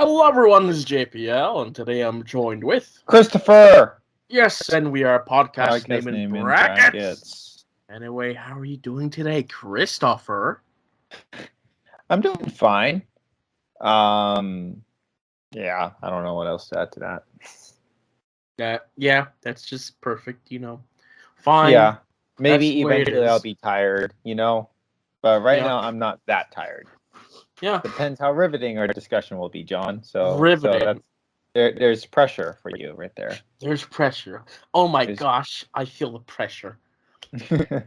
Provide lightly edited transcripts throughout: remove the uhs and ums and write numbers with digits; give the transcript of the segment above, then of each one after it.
Hello everyone, this is JPL, and today I'm joined with... Christopher! Yes, and we are a podcast Podcast name in name in brackets. brackets. Anyway, how are you doing today, Christopher? I'm doing fine. Yeah, I don't know what else to add to that. Yeah, that's just perfect, Fine. Yeah, maybe That's the way it eventually I'll is. be tired, But right now I'm not that tired. Yeah. Depends how riveting our discussion will be, John. Riveting. There's pressure for you right there. There's pressure. Oh my gosh, I feel the pressure.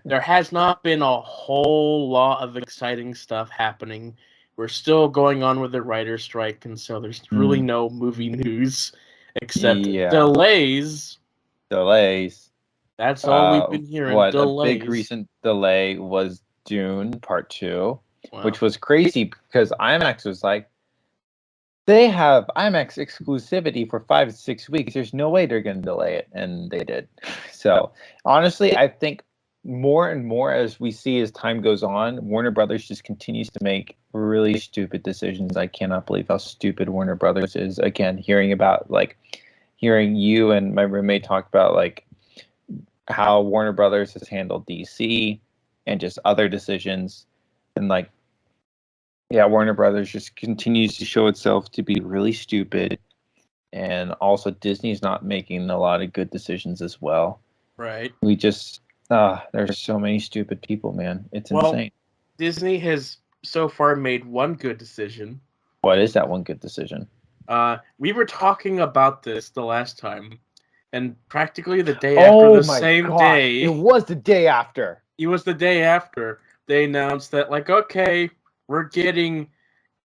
There has not been a whole lot of exciting stuff happening. We're still going on with the writer's strike, and so there's really no movie news except delays. That's all we've been hearing. Delays. A big recent delay was Dune Part 2, Wow. which was crazy because IMAX was like, they have IMAX exclusivity for 5 to 6 weeks. There's no way they're going to delay it, and they did. So, honestly, I think more and more as we see as time goes on, Warner Brothers just continues to make really stupid decisions. I cannot believe how stupid Warner Brothers is. Again, hearing you and my roommate talk about how Warner Brothers has handled DC and just other decisions, and Warner Brothers just continues to show itself to be really stupid, and also Disney's not making a lot of good decisions as well. Right. We just there's so many stupid people, man. It's insane. Disney has so far made one good decision. What is that one good decision? We were talking about this the last time, and practically the day after the same day. It was the day after. It was the day after they announced that, okay, we're getting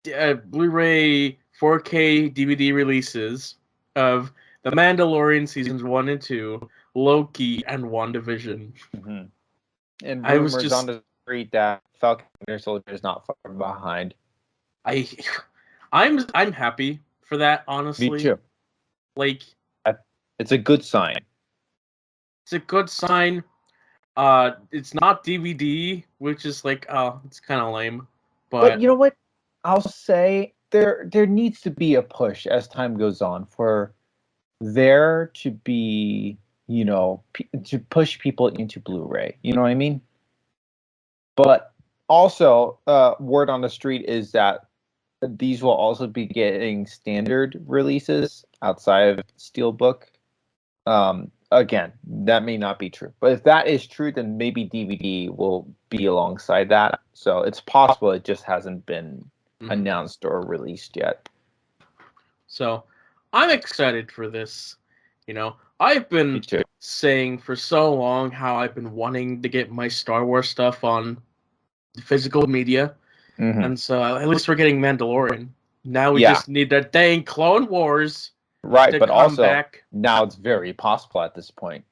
Blu-ray 4K DVD releases of The Mandalorian Seasons 1 and 2, Loki, and WandaVision. Mm-hmm. And rumors on the street that Falcon Winter Soldier is not far behind. I'm happy for that, honestly. Me too. It's a good sign. It's a good sign. It's not DVD, which is it's kind of lame. But you know what? I'll say there needs to be a push as time goes on for there to be, to push people into Blu-ray. You know what I mean? But also, word on the street is that these will also be getting standard releases outside of Steelbook. Again, that may not be true. But if that is true, then maybe DVD will be alongside that. So it's possible it just hasn't been announced or released yet. So I'm excited for this. I've been saying for so long how I've been wanting to get my Star Wars stuff on physical media. Mm-hmm. And so at least we're getting Mandalorian. Now we just need that dang Clone Wars. Right, but also now it's very possible at this point.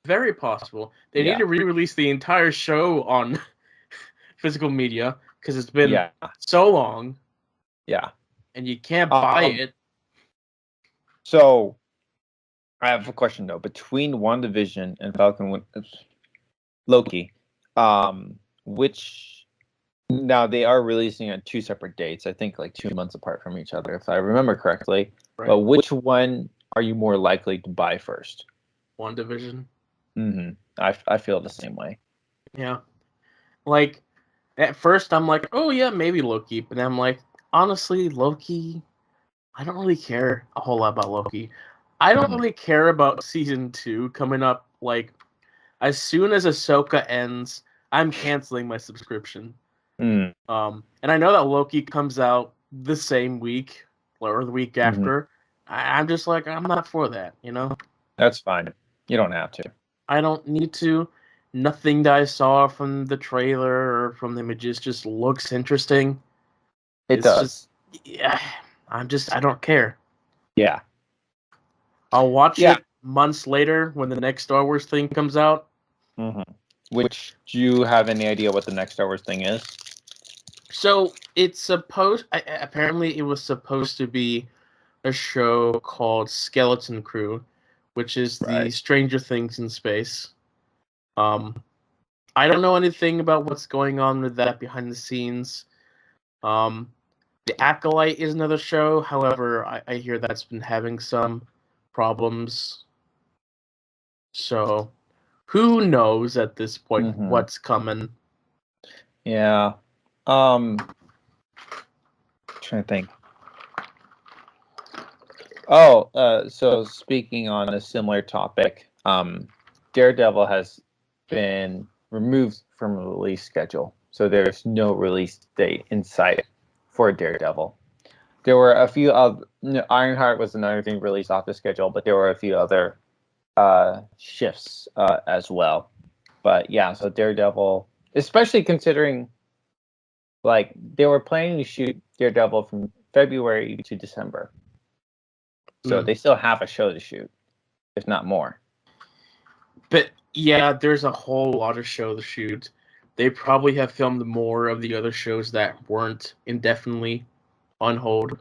Very possible. They need to re-release the entire show on physical media because it's been so long. Yeah. And you can't buy it. So, I have a question though. Between WandaVision and Loki, which now they are releasing on 2 separate dates. I think 2 months apart from each other, if I remember correctly. Right. But which one are you more likely to buy first? WandaVision. Mm-hmm. I feel the same way. Yeah. At first I'm like, oh yeah, maybe Loki. But then I'm like, honestly, Loki, I don't really care a whole lot about Loki. I don't really care about season 2 coming up. As soon as Ahsoka ends, I'm canceling my subscription. And I know that Loki comes out the same week or the week after. I'm just I'm not for that, That's fine. You don't have to. I don't need to. Nothing that I saw from the trailer or from the images just looks interesting. It does. I don't care. Yeah. I'll watch it months later when the next Star Wars thing comes out. Mm-hmm. Which, do you have any idea what the next Star Wars thing is? So it's apparently it was supposed to be a show called Skeleton Crew, which is the Stranger Things in space. I don't know anything about what's going on with that behind the scenes. The Acolyte is another show. However, I hear that's been having some problems. So, who knows at this point what's coming? Yeah. Trying to think. So speaking on a similar topic, Daredevil has been removed from the release schedule. So there's no release date in sight for Daredevil. There were a few of Ironheart was another thing released off the schedule, but there were a few other shifts as well. But yeah, so Daredevil, especially considering like they were planning to shoot Daredevil from February to December. So they still have a show to shoot, if not more. But yeah, there's a whole lot of show to shoot. They probably have filmed more of the other shows that weren't indefinitely on hold.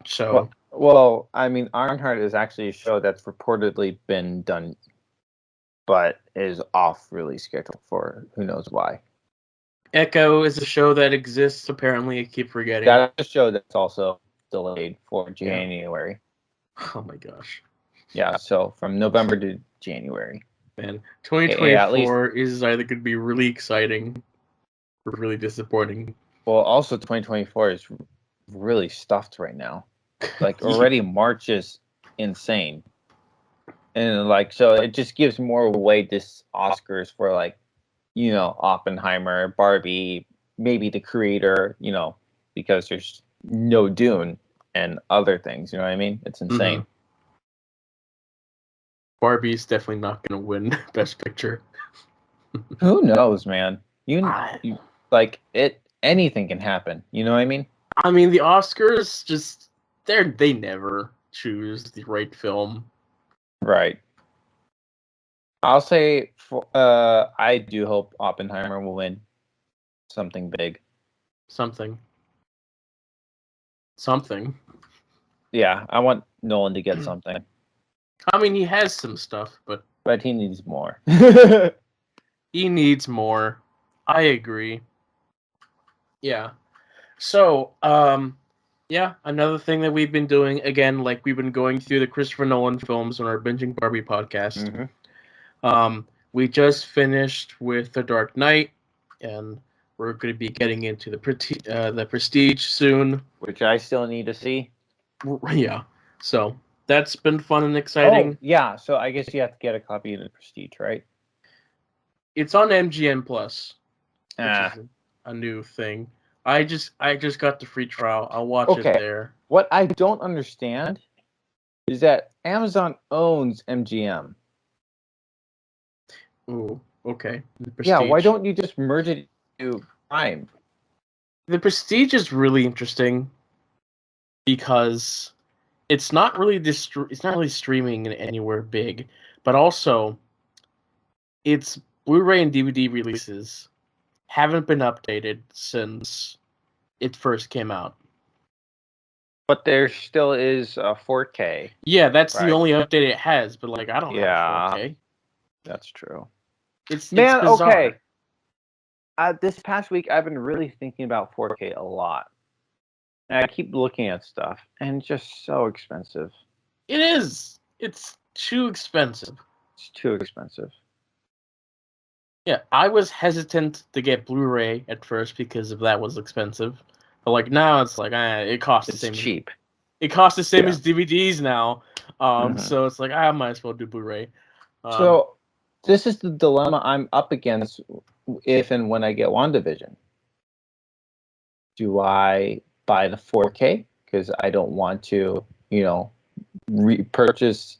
So, well, I mean, Ironheart is actually a show that's reportedly been done, but is off release schedule for who knows why. Echo is a show that exists. Apparently, I keep forgetting. That's a show that's also delayed for January. Yeah. Oh my gosh. Yeah, so from November to January. Man, 2024 is either going to be really exciting or really disappointing. Well, also 2024 is really stuffed right now. Like already March is insane. And like so it just gives more weight this Oscars for like, you know, Oppenheimer, Barbie, maybe The Creator, you know, because there's no Dune and other things, you know what I mean? It's insane. Mm-hmm. Barbie's definitely not going to win Best Picture. Who knows, man? You like it. Anything can happen. You know what I mean? I mean, the Oscars just they never choose the right film. Right. I'll say I do hope Oppenheimer will win something big. Something. Yeah, I want Nolan to get something. I mean, he has some stuff, but he needs more. He needs more. I agree. Yeah. So, yeah, another thing that we've been doing, again, like we've been going through the Christopher Nolan films on our Binging Barbie podcast. Mm-hmm. We just finished with The Dark Knight, and we're going to be getting into the Prestige soon. Which I still need to see. Yeah. So, that's been fun and exciting. Oh, yeah. So I guess you have to get a copy of the Prestige, right? It's on MGM Plus, which is a new thing. I just got the free trial. I'll watch it there. What I don't understand is that Amazon owns MGM. Ooh, okay. Yeah, why don't you just merge it to Prime? The Prestige is really interesting because it's not really streaming anywhere big, but also its Blu-ray and DVD releases haven't been updated since it first came out. But there still is 4K. Yeah, that's the only update it has. But like, I don't have 4K. That's true. It's bizarre. Okay. This past week, I've been really thinking about 4K a lot. And I keep looking at stuff, and it's just so expensive. It is. It's too expensive. It's too expensive. Yeah, I was hesitant to get Blu-ray at first because of that was expensive. But like now, it's like it costs the same. It's cheap. It costs the same as DVDs now. So it's like I might as well do Blu-ray. So this is the dilemma I'm up against if and when I get WandaVision. Do I buy the 4K because I don't want to, you know, repurchase,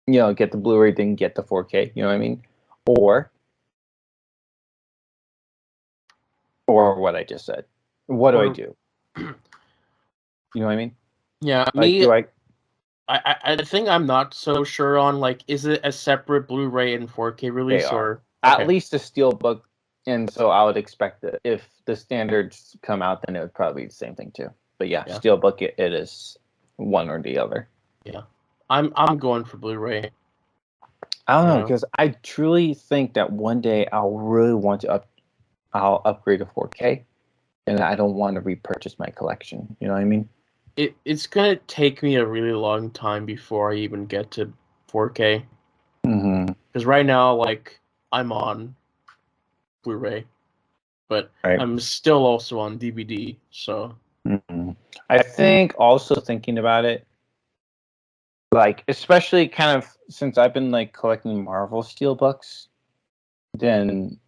you know, get the Blu-ray, then get the 4K, you know what I mean? Or what I just said. What do I do? You know what I mean? Yeah, like, do I think I'm not so sure on like, is it a separate Blu-ray and 4K release or at least a steelbook? And so I would expect that if the standards come out, then it would probably be the same thing too. But yeah. Steelbook, it is one or the other. Yeah, I'm going for Blu-ray. I don't know, because I truly think that one day I'll really want to I'll upgrade to 4K. and I don't want to repurchase my collection. You know what I mean? It's gonna take me a really long time before I even get to 4K. Mm-hmm. Because right now, like, I'm on Blu-ray, but Right. I'm still also on DVD. So Mm-hmm. I think also thinking about it, like especially kind of since I've been like collecting Marvel steelbooks, then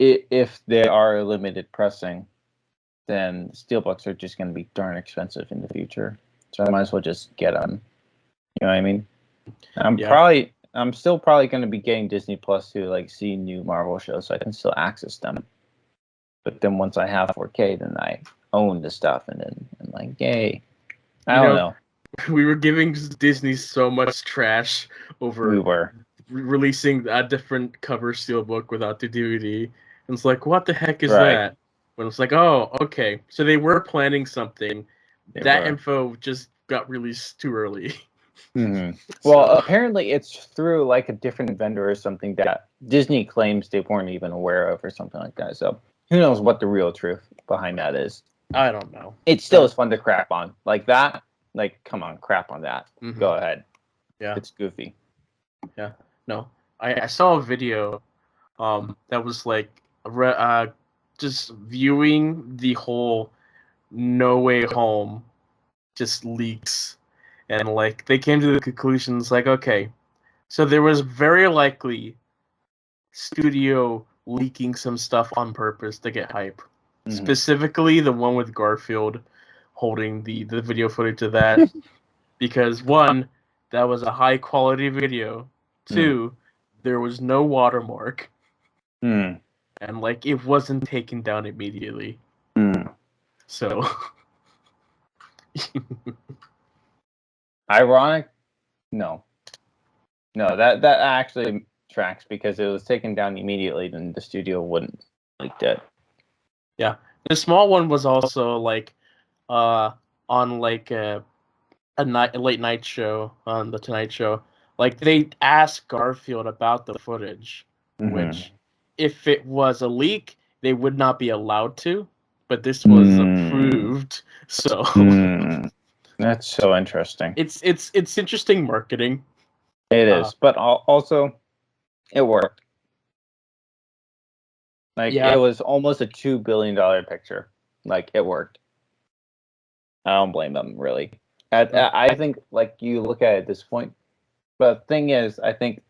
if they are limited pressing, then steelbooks are just going to be darn expensive in the future. So I might as well just get them. You know what I mean? yeah, I'm still probably going to be getting Disney Plus to like see new Marvel shows, so I can still access them. But then once I have 4K, then I own the stuff, and then I'm like, yay! I you don't know, know. we were giving Disney so much trash We over were releasing a different cover steelbook without the DVD. And it's like, what the heck is right. that? But it's like, oh, okay. So they were planning something. They That were. info just got released too early. Mm-hmm. Well, So apparently it's through like a different vendor or something that Disney claims they weren't even aware of or something like that. So who knows what the real truth behind that is? I don't know. It still is fun to crap on like that. Like, come on, crap on that. Mm-hmm. Go ahead. Yeah. It's goofy. Yeah. No. I saw a video that was like just viewing the whole No Way Home just leaks, and like they came to the conclusions like, okay, so there was very likely studio leaking some stuff on purpose to get hype. Mm-hmm. Specifically the one with Garfield holding the video footage of that, because one, that was a high quality video. Two, there was no watermark, Mm. and like it wasn't taken down immediately. Mm. So Ironic? No. No, that actually tracks because it was taken down immediately, then the studio wouldn't leaked it. yeah, the small one was also like on like a late night show on the Tonight Show. Like they asked Garfield about the footage, which if it was a leak, they would not be allowed to, but this was approved. So That's so interesting. it's interesting marketing. It is, but also it worked. Like it Yeah. was almost a $2 billion picture. Like it worked. I don't blame them really. I think like you look at it at this point, but the thing is, I think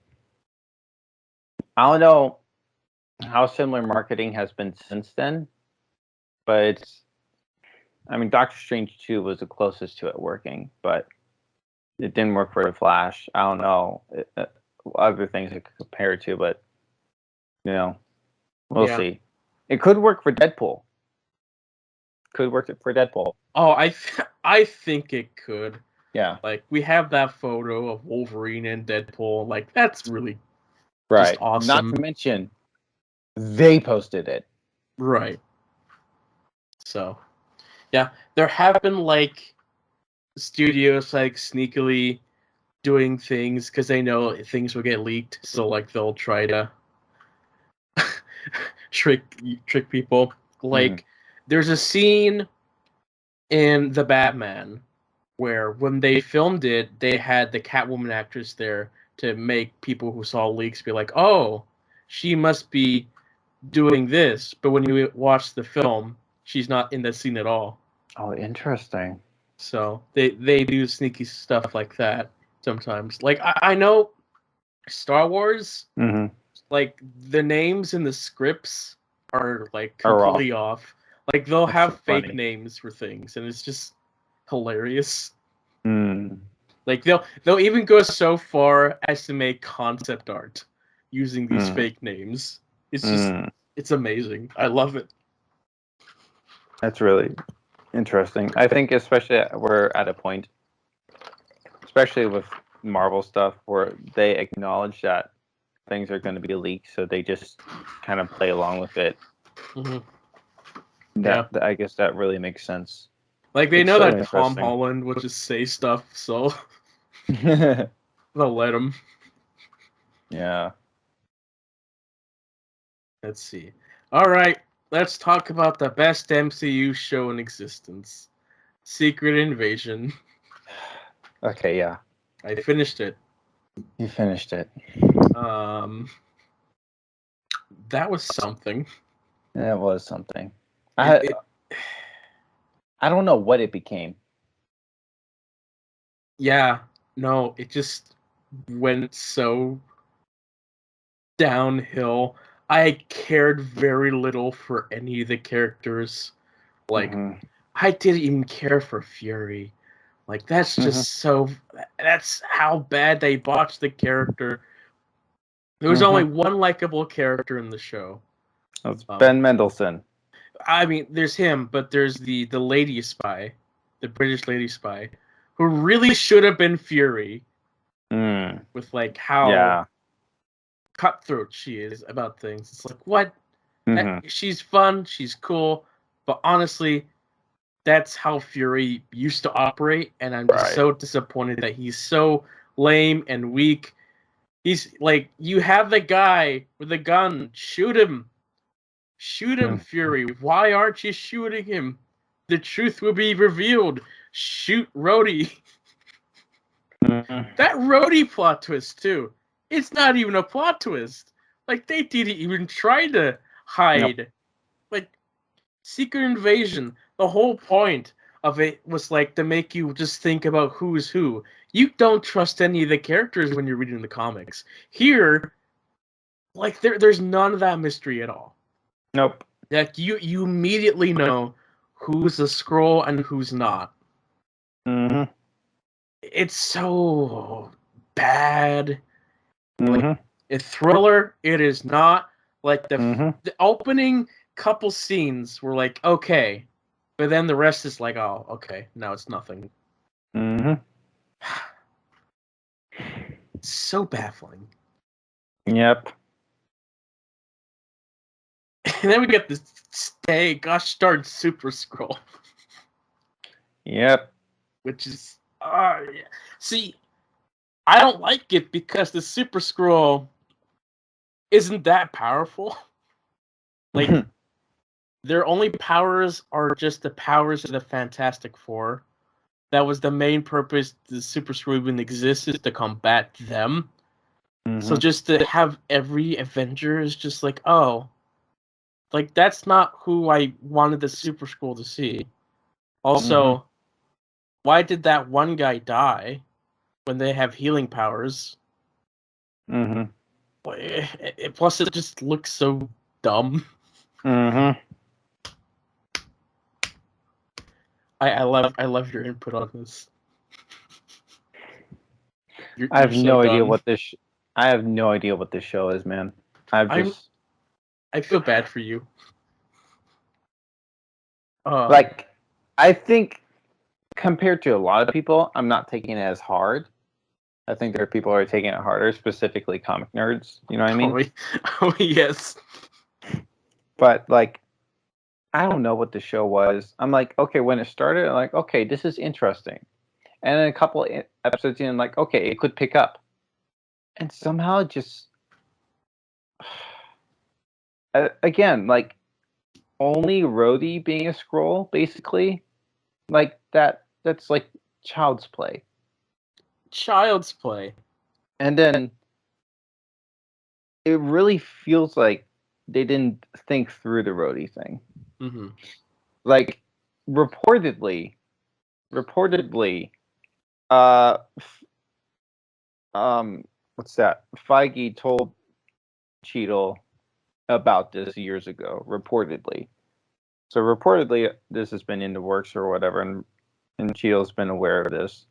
I don't know how similar marketing has been since then, but it's. I mean, Doctor Strange 2 was the closest to it working, but it didn't work for the Flash. I don't know other things I could compare it to, but you know, we'll see. It could work for Deadpool. Could work for Deadpool. Oh, I think it could. Yeah. Like we have that photo of Wolverine and Deadpool. Like that's really just Right. awesome. Not to mention, they posted it. Right. So, yeah, there have been like studios like sneakily doing things because they know things will get leaked. So like they'll try to trick people. Like there's a scene in The Batman where when they filmed it, they had the Catwoman actress there to make people who saw leaks be like, "Oh, she must be doing this." But when you watch the film, she's not in the scene at all. Oh, interesting. So they do sneaky stuff like that sometimes. Like I know Star Wars, like the names in the scripts are like completely off. Like they'll That's have so fake funny. names for things, and it's just hilarious. Mm. Like they'll even go so far as to make concept art using these fake names. It's just it's amazing. I love it. That's really interesting. I think especially we're at a point, especially with Marvel stuff, where they acknowledge that things are going to be leaked, so they just kind of play along with it. Yeah. I guess that really makes sense. Like they It's know so that Tom interesting. Holland will just say stuff, so they'll let him. Yeah. Let's see. All right. let's talk about the best MCU show in existence, Secret Invasion. Okay, yeah. I finished it. You finished it. Um, that was something. That was something. It, it I don't know what it became. yeah, no, it just went so downhill. I cared very little for any of the characters. Like, I didn't even care for Fury. Like, that's just so. That's how bad they botched the character. There was only one likable character in the show. It's Ben Mendelsohn. I mean, there's him, but there's the lady spy, the British lady spy, who really should have been Fury. With like how cutthroat she is about things. It's like, what? She's fun, she's cool, but honestly, that's how Fury used to operate, and I'm just so disappointed that he's so lame and weak. He's like, you have the guy with a gun, shoot him. Shoot him, Fury. Why aren't you shooting him? The truth will be revealed. Shoot Rhodey. That Rhodey plot twist, too. It's not even a plot twist. Like, they didn't even try to hide. Nope. Like, Secret Invasion, the whole point of it was, like, to make you just think about who's who. You don't trust any of the characters when you're reading the comics. Here, like, there's none of that mystery at all. Nope. Like, you immediately know who's a Skrull and who's not. It's so bad. Like, a thriller, it is not. Like, the opening couple scenes were like, okay. But then the rest is like, oh, okay, now it's nothing. It's so baffling. Yep. And then we get this gosh darn Super Skrull. Yep. Which is, see, I don't like it because the Super Skrull isn't that powerful. Like, their only powers are just the powers of the Fantastic Four. That was the main purpose the Super Skrull even exists, is to combat them. So just to have every Avenger is just like, oh, like, that's not who I wanted the Super Skrull to see. Also, why did that one guy die when they have healing powers? Plus, it just looks so dumb. I love your input on this. I have no idea what this. I have no idea what this show is, man. I feel bad for you. Like, I think compared to a lot of people, I'm not taking it as hard. I think there are people who are taking it harder, specifically comic nerds. You know what I mean? Oh, yes. But, like, I don't know what the show was. I'm like, okay, when it started, I'm like, okay, this is interesting. And then a couple episodes in, I'm like, okay, it could pick up. And somehow it just... again, like, only Rhodey being a Skrull, basically. Like, that's like child's play. Child's play. And then it really feels like they didn't think through the Rhodey thing. Like, reportedly, what's that? Feige told Cheadle about this years ago, reportedly. So reportedly, this has been in the works or whatever, and Cheadle's been aware of this.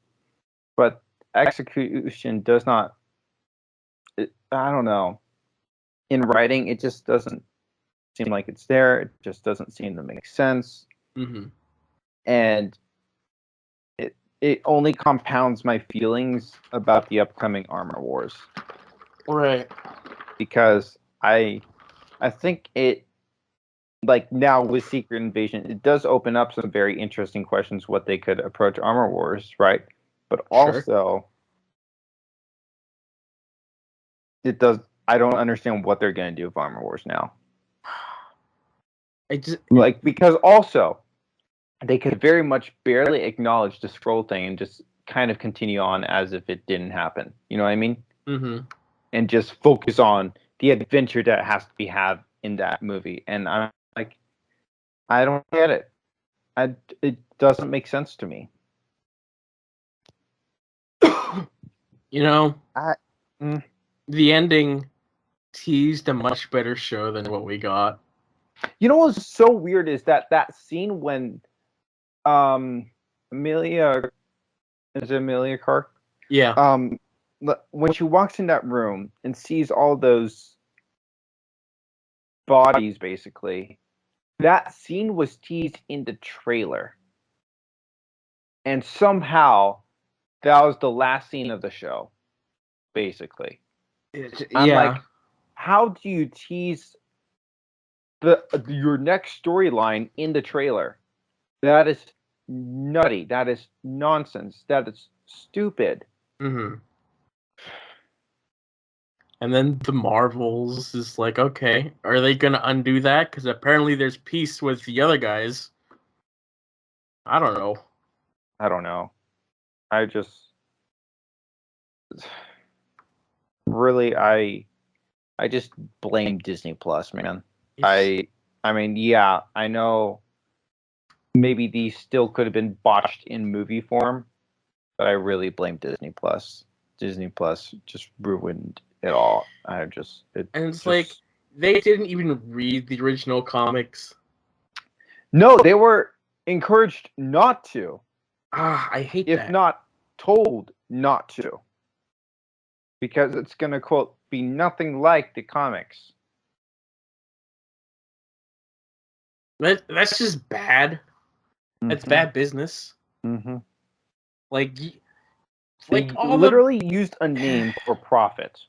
But execution does not. I don't know. In writing, it just doesn't seem like it's there. It just doesn't seem to make sense. And it only compounds my feelings about the upcoming Armor Wars. Right. Because I think it, like, now with Secret Invasion, it does open up some very interesting questions what they could approach Armor Wars, right? But also, it does. I don't understand what they're going to do with Armor Wars now. I just Like, because also they could very much barely acknowledge the scroll thing and just kind of continue on as if it didn't happen. You know what I mean? mm-hmm. And just focus on the adventure that has to be had in that movie. And I'm like, I don't get it. It doesn't make sense to me. You know, I, mm. the ending teased a much better show than what we got. You know what's so weird is that scene when Amelia, is it Amelia Clark? Yeah. When she walks in that room and sees all those bodies, basically, that scene was teased in the trailer, and somehow that was the last scene of the show, basically. I'm Yeah. like, how do you tease your next storyline in the trailer? That is nutty. That is nonsense. That is stupid. Mm-hmm. And then the Marvels is like, okay, are they gonna undo that? Because apparently there's peace with the other guys. I don't know. I don't know. I just really I just blame Disney Plus, man. I mean, yeah, I know maybe these still could have been botched in movie form, but I really blame Disney Plus. Disney Plus just ruined it all. And it's like they didn't even read the original comics. No, they were encouraged not to. I hate If that. not told not to. Because it's gonna quote be nothing like the comics. That's just bad. That's bad business. Mm-hmm. Like They all literally used a name for profit.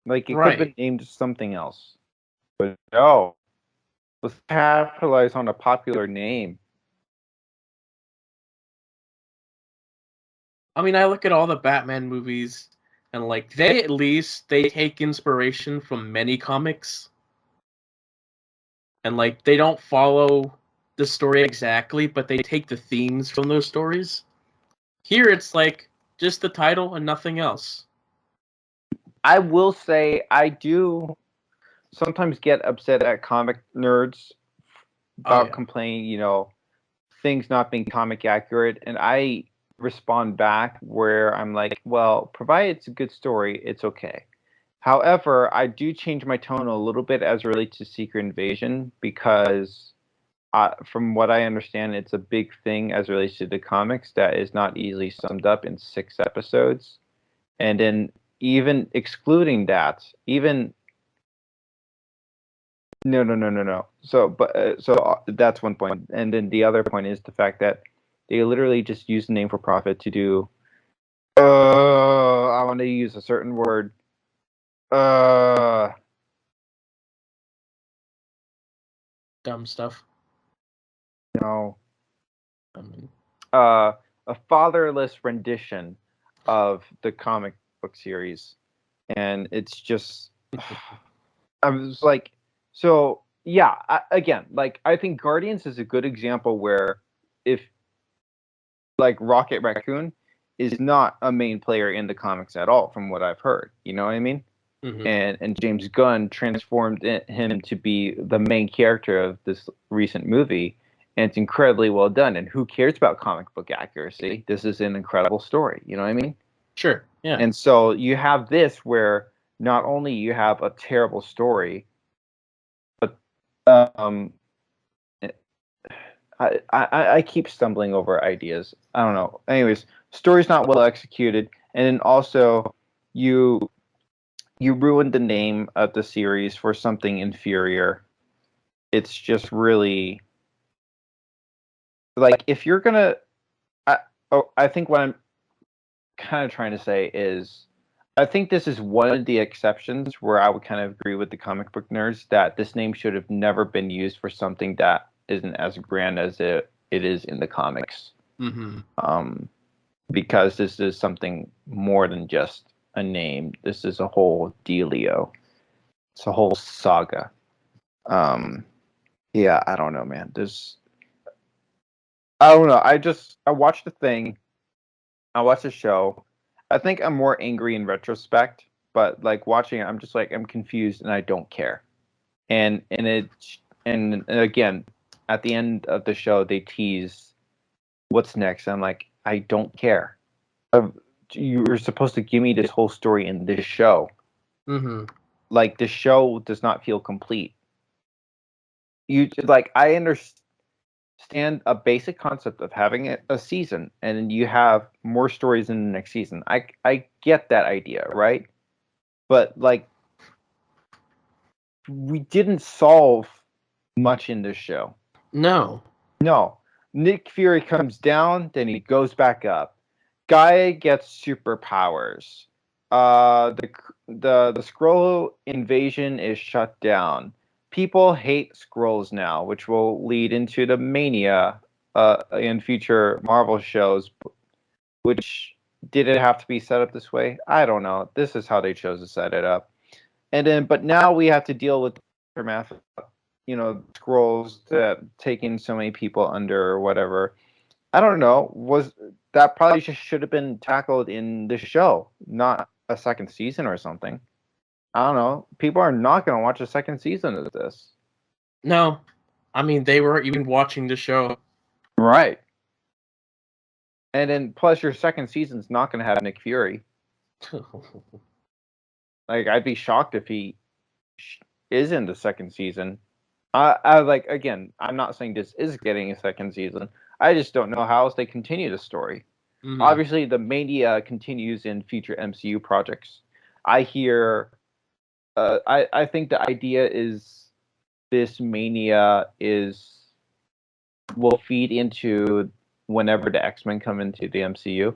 Like it could have been named something else. But no. Let's capitalize on a popular name. I mean, I look at all the Batman movies, and like they at least they take inspiration from many comics, and like they don't follow the story exactly, but they take the themes from those stories. Here, it's like just the title and nothing else. I will say I do sometimes get upset at comic nerds about complaining, things not being comic accurate, and I respond back where I'm like, well, provided it's a good story, it's okay. However, I do change my tone a little bit as it relates to Secret Invasion because, from what I understand, it's a big thing as it relates to the comics that is not easily summed up in 6 episodes. And then even excluding that, even no. So that's one point, and then the other point is the fact that they literally just use the name for profit to do. I want to use a certain word. Dumb stuff. No. I mean, A fatherless rendition of the comic book series, and it's just. I was like, so yeah. Again, like I think Guardians is a good example where if like Rocket Raccoon is not a main player in the comics at all, from what I've heard. You know what I mean? mm-hmm. And James Gunn transformed him to be the main character of this recent movie, and it's incredibly well done. And who cares about comic book accuracy? This is an incredible story. You know what I mean? Sure. Yeah. And so you have this where not only you have a terrible story, but I keep stumbling over ideas. I don't know. Anyways, story's not well executed, and then also you ruined the name of the series for something inferior. It's just really like if you're gonna. I think what I'm kind of trying to say is I think this is one of the exceptions where I would kind of agree with the comic book nerds that this name should have never been used for something that isn't as grand as it is in the comics. Mm-hmm. Because this is something more than just a name. This is a whole dealio. It's a whole saga. Yeah, I don't know, man. I don't know. I watched the thing. I watched the show. I think I'm more angry in retrospect, but like watching it, I'm just like I'm confused and I don't care. And again, at the end of the show, they tease what's next. I'm like, I don't care. You were supposed to give me this whole story in this show. Mm-hmm. Like the show does not feel complete. I understand a basic concept of having a season, and you have more stories in the next season. I get that idea, right? But like, we didn't solve much in this show. No. No, Nick Fury comes down, then he goes back up. Guy gets superpowers. The Skrull invasion is shut down. People hate Skrulls now, which will lead into the mania in future Marvel shows. Which did it have to be set up this way? I don't know. This is how they chose to set it up. And then, but now we have to deal with the aftermath. Skrulls that taking so many people under or whatever. I don't know. Was that probably just should have been tackled in the show, not a second season or something? I don't know. People are not going to watch a second season of this. No. I mean, they were even watching the show. Right. And then plus your second season's not going to have Nick Fury. Like I'd be shocked if he is in the second season. I like again. I'm not saying this is getting a second season. I just don't know how else they continue the story. Mm-hmm. Obviously, the mania continues in future MCU projects. I hear. I think the idea is this mania will feed into whenever the X-Men come into the MCU.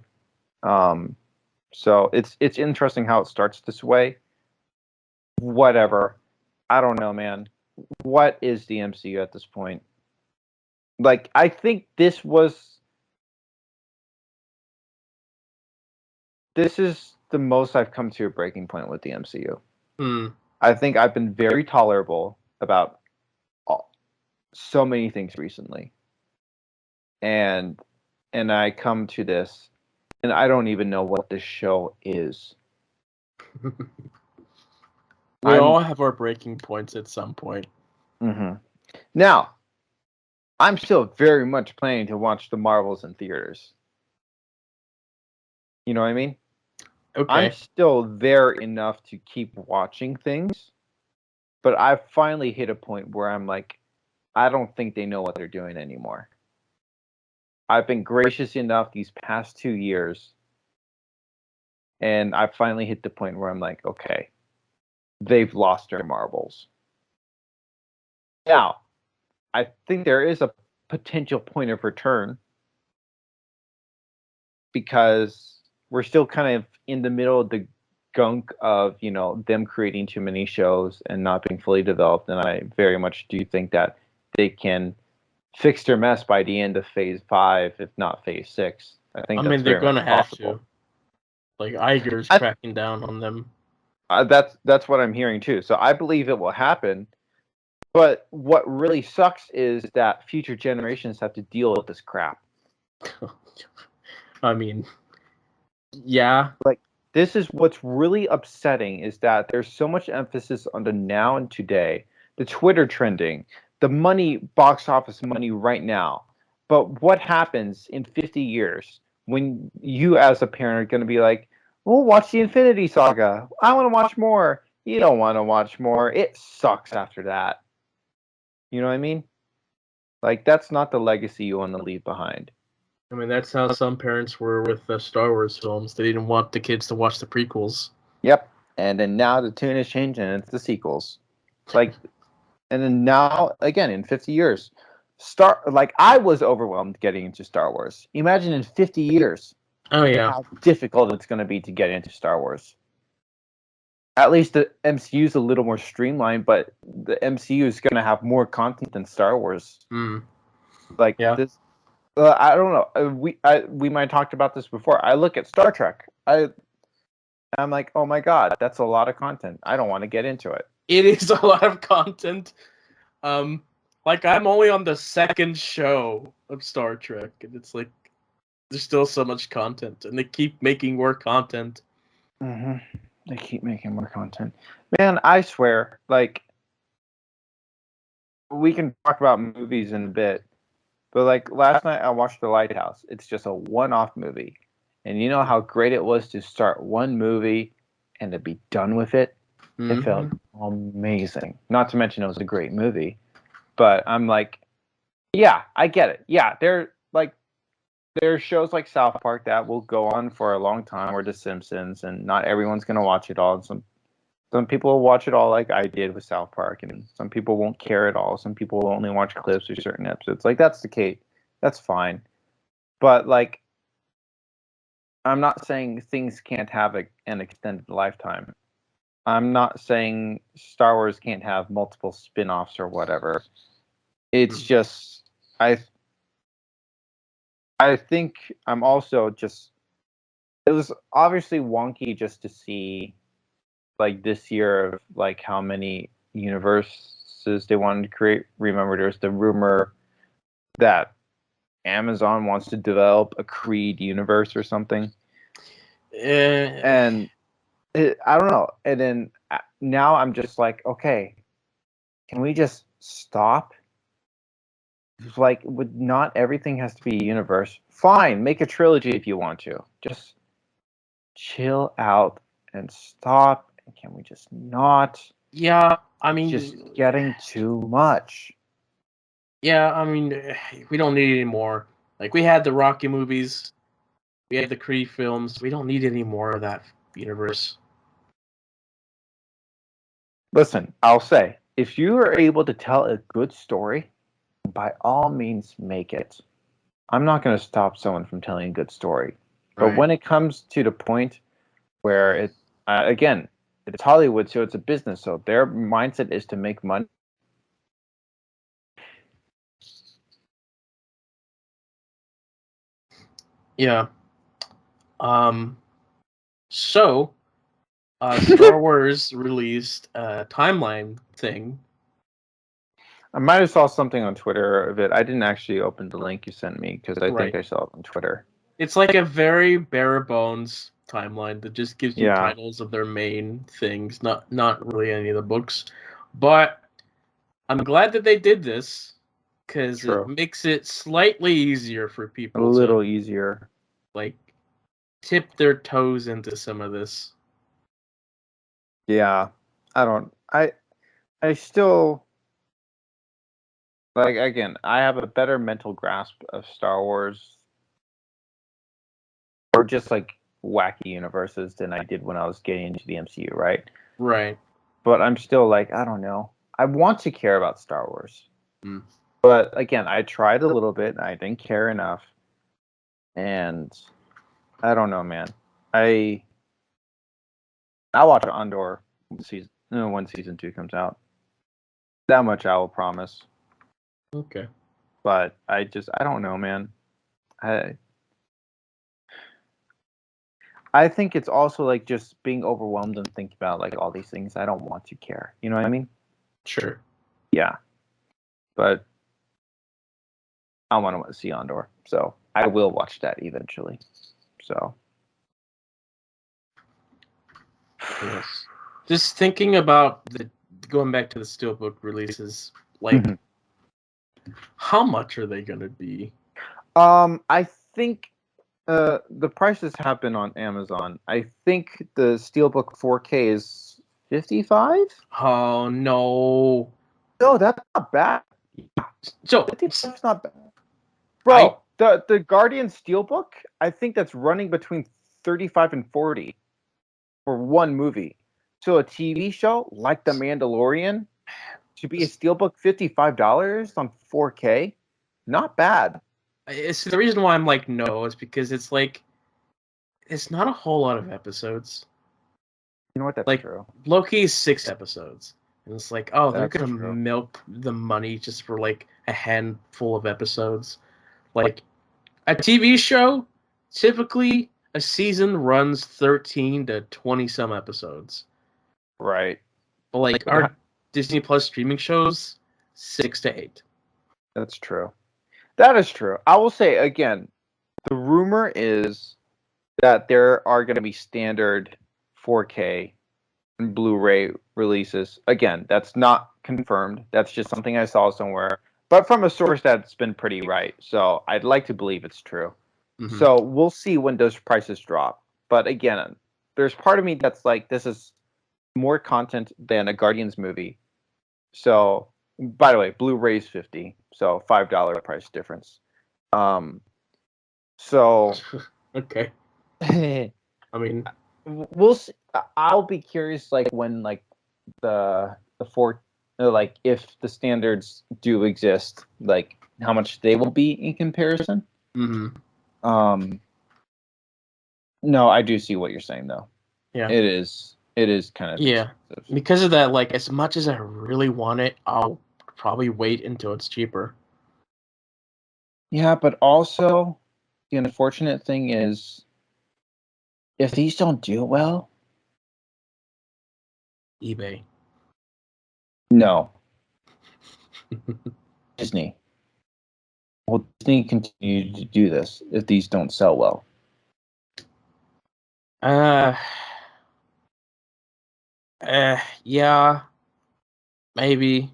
So it's interesting how it starts this way. Whatever. I don't know, man. What is the MCU at this point? Like, I think this is the most I've come to a breaking point with the MCU. I think I've been very tolerable about so many things recently, and I come to this, and I don't even know what this show is. We all have our breaking points at some point. Mm-hmm. Now, I'm still very much planning to watch the Marvels in theaters. You know what I mean? Okay. I'm still there enough to keep watching things, but I've finally hit a point where I'm like, I don't think they know what they're doing anymore. I've been gracious enough these past 2 years, and I finally hit the point where I'm like, okay, they've lost their marbles. Now, I think there is a potential point of return because we're still kind of in the middle of the gunk of, them creating too many shows and not being fully developed. And I very much do think that they can fix their mess by the end of Phase 5, if not Phase 6. I mean, they're going to have to. Like, Iger's cracking down on them. That's what I'm hearing too. So I believe it will happen. But what really sucks is that future generations have to deal with this crap. I mean, yeah. Like, this is what's really upsetting is that there's so much emphasis on the now and today, the Twitter trending, the money, box office money right now. But what happens in 50 years when you as a parent are going to be like, well, watch the Infinity Saga. I want to watch more. You don't want to watch more. It sucks after that. You know what I mean? Like, that's not the legacy you want to leave behind. I mean, that's how some parents were with the Star Wars films. They didn't want the kids to watch the prequels. Yep. And then now the tune is changing and it's the sequels. Like, and then now, again, in 50 years, I was overwhelmed getting into Star Wars. Imagine in 50 years. Oh, yeah. How difficult it's going to be to get into Star Wars. At least the MCU is a little more streamlined, but the MCU is going to have more content than Star Wars. Like, yeah. This, I don't know. We might have talked about this before. I look at Star Trek. I'm like, oh my god, that's a lot of content. I don't want to get into it. It is a lot of content. Like I'm only on the second show of Star Trek, and it's like there's still so much content, and they keep making more content. Mm-hmm. They keep making more content. Man, I swear, like, we can talk about movies in a bit, but like last night I watched The Lighthouse. It's just a one-off movie. And you know how great it was to start one movie and to be done with it? It felt amazing. Not to mention it was a great movie. But I'm like, yeah, I get it. Yeah, there's shows like South Park that will go on for a long time, or The Simpsons, and not everyone's gonna watch it all. Some people will watch it all like I did with South Park, and some people won't care at all. Some people will only watch clips or certain episodes. Like that's the case. That's fine. But like I'm not saying things can't have an extended lifetime. I'm not saying Star Wars can't have multiple spin-offs or whatever. It's just I think I'm also just it was obviously wonky just to see like this year of like how many universes they wanted to create. Remember, there's the rumor that Amazon wants to develop a Creed universe or something, and I don't know. And then now I'm just like, okay, can we just stop? Like, would not everything has to be a universe? Fine, make a trilogy if you want to. Just chill out and stop. Can we just not? Yeah, I mean, just getting too much. Yeah, I mean, we don't need any more. Like we had the Rocky movies, we had the Creed films. We don't need any more of that universe. Listen, I'll say, if you are able to tell a good story, by all means make it. I'm not going to stop someone from telling a good story. But Right. when it comes to the point where it, again, it's Hollywood, so it's a business, so their mindset is to make money. Yeah. So, Star Wars released a timeline thing. I might have saw something on Twitter of it. I didn't actually open the link you sent me because I think Right. I saw it on Twitter. It's like a very bare bones timeline that just gives you Yeah. titles of their main things, not really any of the books. But I'm glad that they did this because it True. makes it slightly easier for A people little to easier. like tip their toes into some of this. Yeah. I still like again, I have a better mental grasp of Star Wars or just like wacky universes than I did when I was getting into the MCU, right? Right. But I'm still like, I don't know. I want to care about Star Wars. Mm. But again, I tried a little bit and I didn't care enough. And I don't know, man. I'll watch Andor when season 2 comes out. That much I will promise. Okay. But I don't know, man. I think it's also like just being overwhelmed and thinking about like all these things. I don't want to care. You know what I mean? Sure. Yeah. But I want to see Andor, so I will watch that eventually. So Yes. Just thinking about the going back to the steelbook releases, like how much are they gonna be? I think the prices have been on Amazon. I think the Steelbook 4K is 55. Oh no. No, that's not bad. So 55 is not bad, I bro. The Guardian Steelbook, I think that's running between 35 and 40 for one movie. So a TV show like The Mandalorian to be a Steelbook $55 on 4K, not bad. it's the reason why I'm like no is because it's like it's not a whole lot of episodes. You know what? That's Like true. Loki is 6 episodes. And it's like, oh, they're That's gonna true. milk the money just for like a handful of episodes. Like a TV show, typically a season runs 13 to 20 some episodes. Right. But like our Disney Plus streaming shows, 6 to 8. That's true. That is true. I will say again, the rumor is that there are going to be standard 4K and Blu-ray releases. Again, that's not confirmed. That's just something I saw somewhere, but from a source that's been pretty right. So I'd like to believe it's true. Mm-hmm. So we'll see when those prices drop. But again, there's part of me that's like, this is more content than a Guardians movie. So, by the way, Blu-ray's $50, so $5 price difference. So Okay. I mean, we'll see. I'll be curious, like when like the four, like if the standards do exist, like how much they will be in comparison. mm-hmm. No, I do see what you're saying though. Yeah. It is kind of expensive. Because of that, like as much as I really want it, I'll probably wait until it's cheaper. Yeah, but also the unfortunate thing is if these don't do well, eBay. No. Disney. Will Disney continue to do this if these don't sell well? Yeah, maybe.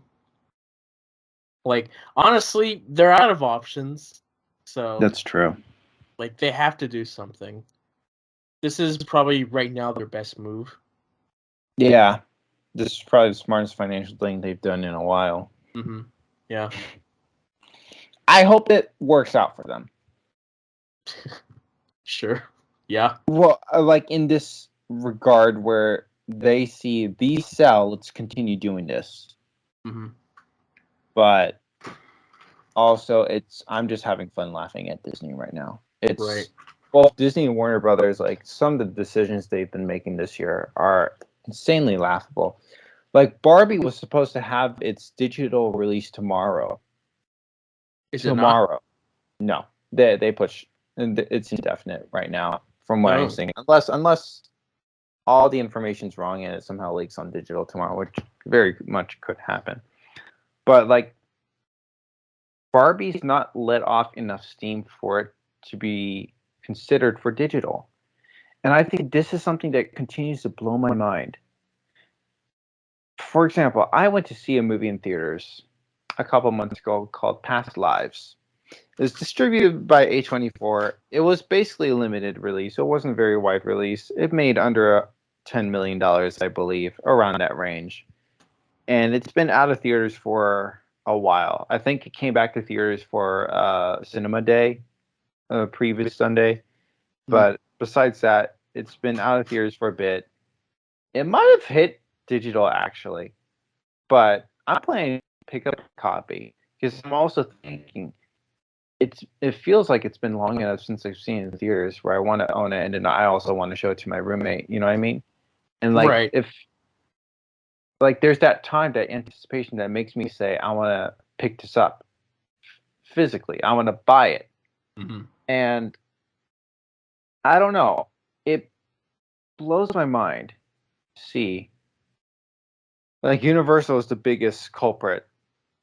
Like, honestly, they're out of options. So That's true. Like, they have to do something. This is probably right now their best move. Yeah. This is probably the smartest financial thing they've done in a while. Mm-hmm. Yeah. I hope it works out for them. Sure. Yeah. Well, like in this regard where they see these sell, let's continue doing this. Mm-hmm. But also, I'm just having fun laughing at Disney right now. It's right. Both Disney and Warner Brothers, like some of the decisions they've been making this year are insanely laughable. Like Barbie was supposed to have its digital release tomorrow. Is it not? No, they push. It's indefinite right now, from what I'm seeing. Unless all the information's wrong and it somehow leaks on digital tomorrow, which very much could happen. But like, Barbie's not let off enough steam for it to be considered for digital, and I think this is something that continues to blow my mind. For example, I went to see a movie in theaters a couple months ago called Past Lives. It was distributed by A24. It was basically a limited release. So it wasn't a very wide release. It made under $10 million, I believe, around that range. And it's been out of theaters for a while. I think it came back to theaters for Cinema Day, previous Sunday. But besides that, it's been out of theaters for a bit. It might have hit digital, actually. But I'm planning to pick up a copy because I'm also thinking it feels like it's been long enough since I've seen it in theaters where I want to own it, and then I also want to show it to my roommate. You know what I mean? And like Right. if like there's that time, that anticipation that makes me say I want to pick this up physically. I want to buy it, Mm-hmm. and I don't know. It blows my mind to see like Universal is the biggest culprit.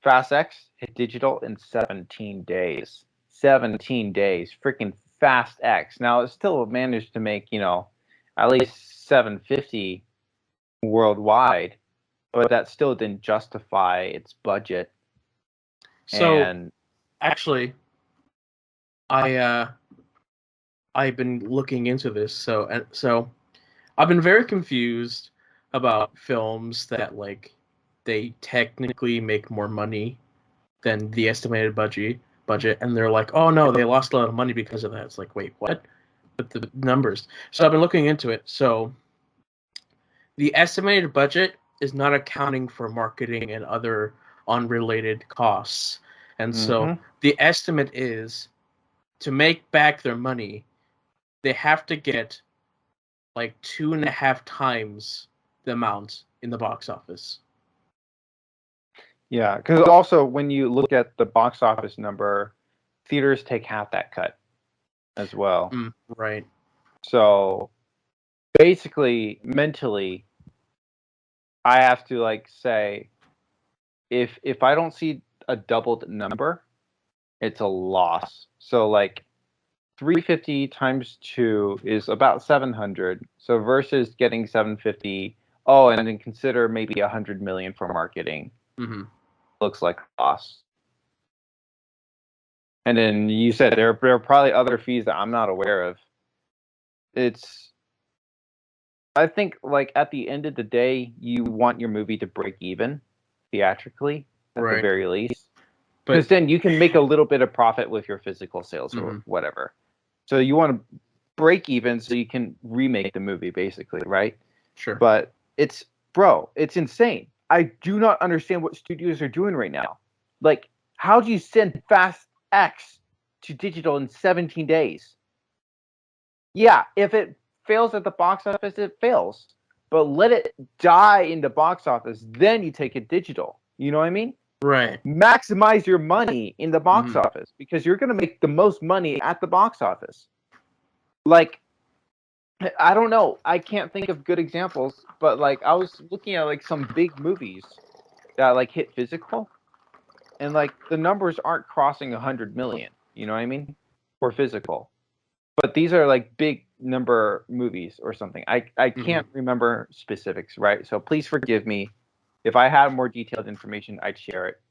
Fast X hit digital in 17 days. 17 days. Freaking Fast X. Now, it still managed to make, at least 750 worldwide, but that still didn't justify its budget. So, actually, I've been looking into this. So I've been very confused about films that like they technically make more money than the estimated budget, and they're like, oh no, they lost a lot of money because of that. It's like, wait, what? But the numbers. So I've been looking into it. So the estimated budget is not accounting for marketing and other unrelated costs. And so the estimate is to make back their money, they have to get like 2.5 times the amount in the box office. Yeah, because also when you look at the box office number, theaters take half that cut as well. Right. So basically, mentally, I have to like say, if I don't see a doubled number, it's a loss. So like 350 times 2 is about 700. So versus getting 750, oh, and then consider maybe 100 million for marketing. Mm-hmm. Looks like a loss. And then you said there are probably other fees that I'm not aware of. I think like at the end of the day, you want your movie to break even theatrically at the Right. very least. But Because then you can make a little bit of profit with your physical sales or Mhm. whatever. So you want to break even so you can remake the movie, basically, right? sure. But it's insane. I do not understand what studios are doing right now. Like, how do you send Fast X to digital in 17 days? Yeah, if it fails at the box office, it fails. But let it die in the box office, then you take it digital. You know what I mean? Right. Maximize your money in the box Mhm. office because you're going to make the most money at the box office. Like, I don't know. I can't think of good examples, but like I was looking at like some big movies that like hit physical, and like the numbers aren't crossing 100 million. You know what I mean? For physical. But these are like big number movies or something. I Mhm. can't remember specifics, right? So please forgive me. If I had more detailed information, I'd share it.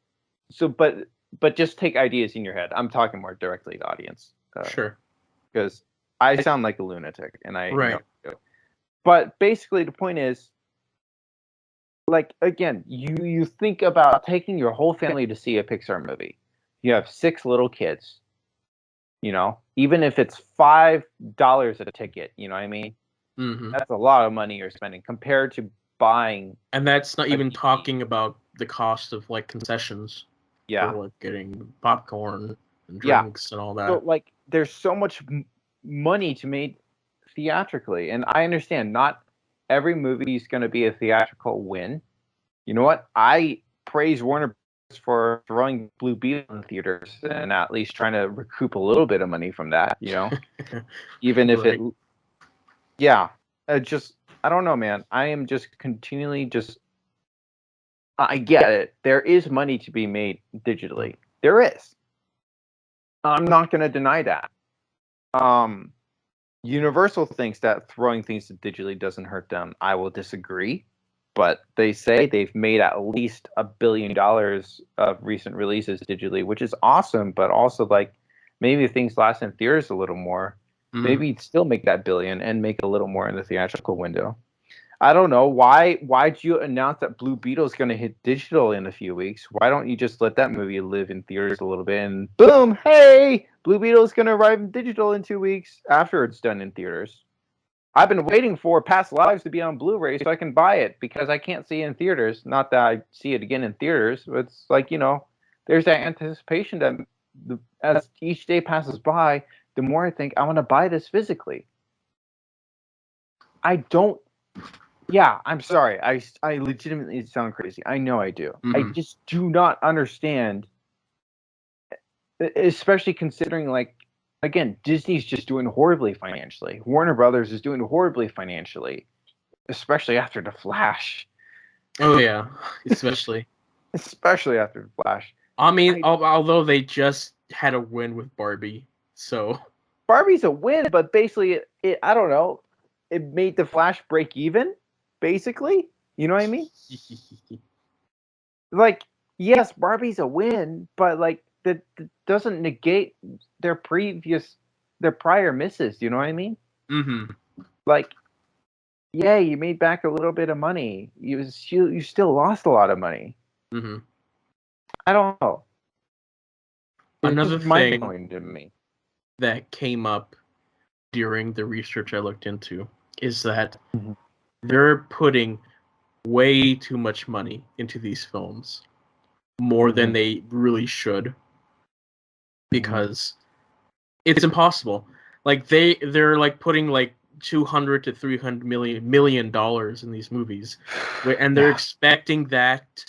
So, but just take ideas in your head. I'm talking more directly to audience Sure. because I sound like a lunatic, and I know. Right. But basically, the point is, like again, you think about taking your whole family to see a Pixar movie. You have 6 little kids. You know, even if it's $5 a ticket, you know what I mean? Mhm. That's a lot of money you're spending compared to buying And that's not a even DVD. talking about the cost of like concessions for Yeah, like getting popcorn and yeah. drinks and all So that. like, there's so much money to make theatrically, and I understand not every movie is going to be a theatrical win. You know what? I praise Warner Bros. For throwing Blue Beetle in theaters and at least trying to recoup a little bit of money from that. You know, even if it, Right. yeah, just I don't know, man. I am just continually just. I get it. There is money to be made digitally. There is. I'm not going to deny that. Um, Universal thinks that throwing things digitally doesn't hurt them. I will disagree, but they say they've made at least $1 billion of recent releases digitally, which is awesome. But also, like, maybe if things last in theaters a little more, Mhm. maybe still make that billion and make a little more in the theatrical window. I don't know why. Why'd you announce that Blue Beetle is going to hit digital in a few weeks? Why don't you just let that movie live in theaters a little bit and boom, hey, Blue Beetle is going to arrive in digital in 2 weeks after it's done in theaters. I've been waiting for Past Lives to be on Blu-ray so I can buy it because I can't see it in theaters. Not that I see it again in theaters, but it's like there's that anticipation that as each day passes by, the more I think I want to buy this physically. I don't Yeah, I'm sorry. I legitimately sound crazy. I know I do. I Mhm. just do not understand, especially considering like again, Disney's just doing horribly financially. Warner Brothers is doing horribly financially, especially after The Flash. Oh yeah, especially. Especially after The Flash. I mean, I although they just had a win with Barbie, so Barbie's a win, but basically it I don't know. It made The Flash break even, basically. You know what I mean? Like, yes, Barbie's a win, but like that doesn't negate their their prior misses. You know what I mean? Mhm. Like, yeah, you made back a little bit of money. You still lost a lot of money. Mhm. I don't know. It's Another just mind thing blowing to me. that came up during the research I looked into is that Mhm. they're putting way too much money into these films, more than Mhm. they really should, Mhm. because it's impossible. Like they're like putting like 200 to 300 million dollars in these movies, and they're Yeah. expecting that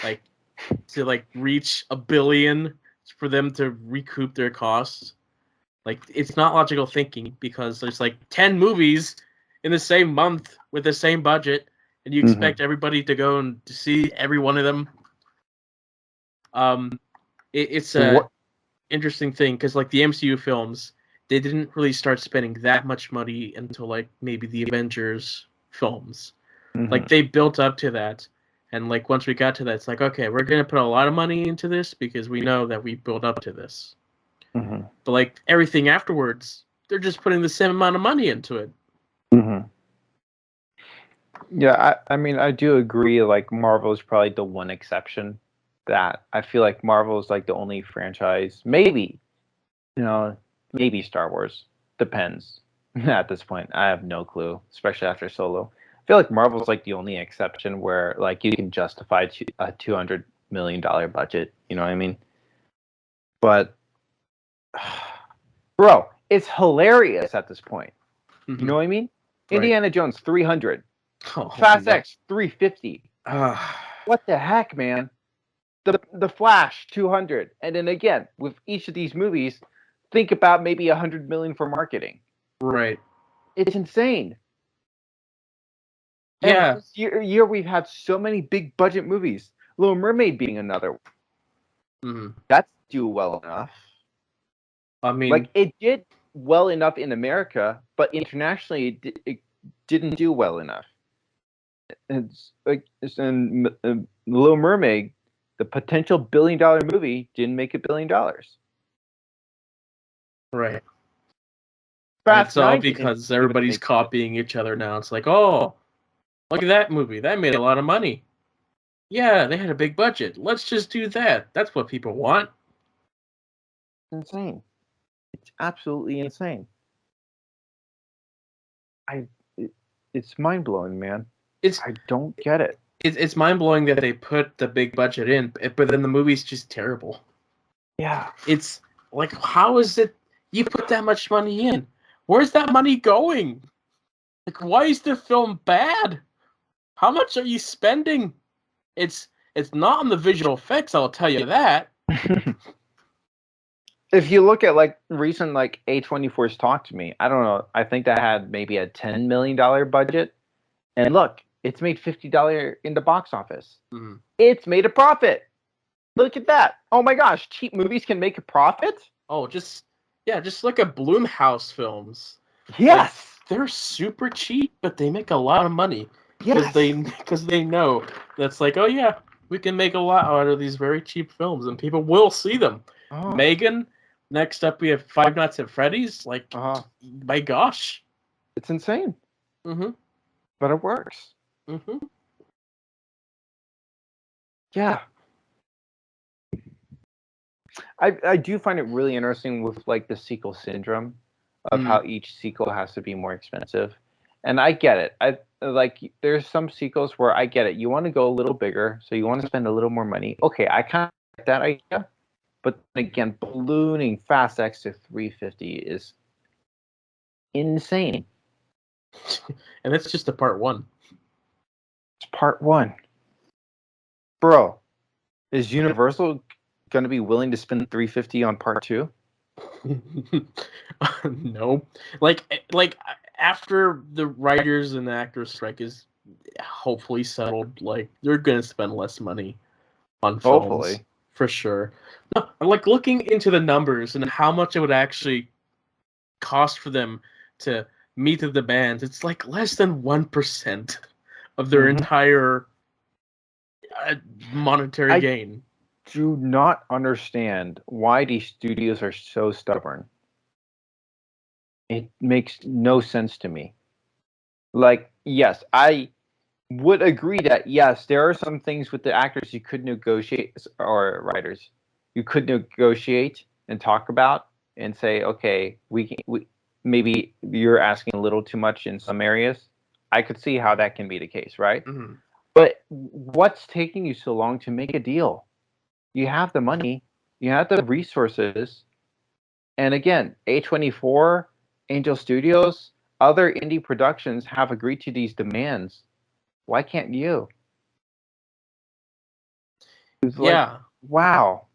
like to like reach a billion for them to recoup their costs. Like it's not logical thinking because there's like 10 movies in the same month with the same budget, and you Mhm. expect everybody to go and to see every one of them. It's a interesting thing because like the MCU films, they didn't really start spending that much money until like maybe the Avengers films. Like they built up to that, and like once we got to that, it's like okay, we're gonna put a lot of money into this because we know that we built up to this. Mm-hmm. But like everything afterwards, they're just putting the same amount of money into it. Mm-hmm. Yeah, I mean, I do agree. Like, Marvel is probably the one exception that I feel like Marvel is like the only franchise. Maybe, maybe Star Wars. Depends. At this point, I have no clue, especially after Solo. I feel like Marvel's like the only exception where like you can justify a $200 million budget. You know what I mean? But, bro, it's hilarious at this point. You know what I mean? Right. Indiana Jones 300. Oh, Fast X 350. Uh, What the heck, man? The Flash 200. And then again, with each of these movies, think about maybe 100 million for marketing. right. It's insane. Yeah. And this year we've had so many big budget movies. Little Mermaid being another one. Mm-hmm. That's do well enough. I mean, like it did well enough in America, but internationally it didn't do well enough. It's like Little Mermaid, the potential $1 billion movie didn't make $1 billion. right. Fast It's all 9 because everybody's copying each other now. It's like, oh, look at that movie. That made a lot of money. Yeah, they had a big budget. Let's just do that. That's what people want. Insane. It's absolutely insane. It's mind blowing, man. I don't get it. It's mind blowing that they put the big budget in, but then the movie's just terrible. Yeah. It's like, how is it you put that much money in? Where's that money going? Like, why is the film bad? How much are you spending? It's not on the visual effects, I'll tell you that. If you look at like recent like A24's Talk to Me, I don't know. I think that had maybe a $10 million budget, and look, it's made $50 in the box office. Mm-hmm. It's made a profit. Look at that! Oh my gosh, cheap movies can make a profit. Oh, just look at Blumhouse films. Yes, like, they're super cheap, but they make a lot of money yes, because they know that's like, oh yeah, we can make a lot out of these very cheap films, and people will see them. Megan. Next up, we have Five Nights at Freddy's. Like, my gosh, it's insane. Mm-hmm. But it works. Mm-hmm. Yeah. I do find it really interesting with like the sequel syndrome of how each sequel has to be more expensive. And I get it. I like there's some sequels where I get it. You want to go a little bigger, so you want to spend a little more money. Okay, I kind of like that idea. But again, ballooning Fast X to 350 is insane. And that's just a part one. It's part one. Bro, is Universal going to be willing to spend 350 on part two? No. Like after the writers and the actors strike is hopefully settled, like they're going to spend less money on films. Hopefully. For sure. No, like looking into the numbers and how much it would actually cost for them to meet the demands, it's like less than 1% of their entire monetary gain. I do not understand why these studios are so stubborn. It makes no sense to me. Like, yes, I would agree that yes, there are some things with the actors you could negotiate, or writers, you could negotiate and talk about and say, okay, we maybe you're asking a little too much in some areas. I could see how that can be the case, right? Mm-hmm. But what's taking you so long to make a deal? You have the money, you have the resources, and again, A24, Angel Studios, other indie productions have agreed to these demands. Why can't you? It's like, wow.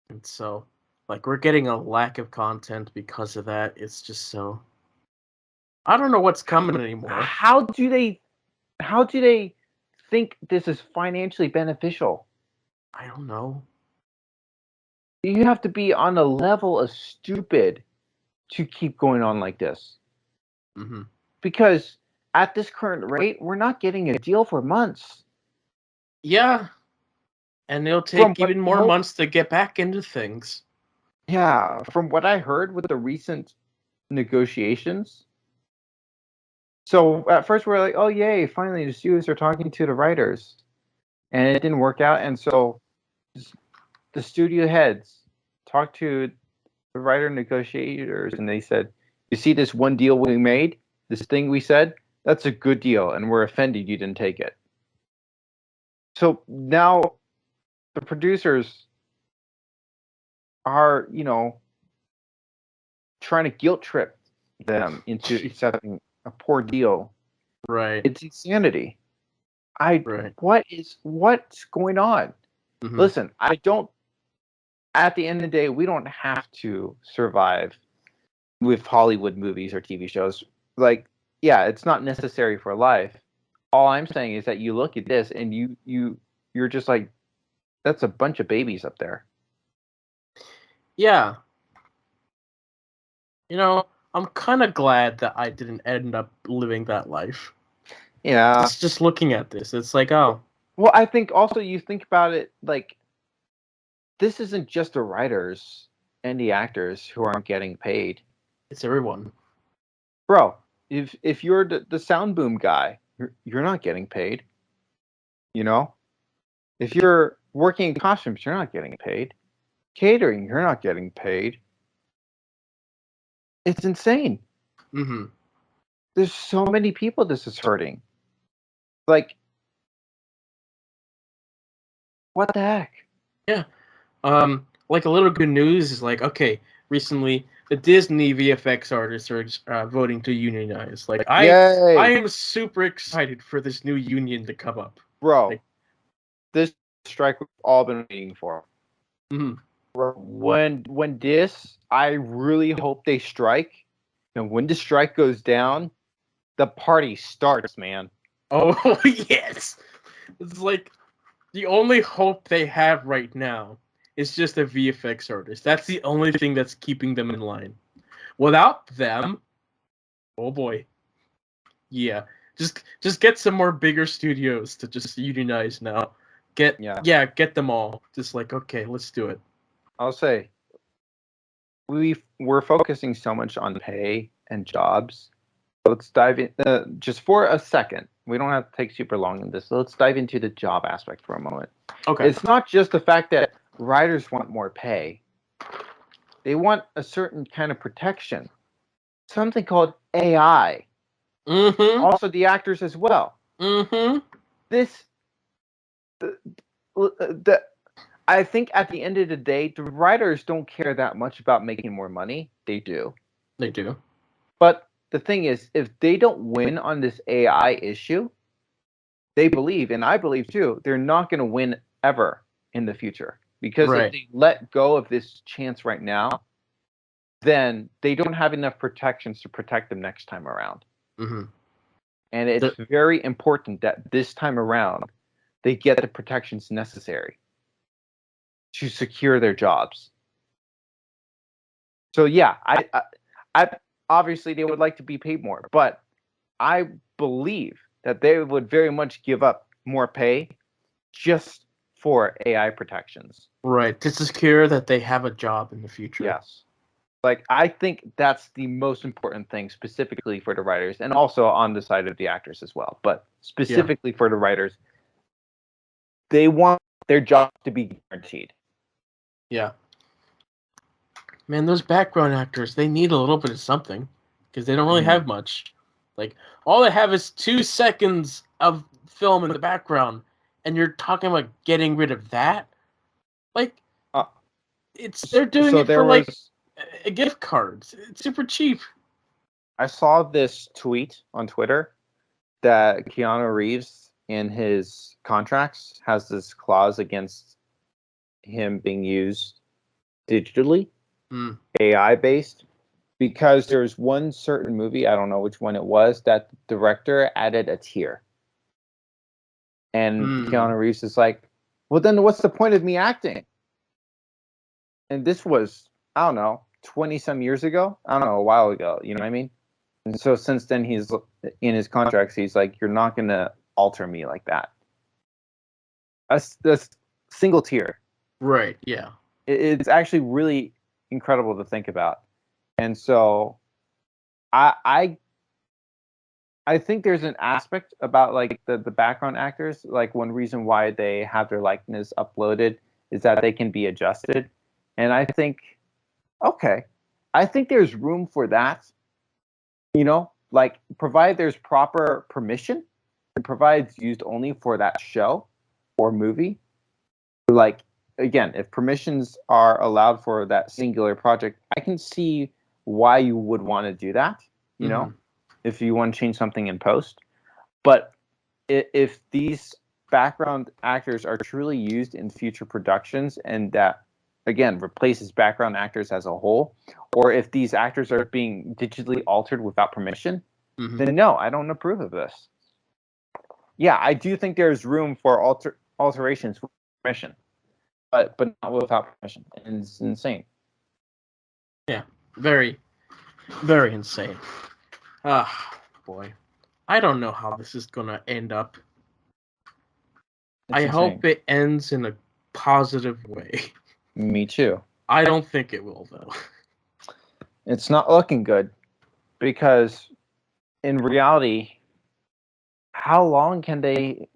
And so, like, we're getting a lack of content because of that. It's just so. I don't know what's coming anymore. How do they think this is financially beneficial? I don't know. You have to be on a level of stupid to keep going on like this. Mm-hmm. Because at this current rate, we're not getting a deal for months. Yeah. And it'll From take what even more months to get back into things. Yeah, from what I heard with the recent negotiations. So at first we're like, oh yay, finally the studios are talking to the writers. And it didn't work out. And so the studio heads talked to the writer negotiators and they said, you see this one deal we made, this thing we said, that's a good deal, and we're offended you didn't take it. So now the producers are, trying to guilt trip them into accepting a poor deal. Right. It's insanity. Right. What's going on? Mm-hmm. Listen, at the end of the day, we don't have to survive with Hollywood movies or TV shows. Like, yeah, it's not necessary for life. All I'm saying is that you look at this and you're just like, that's a bunch of babies up there. Yeah. I'm kind of glad that I didn't end up living that life. Yeah. Just looking at this, it's like, oh. Well, I think also you think about it like this isn't just the writers and the actors who aren't getting paid. It's everyone. Bro, if you're the sound boom guy, you're not getting paid. You know? If you're working in costumes, you're not getting paid. Catering, you're not getting paid. It's insane. Mm-hmm. There's so many people this is hurting. Like, what the heck? Yeah. Like a little good news is like, okay, recently the Disney VFX artists are voting to unionize. Like, Yay! I am super excited for this new union to come up. Bro, Like, this strike we've all been waiting for. mm-hmm. When this, I really hope they strike. And when the strike goes down, the party starts, man. Oh yes, it's like the only hope they have right now is just a VFX artist. That's the only thing that's keeping them in line. Without them, oh boy, yeah, just get some more bigger studios to just unionize now. Get them all. Just like, okay, let's do it. I'll say we're focusing so much on pay and jobs. Let's dive in just for a second. We don't have to take super long in this. So let's dive into the job aspect for a moment. Okay. It's not just the fact that writers want more pay. They want a certain kind of protection. Something called AI. Mm-hmm. Also the actors as well. Mm-hmm. I think at the end of the day, the writers don't care that much about making more money. They do. They do. But the thing is, if they don't win on this AI issue, they believe, and I believe too, they're not going to win ever in the future. Because if they let go of this chance right now, then they don't have enough protections to protect them next time around. Mm-hmm. And it's very important that this time around, they get the protections necessary to secure their jobs. So yeah, I obviously they would like to be paid more, but I believe that they would very much give up more pay just for AI protections. Right, to secure that they have a job in the future. Yes. Like, I think that's the most important thing specifically for the writers and also on the side of the actors as well. But specifically for the writers, they want their job to be guaranteed. Yeah. Man, those background actors, they need a little bit of something because they don't really have much. Like, all they have is 2 seconds of film in the background, and you're talking about getting rid of that? Like, they're doing it for, like, a gift cards. It's super cheap. I saw this tweet on Twitter that Keanu Reeves in his contracts has this clause against him being used digitally, AI based, because there's one certain movie, I don't know which one it was, that the director added a tear. And Keanu Reeves is like, well, then what's the point of me acting? And this was, I don't know, 20 some years ago. I don't know, a while ago. You know what I mean? And so since then, he's in his contracts. He's like, you're not going to alter me like that. That's single tier. Right. Yeah. It's actually really incredible to think about. And so I think there's an aspect about like the background actors, like one reason why they have their likeness uploaded is that they can be adjusted. And I think, okay, I think there's room for that, like provided there's proper permission and provides used only for that show or movie. Like, again, if permissions are allowed for that singular project, I can see why you would want to do that, if you want to change something in post. But if these background actors are truly used in future productions and that, again, replaces background actors as a whole, or if these actors are being digitally altered without permission, then no, I don't approve of this. Yeah, I do think there's room for alterations with permission, but not without permission. And it's insane. Yeah, very, very insane. Ah, boy. I don't know how this is going to end up. I hope it ends in a positive way. Me too. I don't think it will, though. It's not looking good because in reality, how long can they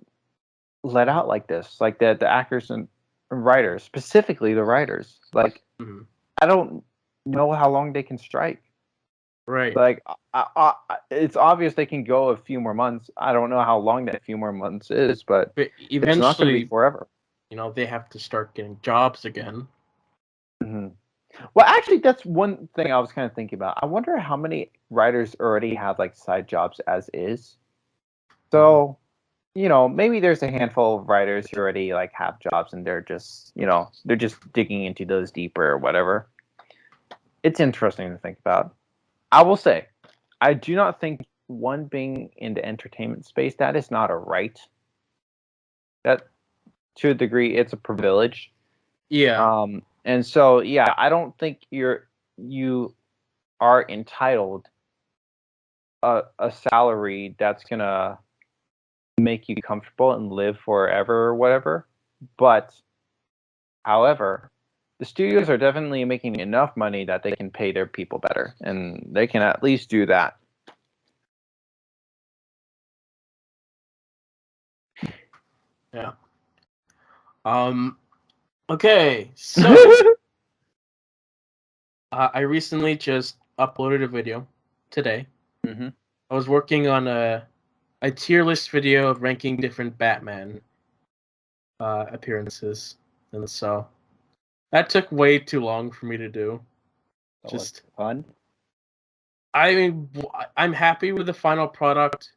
let out like this? Like the actors and writers, specifically the writers. Like, I don't know how long they can strike. Right. Like, it's obvious they can go a few more months. I don't know how long that few more months is, but eventually, it's not going to be forever. They have to start getting jobs again. Well, actually, that's one thing I was kind of thinking about. I wonder how many writers already have like side jobs as is. So, maybe there's a handful of writers who already like have jobs and they're just, they're just digging into those deeper or whatever. It's interesting to think about. I will say, I do not think one being in the entertainment space, that is not a right. That, to a degree, it's a privilege. Yeah. And so, yeah, I don't think you are entitled a salary that's gonna make you comfortable and live forever or whatever. But, however, the studios are definitely making enough money that they can pay their people better, and they can at least do that. Yeah. Okay, so I recently just uploaded a video today. I was working on a tier list video of ranking different Batman appearances, and so that took way too long for me to do. That was fun. I mean, I'm happy with the final product.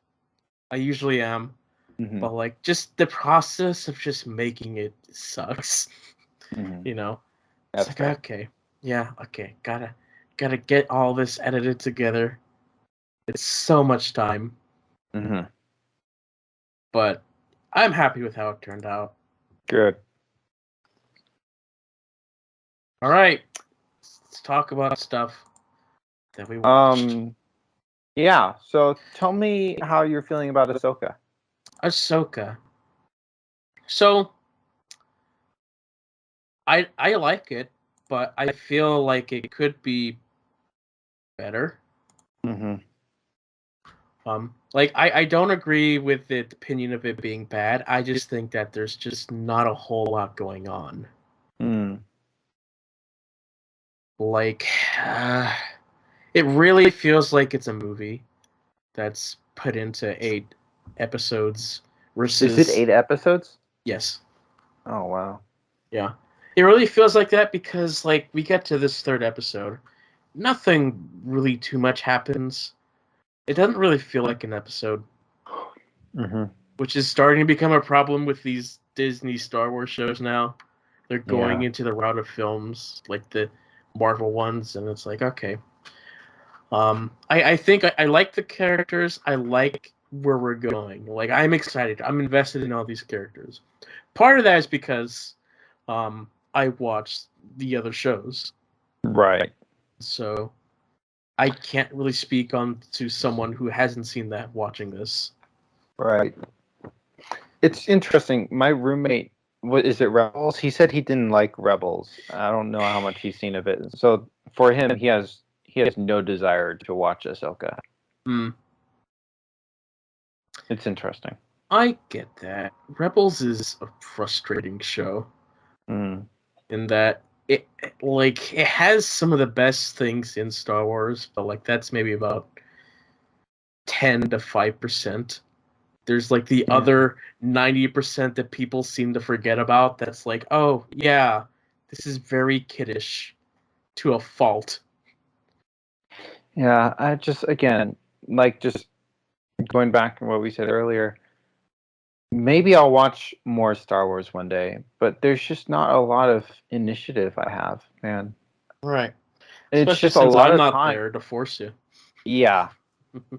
I usually am, but like just the process of just making it sucks. It's like, okay, yeah, okay, gotta get all this edited together. It's so much time. But I'm happy with how it turned out. Good. All right, let's talk about stuff that we watched. Yeah. So tell me how you're feeling about Ahsoka. Ahsoka. So I like it, but I feel like it could be better. Like I don't agree with the opinion of it being bad. I just think that there's just not a whole lot going on. Like, it really feels like it's a movie that's put into 8 episodes versus... Is it 8 episodes? Yes. Oh, wow. Yeah. It really feels like that because, like, we get to this 3rd episode. Nothing really too much happens. It doesn't really feel like an episode. Which is starting to become a problem with these Disney Star Wars shows now. They're going into the route of films, like the Marvel ones, and it's like, okay. I think I like the characters. I like where we're going. Like, I'm excited. I'm invested in all these characters. Part of that is because I watched the other shows. Right. So I can't really speak on to someone who hasn't seen that watching this. Right. It's interesting. My roommate, what is it, Rebels? He said he didn't like Rebels. I don't know how much he's seen of it. So for him, he has no desire to watch Ahsoka. Hmm. It's interesting. I get that. Rebels is a frustrating show Mm. in that it has some of the best things in Star Wars, but like that's maybe about 10 to 5%. There's like the other 90% that people seem to forget about. That's like, oh yeah, this is very kiddish to a fault. Yeah, I just again, like just going back to what we said earlier, maybe I'll watch more Star Wars one day, but there's just not a lot of initiative I have, man. Right. It's Especially just a since lot I'm of not time. there to force you. Yeah.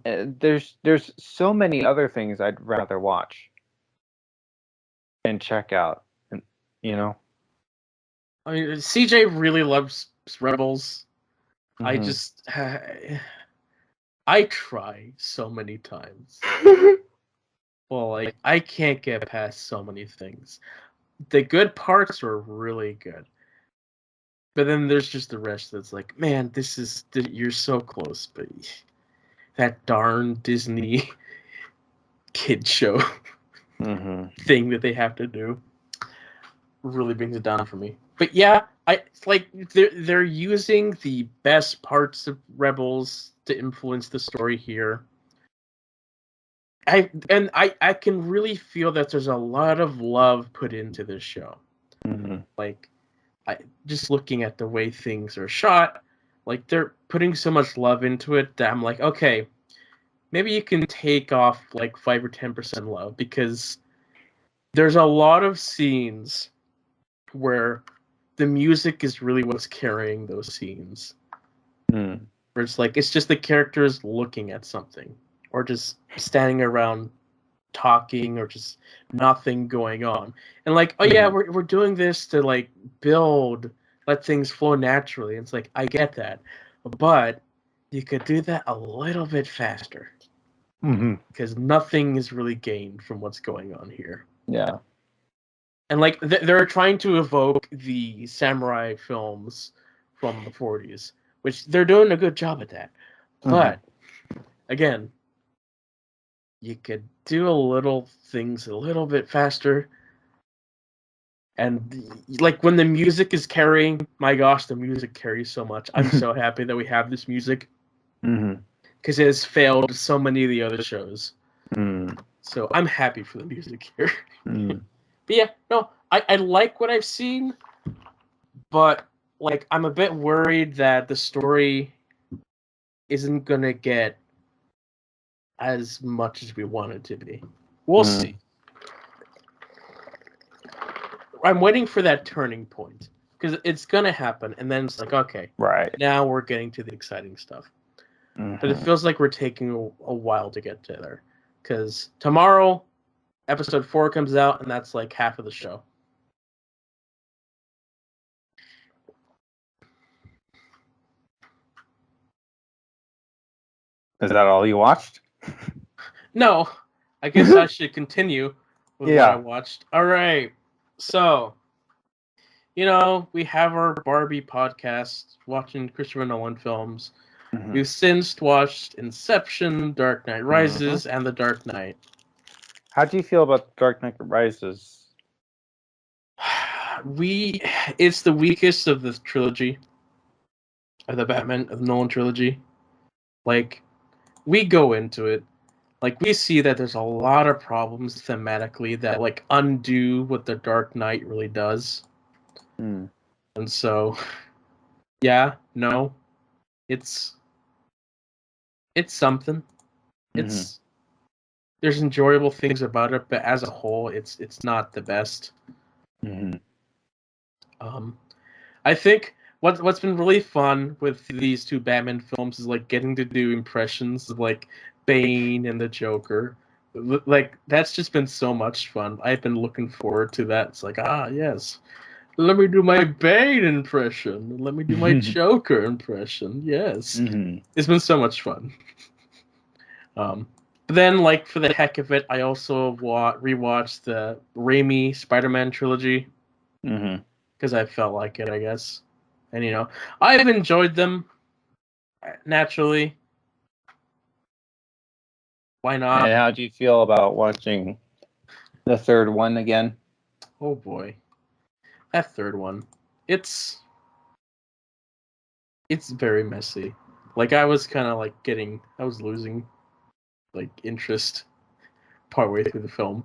There's so many other things I'd rather watch and check out, and you know. I mean, CJ really loves Rebels. I Mhm. just, I try so many times. Well, like, I can't get past so many things. The good parts are really good. But then there's just the rest that's like, man, you're so close, but that darn Disney kid show Mhm. thing that they have to do really brings it down for me. But yeah, it's like they're using the best parts of Rebels to influence the story here. I can really feel that there's a lot of love put into this show. Mhm. Like, just looking at the way things are shot, like they're putting so much love into it that I'm like, okay, maybe you can take off like 5 or 10% love, because there's a lot of scenes where the music is really what's carrying those scenes. Mhm. Where it's like it's just the characters looking at something, or just standing around talking, or just nothing going on. And like, oh yeah, we're doing this to like let things flow naturally. It's like, I get that. But you could do that a little bit faster. Mhm. Because nothing is really gained from what's going on here. Yeah. And like they're trying to evoke the samurai films from the 40s, which they're doing a good job at that. Mhm. But again, you could do a little things a little bit faster. And like when the music is carrying, my gosh, the music carries so much. I'm so happy that we have this music, Mhm. because it has failed so many of the other shows. Mhm. So I'm happy for the music here. Mhm. But yeah, no, I like what I've seen, but like I'm a bit worried that the story isn't gonna get as much as we want it to be. We'll see. I'm waiting for that turning point, because it's gonna happen, and then it's like, okay, Right. now we're getting to the exciting stuff. But it Mhm. feels like we're taking a while to get to there, because tomorrow episode 4 comes out, and that's like half of the show. Is that all you watched? No, I guess I should continue with what I Yeah. watched. All right, so we have our Barbie podcast, watching Christopher Nolan films. Mhm. We've since watched Inception, Dark Knight Rises, Mhm. and The Dark Knight. How do you feel about Dark Knight Rises? It's the weakest of the trilogy, of the Nolan trilogy. Like, we go into it, like we see that there's a lot of problems thematically that like undo what The Dark Knight really does. Hmm. And so, yeah, no, it's something. Mhm. It's There's enjoyable things about it, but as a whole, it's not the best. Mhm. Um, I think what's been really fun with these two Batman films is like getting to do impressions of like Bane and the Joker. Like, that's just been so much fun. I've been looking forward to that. It's like, yes. Let me do my Bane impression. Let me do my Joker impression. Yes. It's been so much fun. But then, like, for the heck of it, I also rewatched the Raimi Spider-Man trilogy because I felt like it, I guess. And, I've enjoyed them, naturally. Why not? And how do you feel about watching the third one again? Oh, boy. That third one. It's very messy. Like, I was kind of, like, I was losing, like, interest partway through the film.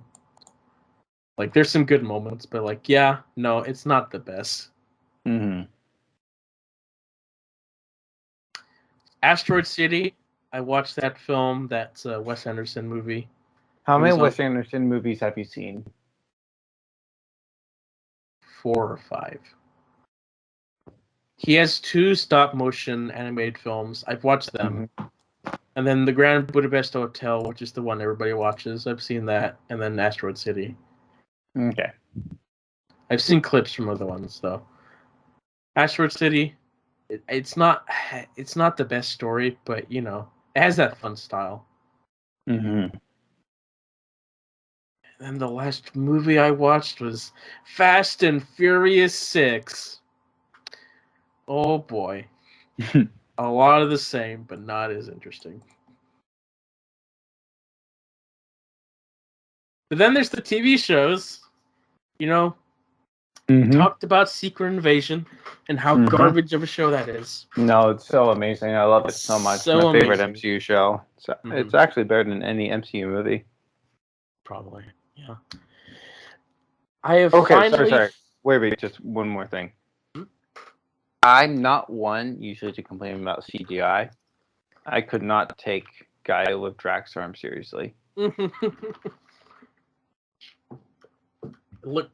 Like, there's some good moments, but, like, yeah, no, it's not the best. Asteroid City, I watched that film. That's a Wes Anderson movie. How many Wes Anderson movies have you seen? 4 or 5. He has 2 stop-motion animated films. I've watched them. And then the Grand Budapest Hotel, which is the one everybody watches. I've seen that. And then Asteroid City. Okay. I've seen clips from other ones, though. Asteroid City, it's not the best story, but, it has that fun style. And then the last movie I watched was Fast and Furious 6. Oh, boy. A lot of the same, but not as interesting. But then there's the TV shows. We talked about Secret Invasion and how garbage of a show that is. No, it's so amazing. I love it so much. So my favorite amazing. MCU show. It's actually better than any MCU movie. Probably, yeah. I have finally... Sorry. Wait, just one more thing. I'm not one usually to complain about CGI. I could not take Guy with Draxarm seriously.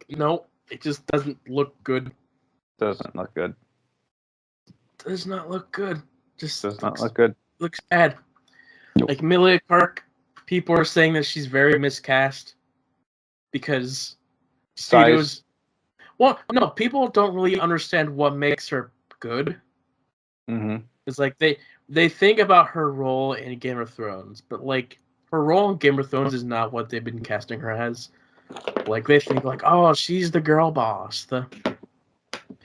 No, it just doesn't look good. Doesn't look good. Does not look good. Does not look good. Looks bad. Nope. Like Emilia Clarke, people are saying that she's very miscast because studios. Well, no, people don't really understand what makes her good. It's like they think about her role in Game of Thrones, but like her role in Game of Thrones is not what they've been casting her as. Like they think like, oh, she's the girl boss.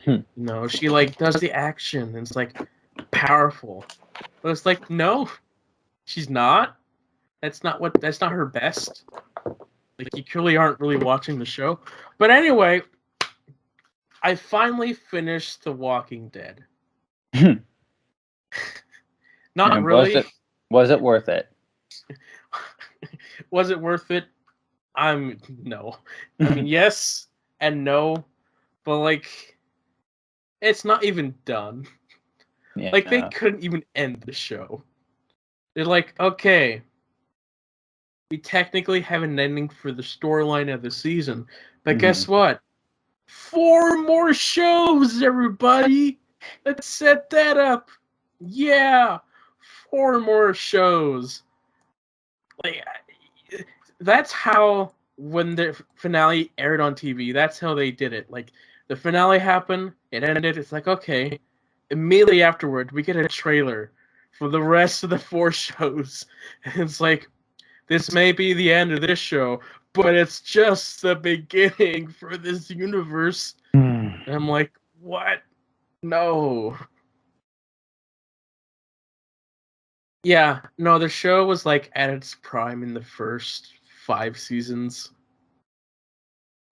She like does the action and it's like powerful. But it's like, no, she's not. That's not her best. Like you clearly aren't really watching the show. But anyway, I finally finished The Walking Dead. Not and really. Was it worth it? Was it worth it? No. I mean, yes and no, but like, it's not even done. Yeah. Like, they couldn't even end the show. They're like, okay, we technically have an ending for the storyline of the season, but guess what? 4 more shows, everybody! Let's set that up! Yeah! 4 more shows. Like, that's how, when the finale aired on TV, that's how they did it. Like, the finale happened, it ended, it's like, okay. Immediately afterward, we get a trailer for the rest of the 4 shows. And it's like, this may be the end of this show, but it's just the beginning for this universe. And I'm like, what? No. Yeah, no, the show was like at its prime in the first 5 seasons.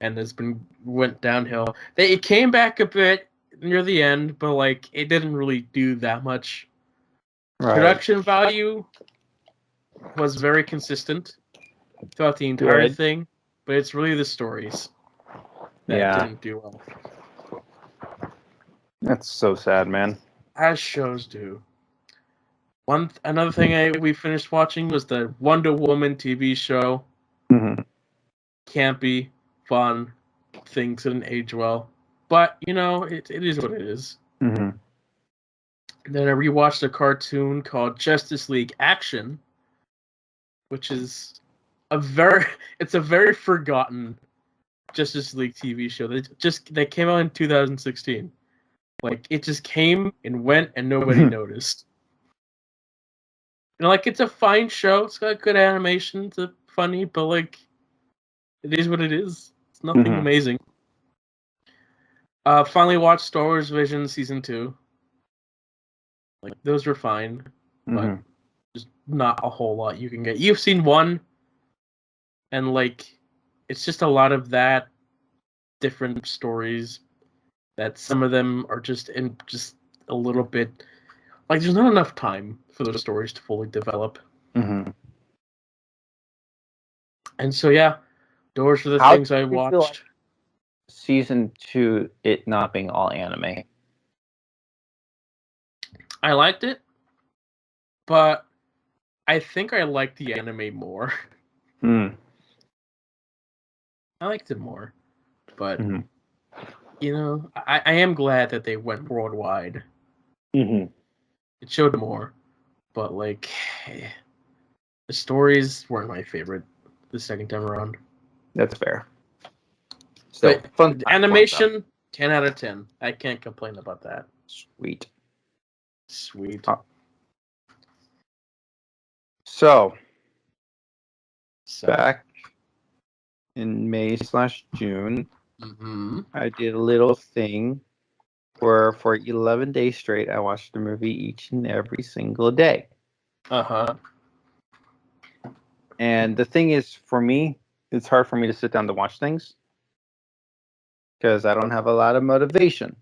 And went downhill. It came back a bit near the end, but like it didn't really do that much. Right. Production value was very consistent throughout the entire thing, but it's really the stories that didn't do well. That's so sad, man. As shows do. Another thing we finished watching was the Wonder Woman TV show. Campy, fun, things didn't age well, but it is what it is. Then I rewatched a cartoon called Justice League Action, which is it's a very forgotten Justice League TV show. They came out in 2016. Like it just came and went and nobody noticed. Like it's a fine show. It's got good animation. It's funny, but like it is what it is. It's nothing amazing. Finally watched Star Wars Vision Season 2. Like those were fine, but just not a whole lot you can get. You've seen one, and like it's just a lot of that different stories that some of them are just a little bit like there's not enough time for those stories to fully develop. And so yeah, those are the things I watched. Season 2, it not being all anime. I liked it, but I think I liked the anime more. I liked it more, but you know, I am glad that they went worldwide. It showed more, but like the stories weren't my favorite the second time around. That's fair. So But fun animation, 10 out of 10. I can't complain about that. Sweet. So back in May/June, I did a little thing where for 11 days straight, I watched the movie each and every single day. And the thing is, for me, it's hard for me to sit down to watch things because I don't have a lot of motivation.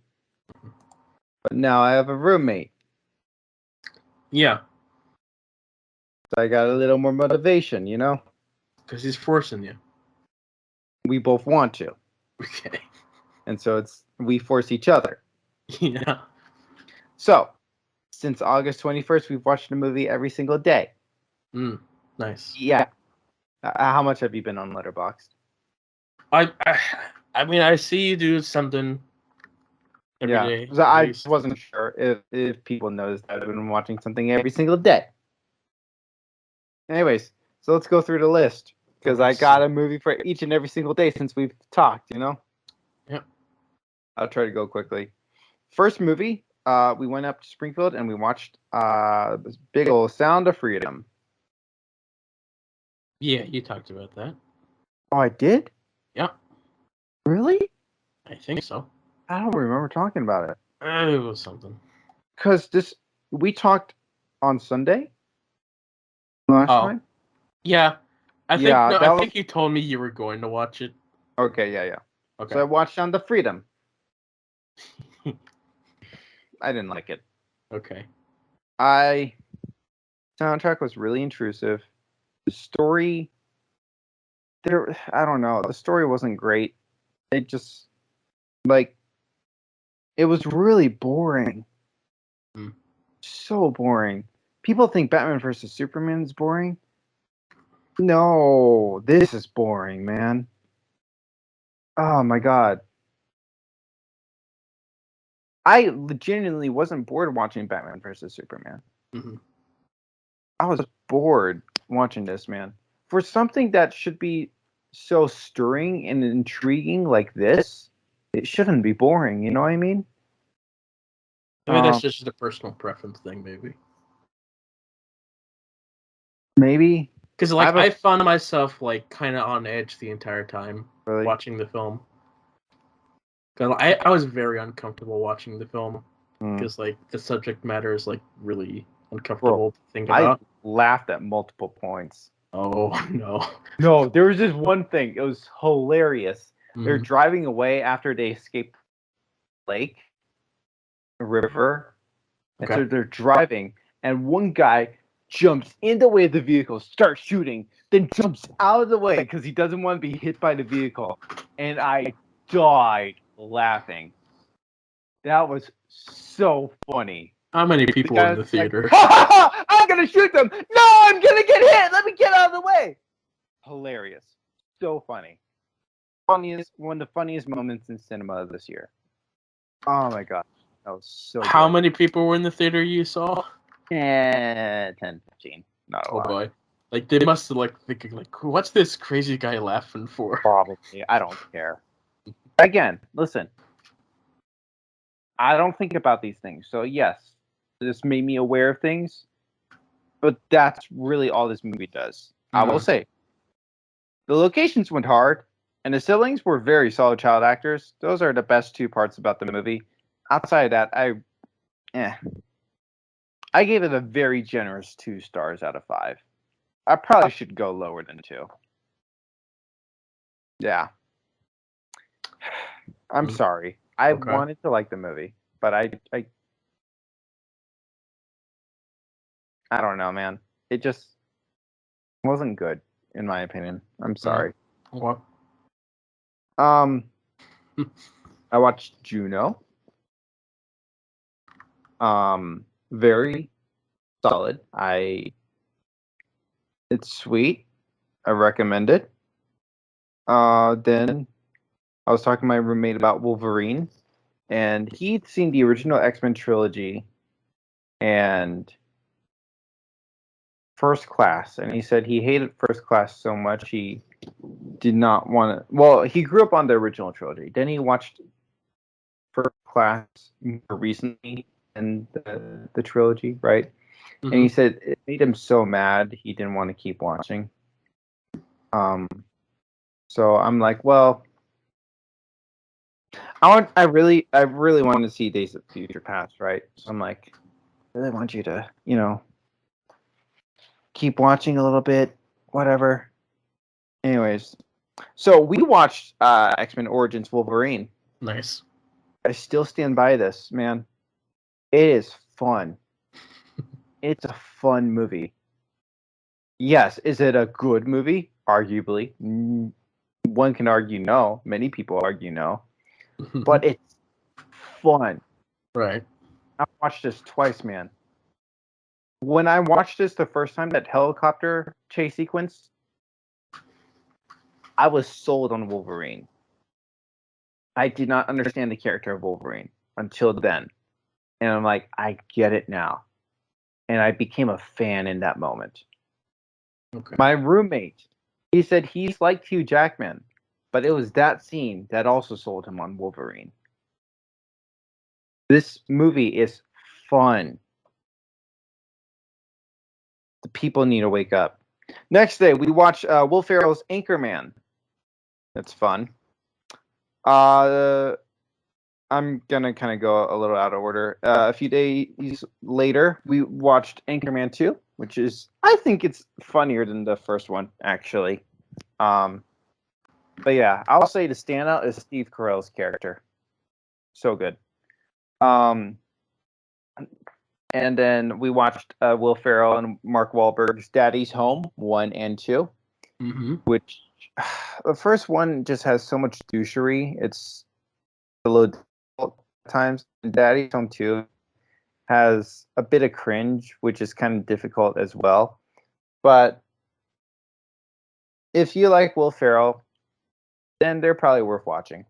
But now I have a roommate. Yeah. So I got a little more motivation, you know? Because he's forcing you. We both want to. Okay. And so we force each other. Yeah. So, since August 21st, we've watched the movie every single day. Nice. Yeah. How much have you been on Letterboxd? I mean, I see you do something every day. So I wasn't sure if people noticed that I've been watching something every single day. Anyways, so let's go through the list. Because I got a movie for each and every single day since we've talked, you know? Yep. I'll try to go quickly. First movie, we went up to Springfield and we watched this big old Sound of Freedom. Yeah, you talked about that. Oh, I did? Yeah. Really? I think so. I don't remember talking about it. It was something. Because we talked on Sunday last time. Yeah. I think you told me you were going to watch it. Okay, yeah. Okay. So I watched Sound of Freedom. I didn't like it. Okay. Soundtrack was really intrusive. The story, I don't know. The story wasn't great. It just, like, it was really boring. So boring. People think Batman vs. Superman is boring. No, this is boring, man. Oh my god. I legitimately wasn't bored watching Batman vs. Superman. I was bored watching this, man. For something that should be so stirring and intriguing like this, it shouldn't be boring, you know what I mean? I mean, that's just a personal preference thing, maybe. Maybe. Because, like, I found myself, like, kind of on edge the entire time watching the film. Because I was very uncomfortable watching the film. Because, like, the subject matter is, like, really uncomfortable to think about. I laughed at multiple points. Oh, no. No, there was just one thing. It was hilarious. They're driving away after they escape lake, a river. And so they're driving, and one guy jumps in the way of the vehicle, starts shooting, then jumps out of the way because he doesn't want to be hit by the vehicle. And I died laughing. That was so funny. How many people in the theater? Like, I'm going to shoot them. No, I'm going to get hit. Let me get out of the way. Hilarious. So funny. One of the funniest moments in cinema this year. Oh my god. That was so How many people were in the theater you saw? 10, 15. Not a lot. Oh boy. Like they must have like thinking like, what's this crazy guy laughing for? Probably. I don't care. Again, listen. I don't think about these things. So yes, this made me aware of things, but that's really all this movie does. I will say, the locations went hard, and the siblings were very solid child actors. Those are the best two parts about the movie. Outside of that, I gave it a very generous 2 stars out of 5. I probably should go lower than 2. Yeah. I'm sorry. I wanted to like the movie, but I don't know, man. It just wasn't good, in my opinion. I'm sorry. What? I watched Juno. Very solid. It's sweet. I recommend it. Then I was talking to my roommate about Wolverine, and he'd seen the original X-Men trilogy and First Class, and he said he hated First Class so much he did not want to. Well, he grew up on the original trilogy. Then he watched First Class more recently in the trilogy, right? And he said it made him so mad he didn't want to keep watching. So I'm like, well, I really want to see Days of Future Past, right? So I'm like, I really want you to, keep watching a little bit, whatever. Anyways, so we watched X-Men Origins Wolverine. Nice. I still stand by this, man. It is fun. It's a fun movie. Yes, is it a good movie? Arguably. One can argue no. Many people argue no. But it's fun. Right. I watched this twice, man. When I watched this the first time, that helicopter chase sequence, I was sold on Wolverine. I did not understand the character of Wolverine until then. And I'm like, I get it now. And I became a fan in that moment. Okay. My roommate, he said he's like Hugh Jackman, but it was that scene that also sold him on Wolverine. This movie is fun. The people need to wake up. Next day, we watch Will Ferrell's Anchorman. That's fun. I'm gonna kind of go a little out of order. A few days later, we watched Anchorman 2, which is, I think it's funnier than the first one, actually. But yeah, I'll say the standout is Steve Carell's character. So good. And then we watched Will Ferrell and Mark Wahlberg's Daddy's Home 1 and 2, which the first one just has so much douchery. It's a little difficult at times. Daddy's Home 2 has a bit of cringe, which is kind of difficult as well. But if you like Will Ferrell, then they're probably worth watching.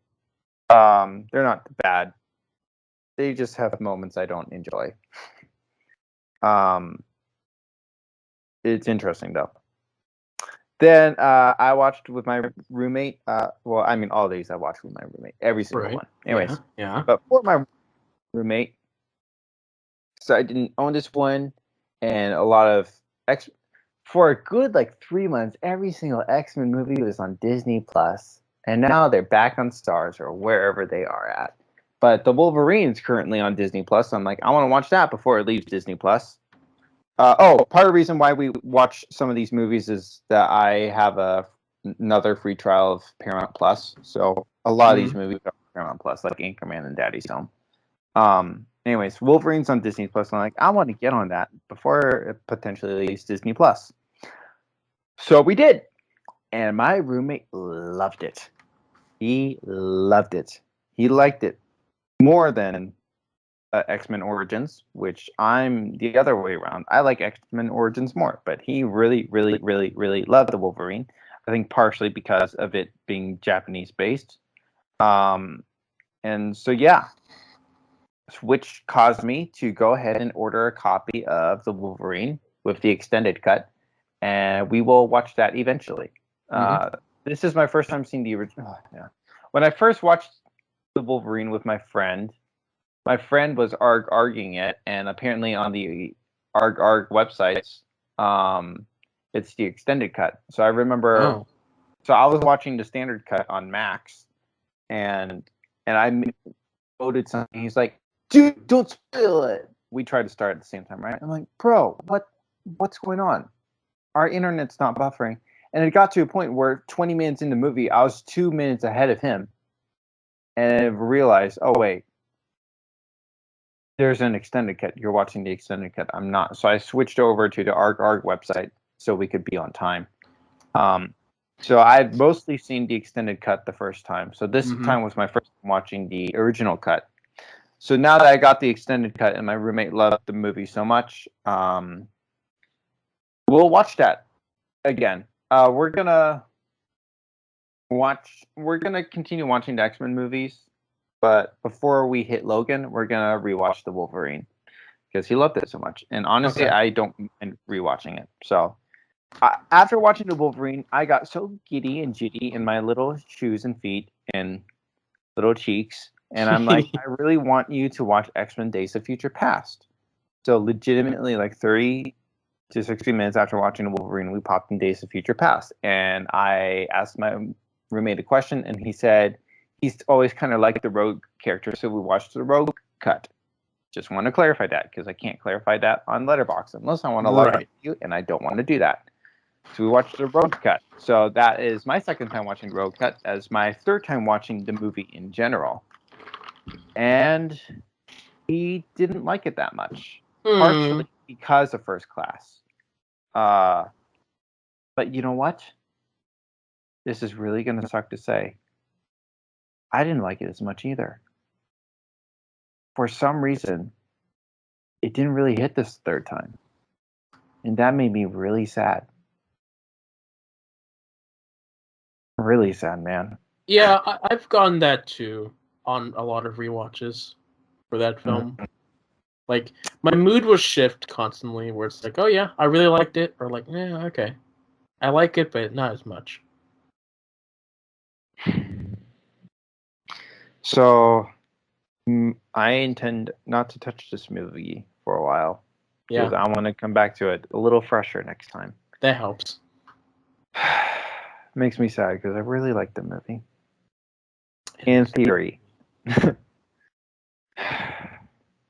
They're not bad. They just have moments I don't enjoy. It's interesting though. Then I watched with my roommate. Well, I mean, all these I watched with my roommate, every single one. Anyways, yeah. But for my roommate, so I didn't own this one, and a lot of for a good like 3 months, every single X-Men movie was on Disney Plus, and now they're back on Stars or wherever they are at. But the Wolverine is currently on Disney Plus. So I'm like, I want to watch that before it leaves Disney Plus. Part of the reason why we watch some of these movies is that I have another free trial of Paramount Plus. So a lot of these movies are on Paramount Plus, like Anchorman and Daddy's Home. Anyways, Wolverine's on Disney Plus. I'm like, I want to get on that before it potentially leaves Disney Plus. So we did, and my roommate loved it. He loved it. He liked it more than X-Men Origins, which I'm the other way around. I like X-Men Origins more, but he really, really, really, really loved the Wolverine. I think partially because of it being Japanese based. And so yeah, which caused me to go ahead and order a copy of the Wolverine with the extended cut. and we will watch that eventually. This is my first time seeing the original. Yeah. When I first watched the Wolverine with my friend was arguing it, and apparently on the arg websites, it's the extended cut. So I remember, so I was watching the standard cut on Max, and I quoted something. He's like, "Dude, don't spoil it." We tried to start at the same time, right? I'm like, "Bro, what's going on? Our internet's not buffering." And it got to a point where 20 minutes in the movie, I was 2 minutes ahead of him, and I realized, oh wait, there's an extended cut. You're watching the extended cut. I'm not. So I switched over to the arg website so we could be on time. So I'd mostly seen the extended cut the first time. So this time was my first time watching the original cut. So now that I got the extended cut and my roommate loved the movie so much, we'll watch that again. We're gonna continue watching the X-Men movies, but before we hit Logan, we're gonna rewatch the Wolverine because he loved it so much. And honestly, I don't mind rewatching it. So after watching the Wolverine, I got so giddy and jitty in my little shoes and feet and little cheeks, and I'm like, I really want you to watch X-Men: Days of Future Past. So legitimately, like 30 to 60 minutes after watching the Wolverine, we popped in Days of Future Past, and I asked my roommate a question, and he said he's always kind of liked the Rogue character, so we watched the Rogue cut. Just want to clarify that because I can't clarify that on Letterboxd unless I want to log with you, and I don't want to do that. So we watched the Rogue cut. So that is my second time watching Rogue cut, as my third time watching the movie in general. And he didn't like it that much, partially because of First Class. But you know what? This is really going to suck to say. I didn't like it as much either. For some reason, it didn't really hit this third time. And that made me really sad. Really sad, man. Yeah, I've gotten that too on a lot of rewatches for that film. Like, my mood will shift constantly where it's like, oh yeah, I really liked it, or like, yeah, okay. I like it, but not as much. So, I intend not to touch this movie for a while. Because I want to come back to it a little fresher next time. That helps. Makes me sad because I really like the movie. In theory.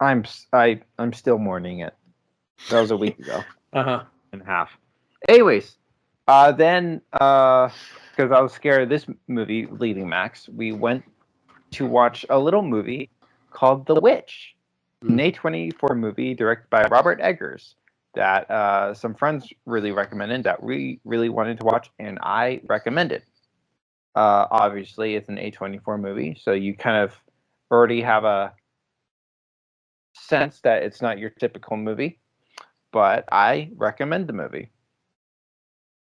I'm still mourning it. That was a week ago. And a half. Anyways, then because I was scared of this movie leaving Max, we went to watch a little movie called The Witch, an A24 movie directed by Robert Eggers that some friends really recommended, that we really wanted to watch, and I recommended. Obviously, it's an A24 movie, so you kind of already have a sense that it's not your typical movie, but I recommend the movie.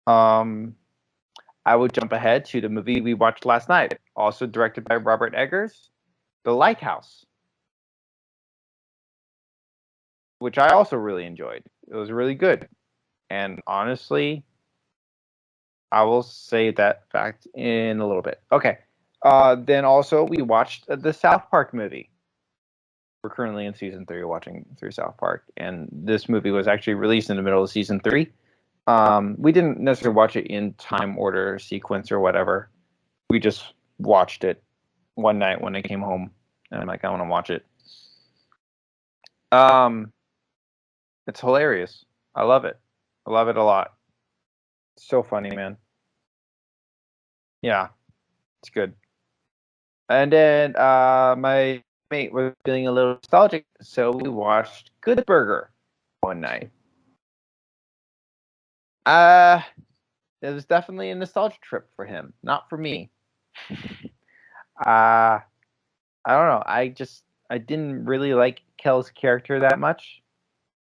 I would jump ahead to the movie we watched last night, also directed by Robert Eggers, The Lighthouse, which I also really enjoyed. It was really good. And honestly, I will say that fact in a little bit. Okay. Then also we watched the South Park movie. We're currently in season 3, watching through South Park, and this movie was actually released in the middle of season 3. We didn't necessarily watch it in time order, sequence, or whatever. We just watched it one night when I came home, and I'm like, I want to watch it. It's hilarious. I love it. I love it a lot. It's so funny, man. Yeah, it's good. And then my mate was feeling a little nostalgic, so we watched Good Burger one night. It was definitely a nostalgia trip for him, not for me. I don't know. I didn't really like Kel's character that much.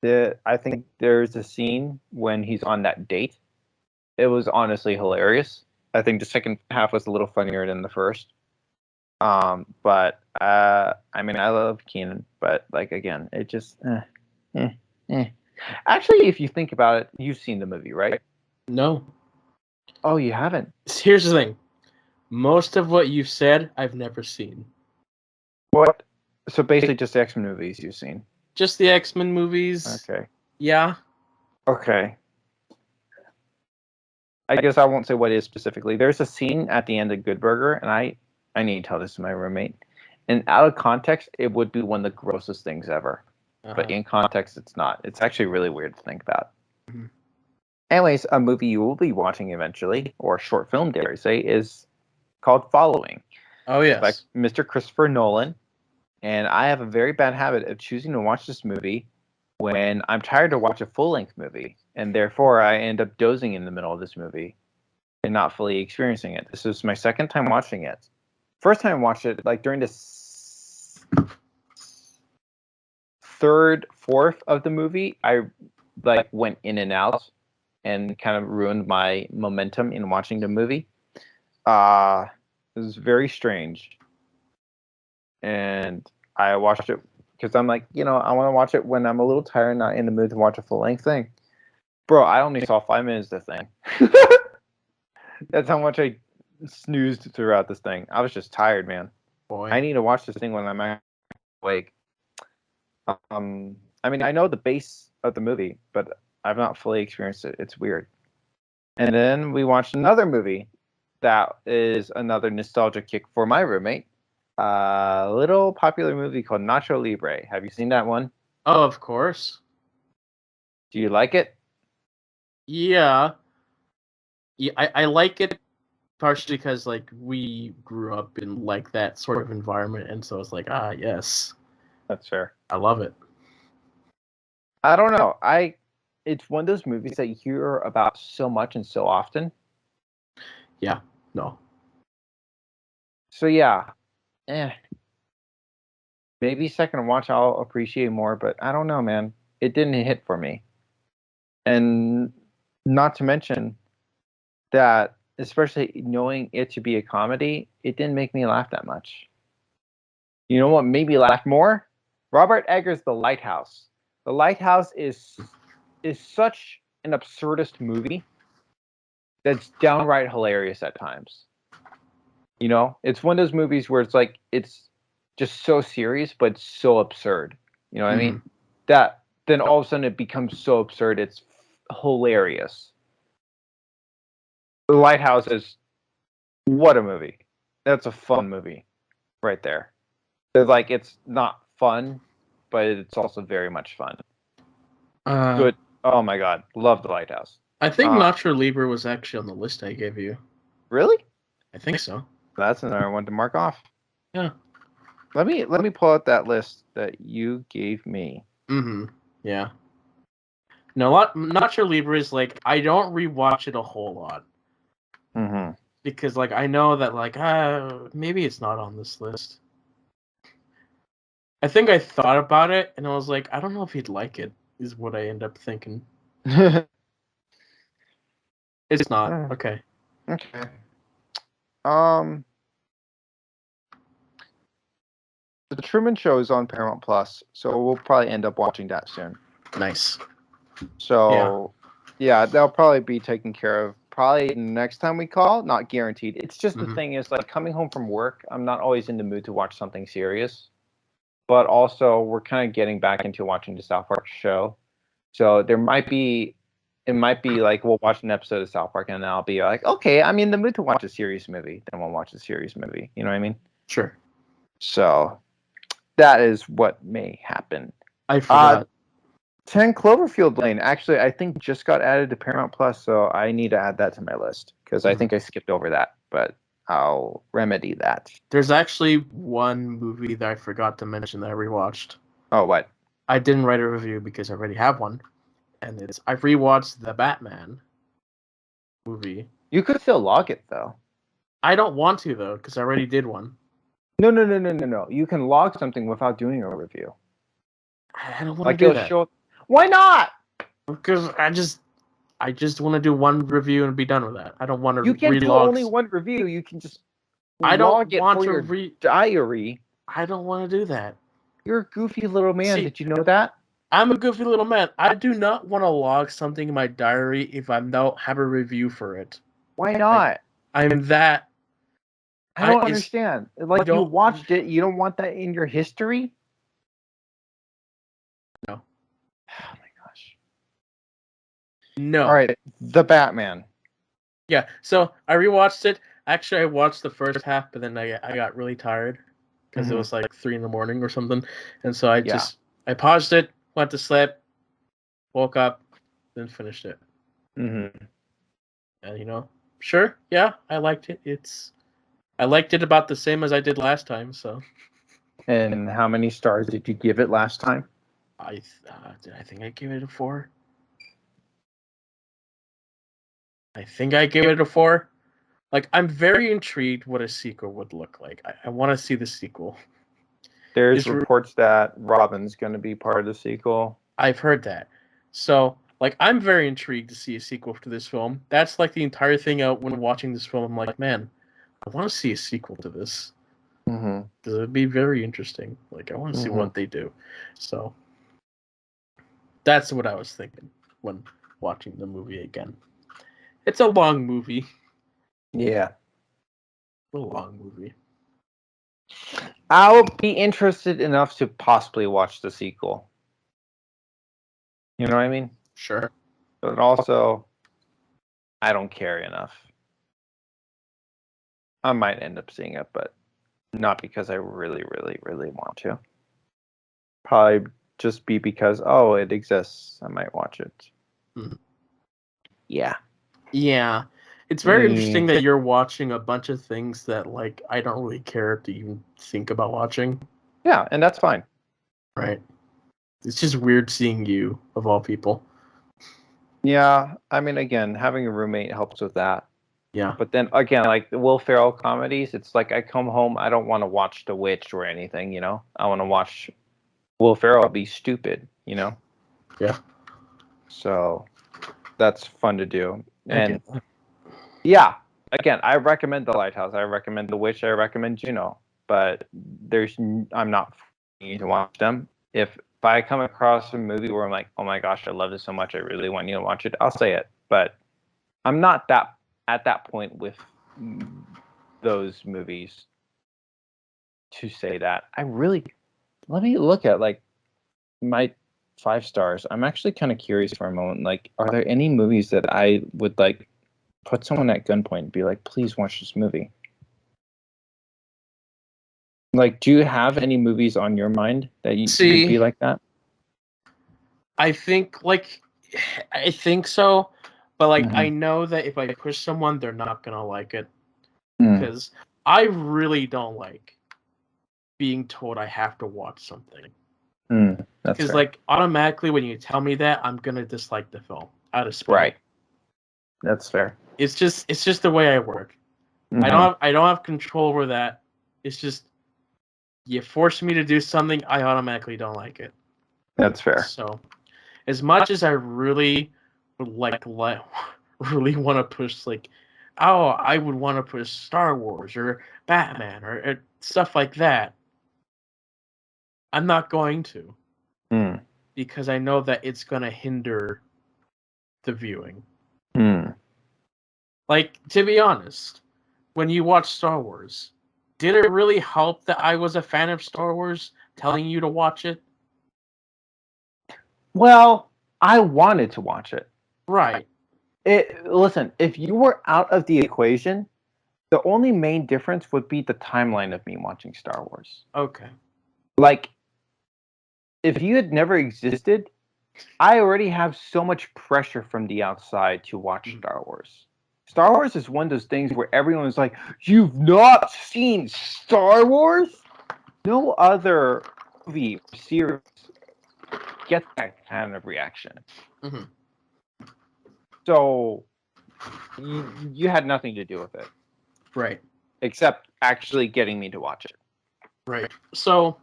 I think there's a scene when he's on that date. It was honestly hilarious. I think the second half was a little funnier than the first. But I mean, I love Keenan, but like again, it just. Actually, if you think about it, you've seen the movie, right? No. Oh, you haven't? Here's the thing. Most of what you've said, I've never seen. What? So basically just the X-Men movies you've seen. Just the X-Men movies. Okay. Yeah. Okay. I guess I won't say what it is specifically. There's a scene at the end of Good Burger, and I need to tell this to my roommate. And out of context, it would be one of the grossest things ever. But in context, it's not. It's actually really weird to think about. Mhm. Anyways, a movie you will be watching eventually, or a short film, dare I say, is called Following. Oh, It's by yes. Mr. Christopher Nolan. And I have a very bad habit of choosing to watch this movie when I'm tired to watch a full-length movie. And therefore, I end up dozing in the middle of this movie and not fully experiencing it. This is my second time watching it. First time I watched it, like during the third, fourth of the movie, I like went in and out and kind of ruined my momentum in watching the movie. It was very strange. And I watched it because I'm like, I want to watch it when I'm a little tired and not in the mood to watch a full length thing. Bro, I only saw 5 minutes of the thing. That's how much I snoozed throughout this thing. I was just tired, man. Boy. I need to watch this thing when I'm awake. I mean, I know the base of the movie, but I've not fully experienced it. It's weird. And then we watched another movie that is another nostalgia kick for my roommate. A little popular movie called Nacho Libre. Have you seen that one? Oh, of course. Do you like it? Yeah. Yeah, I like it partially because like we grew up in like that sort of environment, and so it's like, yes, That's fair. I love it. I don't know. It's one of those movies that you hear about so much and so often. Yeah. No. So yeah, eh. Maybe second watch I'll appreciate more, but I don't know, man. It didn't hit for me. And not to mention that, especially knowing it to be a comedy, it didn't make me laugh that much. You know what made me laugh more? Robert Eggers' The Lighthouse. The Lighthouse is such an absurdist movie that's downright hilarious at times. It's one of those movies where it's like it's just so serious but it's so absurd. You know what I mean? That then all of a sudden it becomes so absurd it's hilarious. The Lighthouse is what a movie. That's a fun movie right there. Like it's not fun, but it's also very much fun. Good. Oh my god, love The Lighthouse. I think Nacho Libre was actually on the list I gave you. Really? I think so. That's another one to mark off. Yeah. Let me pull out that list that you gave me. Yeah. No, Nacho Libre is like I don't rewatch it a whole lot. Because like I know that like maybe it's not on this list. I think I thought about it and I was like, I don't know if he'd like it, is what I end up thinking. It's not. Okay. Okay. The Truman Show is on Paramount Plus, so we'll probably end up watching that soon. Nice. So, yeah, that'll probably be taken care of probably next time we call. Not guaranteed. It's just the thing is like coming home from work, I'm not always in the mood to watch something serious, but also we're kind of getting back into watching the South Park show. So it might be like we'll watch an episode of South Park and then I'll be like, okay, I'm in the mood to watch a serious movie. Then we'll watch a serious movie. You know what I mean? Sure. So that is what may happen. I forgot. 10 Cloverfield Lane. Actually, I think just got added to Paramount Plus, so I need to add that to my list because I think I skipped over that, but I'll remedy that. There's actually one movie that I forgot to mention that I rewatched. Oh, what? I didn't write a review because I already have one, and I rewatched the Batman movie. You could still log it though. I don't want to though because I already did one. No. You can log something without doing a review. I don't want to do that. Why not? Because I just want to do one review and be done with that. I don't want to. You can do only one review. You can just log it for your diary. I don't want to do that. You're a goofy little man. Did you know that? I'm a goofy little man. I do not want to log something in my diary if I don't have a review for it. Why not? I'm that. I don't understand. Like, you don't watched it, you don't want that in your history? No. Oh my gosh. No. All right, The Batman. Yeah. So I rewatched it. Actually, I watched the first half, but then I got really tired because it was like 3 a.m. or something, and so I paused it, went to sleep, woke up, then finished it. Mm-hmm. And sure, yeah, I liked it. I liked it about the same as I did last time. So. And how many stars did you give it last time? I think I gave it a 4. I think I gave it a 4. Like, I'm very intrigued what a sequel would look like. I want to see the sequel. There's reports that Robin's going to be part of the sequel. I've heard that. So, like, I'm very intrigued to see a sequel to this film. That's like the entire thing out when watching this film. I'm like, man, I want to see a sequel to this. Mm-hmm. Because it would be very interesting. Like, I want to see what they do. So, that's what I was thinking when watching the movie again. It's a long movie. Yeah. A long movie. I'll be interested enough to possibly watch the sequel. You know what I mean? Sure. But also, I don't care enough. I might end up seeing it, but not because I really, really, really want to. Probably just be because, oh, it exists. I might watch it. Mm-hmm. Yeah. Yeah. It's very interesting that you're watching a bunch of things that, like, I don't really care to even think about watching. Yeah, and that's fine. Right. It's just weird seeing you, of all people. Yeah, I mean, again, having a roommate helps with that. Yeah. But then again, like the Will Ferrell comedies, it's like I come home, I don't want to watch The Witch or anything, you know? I want to watch Will Ferrell be stupid, you know? Yeah. So that's fun to do. And Okay. yeah, again, I recommend The Lighthouse. I recommend The Witch. I recommend Juno. But I'm not forcing you to watch them. If I come across a movie where I'm like, oh my gosh, I love this so much, I really want you to watch it, I'll say it. But I'm not that at that point with those movies to say that. Let me look at like my 5 stars. I'm actually kind of curious for a moment. Like, are there any movies that I would like put someone at gunpoint and be like, please watch this movie? Like, do you have any movies on your mind that you could be like that? I think so, but like I know that if I push someone, they're not gonna like it because I really don't like being told I have to watch something. Because like automatically when you tell me that, I'm gonna dislike the film out of spite. Right. That's fair. It's just the way I work. I don't have control over that. It's just you force me to do something, I automatically don't like it. That's fair. So, as much as I really would really want to push I would want to push Star Wars or Batman or stuff like that. I'm not going to. Because I know that it's going to hinder the viewing. Like, to be honest, when you watch Star Wars, did it really help that I was a fan of Star Wars telling you to watch it? Well, I wanted to watch it. Right. Listen, if you were out of the equation, the only main difference would be the timeline of me watching Star Wars. Okay. Like, if you had never existed, I already have so much pressure from the outside to watch Star Wars. Star Wars is one of those things where everyone's like, you've not seen Star Wars? No other movie or series gets that kind of reaction. So you had nothing to do with it. Right. Except actually getting me to watch it. Right. So,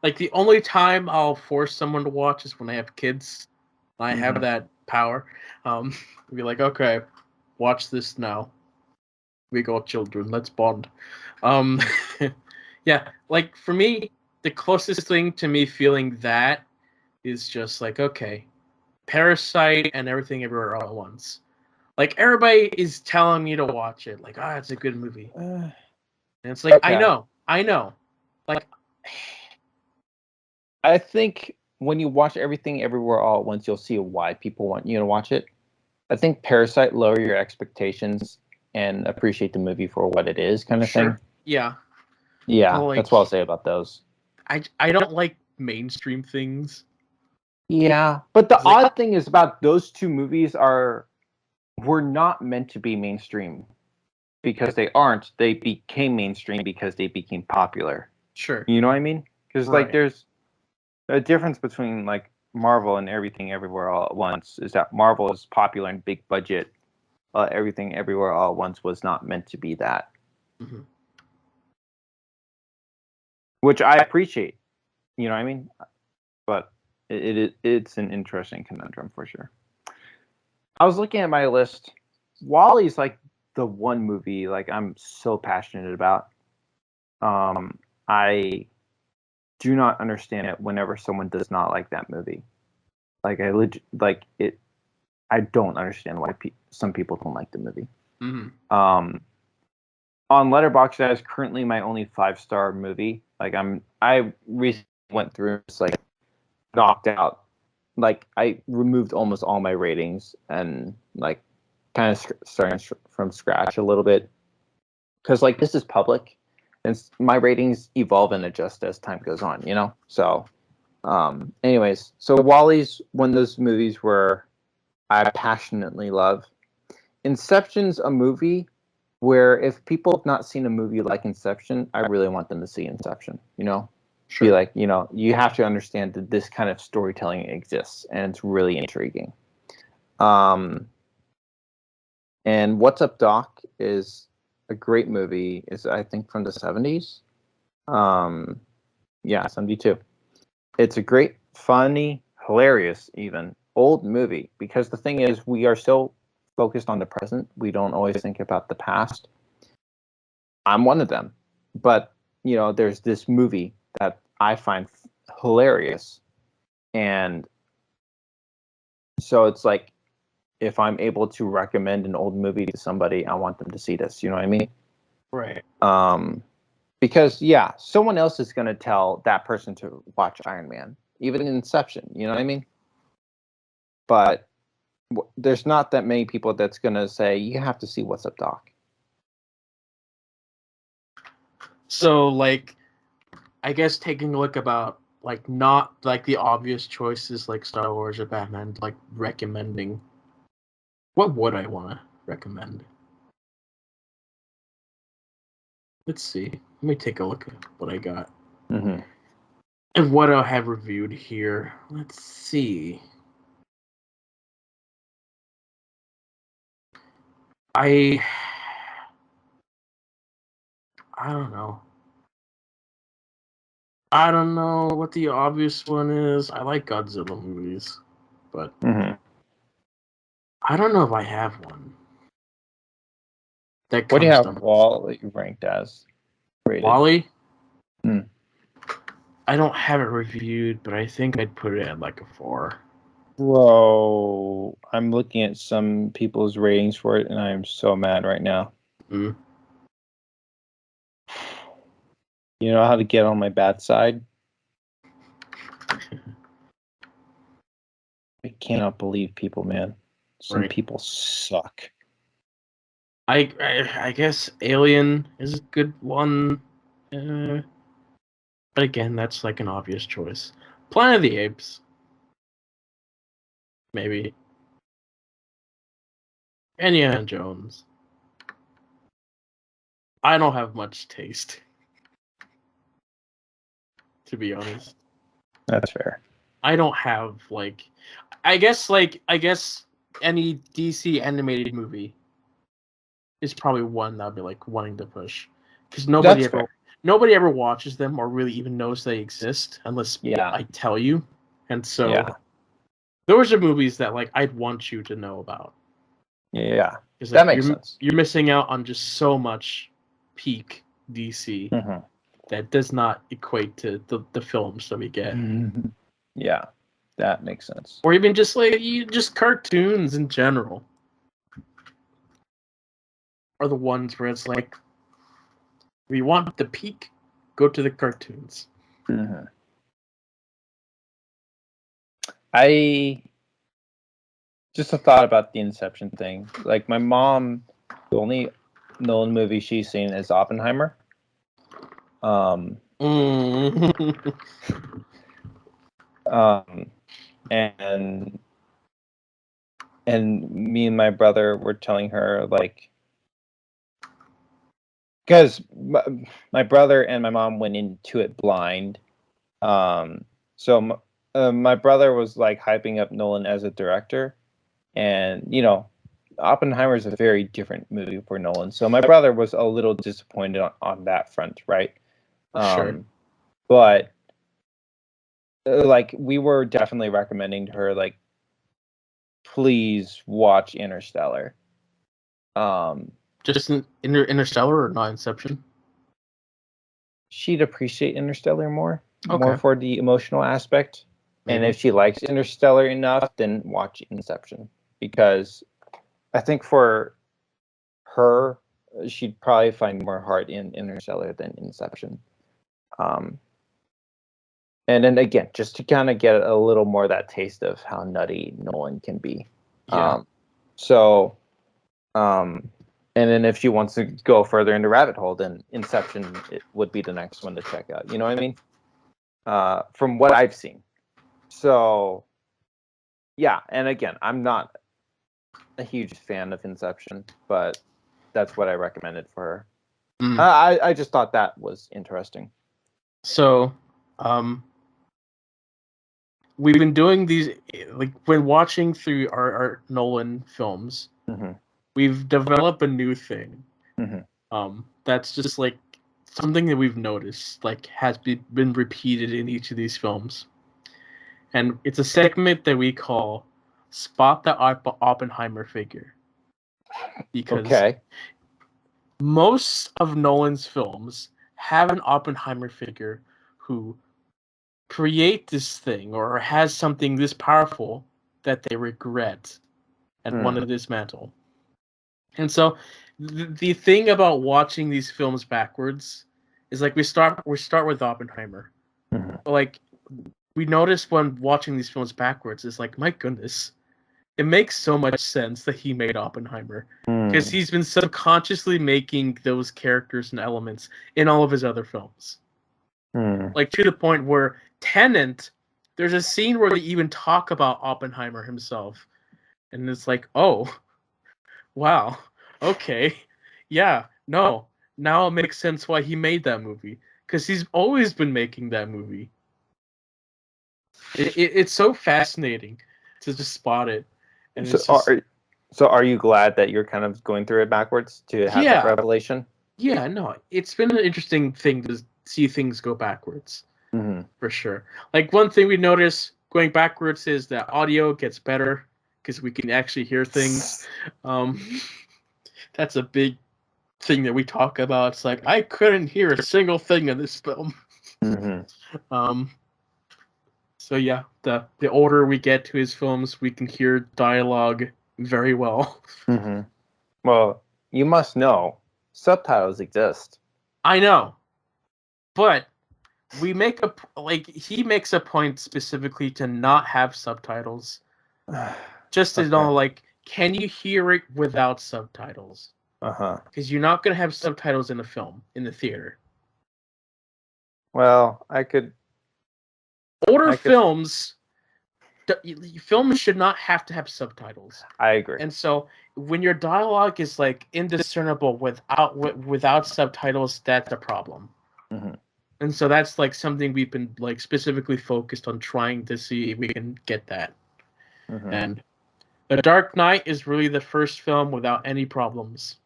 like, the only time I'll force someone to watch is when I have kids. I have that power. Be like, okay, watch this now. We got children. Let's bond. Yeah, like, for me, the closest thing to me feeling that is just like, okay, Parasite and Everything Everywhere All at Once. Like, everybody is telling me to watch it. Like, it's a good movie. And it's like, okay. I know. Like, I think when you watch Everything Everywhere All at Once, you'll see why people want you to watch it. I think Parasite, lower your expectations and appreciate the movie for what it is, kind of thing. Yeah. Yeah, Like, that's what I'll say about those. I don't like mainstream things. Yeah, but the It's like, odd thing is about those two movies were not meant to be mainstream because they aren't. They became mainstream because they became popular. sure. You know what I mean? Because Right. like there's a difference between like Marvel and Everything Everywhere All at Once is that Marvel is popular and big budget. Everything Everywhere All at Once was not meant to be that, Mhm. which I appreciate. You know what I mean? But it's an interesting conundrum for sure. I was looking at my list. Wally's like the one movie like I'm so passionate about. I do not understand it whenever someone does not like that movie. Like like it. I don't understand why some people don't like the movie. Mm-hmm. On Letterboxd, that is currently my only 5-star movie. Like I recently went through and just like knocked out. Like I removed almost all my ratings and like kind of starting from scratch a little bit because like this is public and my ratings evolve and adjust as time goes on, you know. So anyways, so Wally's one of those movies where I passionately love. Inception's a movie where if people have not seen a movie like Inception, I really want them to see Inception, you know. Sure. Be like, you know, you have to understand that this kind of storytelling exists and it's really intriguing. And What's Up Doc is a great movie. Is I think from the 70s. Yeah, 72. It's a great, funny, hilarious, even old movie because the thing is, we are so focused on the present, we don't always think about the past. I'm one of them, but you know, there's this movie that I find hilarious, and so it's like if I'm able to recommend an old movie to somebody, I want them to see this. You know what I mean? Right. Because yeah, someone else is going to tell that person to watch Iron Man, even in Inception. You know what I mean? But there's not that many people that's going to say you have to see What's Up, Doc. So, like, I guess taking a look about like not like the obvious choices like Star Wars or Batman, like recommending. What would I want to recommend? Let's see. Let me take a look at what I got. Mm-hmm. And what I have reviewed here. Let's see. I I don't know. I don't know what the obvious one is. I like Godzilla movies, but Mm-hmm. I don't know if I have one that What do you comes have to mind. Wall ranked as? Rated? Wally? Hmm. I don't have it reviewed, but I think I'd put it at like a 4. Bro, I'm looking at some people's ratings for it, and I am so mad right now. Mm. You know how to get on my bad side? I cannot believe people, man. Some Right. people suck. I guess Alien is a good one. But again, that's like an obvious choice. Planet of the Apes. Maybe. Indiana Jones. I don't have much taste, to be honest. That's fair. I don't have like I guess any DC animated movie is probably one that I'd be like wanting to push. Because That's fair. nobody ever watches them or really even knows they exist unless Yeah. I tell you. And so Yeah. those are movies that like I'd want you to know about. Yeah. Because That like makes sense. you're missing out on just so much peak DC Mm-hmm. that does not equate to the films that we get. Yeah. That makes sense. Or even just just cartoons in general are the ones where it's like, if you want the peak, go to the cartoons. Mm-hmm. I just a thought about the Inception thing. Like my mom, the only Nolan movie she's seen is Oppenheimer. Mm. And me and my brother were telling her, like, because my brother and my mom went into it blind. So my brother was like hyping up Nolan as a director, and Oppenheimer is a very different movie for Nolan. So my brother was a little disappointed on that front, right? Sure. But like we were definitely recommending to her, like, please watch Interstellar. Just Interstellar or not Inception? She'd appreciate Interstellar more Okay. for the emotional aspect. Maybe. And if she likes Interstellar enough, then watch Inception, because I think for her, she'd probably find more heart in Interstellar than Inception. And then again, just to kind of get a little more of that taste of how nutty Nolan can be. Yeah. And then if she wants to go further into rabbit hole, then Inception would be the next one to check out. You know what I mean? From what I've seen. So, yeah. And again, I'm not a huge fan of Inception, but that's what I recommended for her. Mm. I just thought that was interesting. So, we've been doing these, like, when watching through our Nolan films, Mm-hmm. we've developed a new thing. Mm-hmm. That's just like something that we've noticed, like, has been repeated in each of these films. And it's a segment that we call Spot the Oppenheimer Figure. Because most of Nolan's films have an Oppenheimer figure who create this thing or has something this powerful that they regret and want to dismantle. And so the thing about watching these films backwards is, like, we start with Oppenheimer. Mm-hmm. But, like, we notice when watching these films backwards, it's like, my goodness, it makes so much sense that he made Oppenheimer, because he's been subconsciously making those characters and elements in all of his other films. Like, to the point where Tenet, there's a scene where they even talk about Oppenheimer himself, and it's like, oh, wow, okay, yeah, no, now it makes sense why he made that movie, because he's always been making that movie. It's so fascinating to just spot it. And So are you glad that you're kind of going through it backwards to have that revelation? Yeah, no, it's been an interesting thing to see things go backwards, for sure. Like, one thing we notice going backwards is that audio gets better because we can actually hear things. That's a big thing that we talk about. It's like, I couldn't hear a single thing in this film. So yeah, the older we get to his films, we can hear dialogue very well. Well, you must know subtitles exist. I know, but he makes a point specifically to not have subtitles, just to know, like, can you hear it without subtitles? Because you're not gonna have subtitles in a film in the theater. Well, I could. Older films should not have to have subtitles. I agree. And so when your dialogue is, like, indiscernible without subtitles, that's a problem. And so that's, like, something we've been, like, specifically focused on trying to see if we can get that. And The Dark Knight is really the first film without any problems.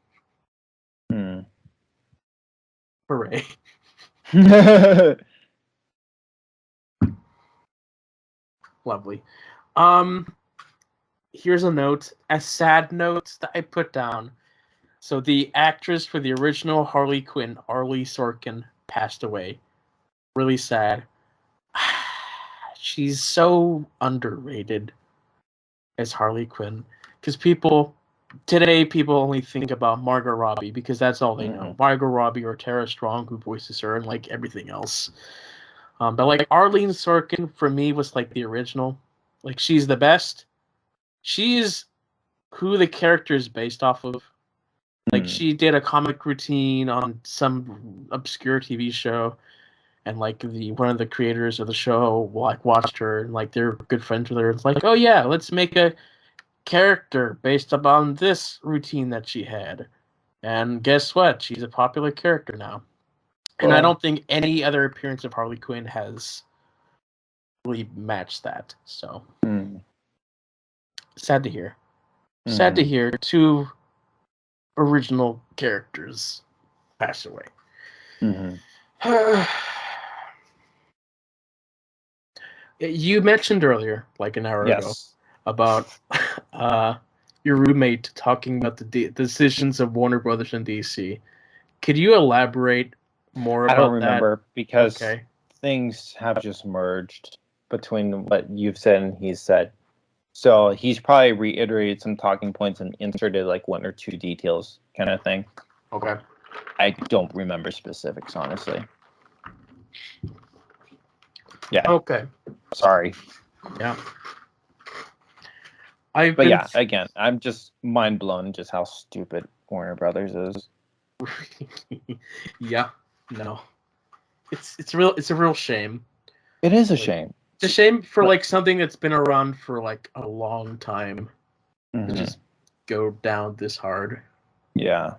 Hooray. Lovely. Here's a sad note that I put down. So the actress for the original Harley Quinn, Arlie Sorkin, passed away. Really sad. she's so underrated as Harley Quinn because people only think about Margot Robbie because that's all they know. Margot Robbie or Tara Strong, who voices her, and like everything else. But like Arlene Sorkin for me was like the original. Like she's the best. She's who the character is based off of. Like she did a comic routine on some obscure TV show, and like the one of the creators of the show like watched her and like they're good friends with her. It's like, oh yeah, let's make a character based upon this routine that she had. And guess what? She's a popular character now. And I don't think any other appearance of Harley Quinn has really matched that. So sad to hear. Sad to hear two original characters pass away. You mentioned earlier, like an hour ago, about your roommate talking about the decisions of Warner Brothers and DC. Could you elaborate more about that? I don't remember because things have just merged between what you've said and he's said. So he's probably reiterated some talking points and inserted like one or two details kind of thing. Okay. I don't remember specifics, honestly. Yeah. Okay. Sorry. Yeah. Again, I'm just mind blown just how stupid Warner Brothers is. Yeah. No. It's a real shame. It is a shame. It's a shame for like something that's been around for like a long time to just go down this hard. Yeah.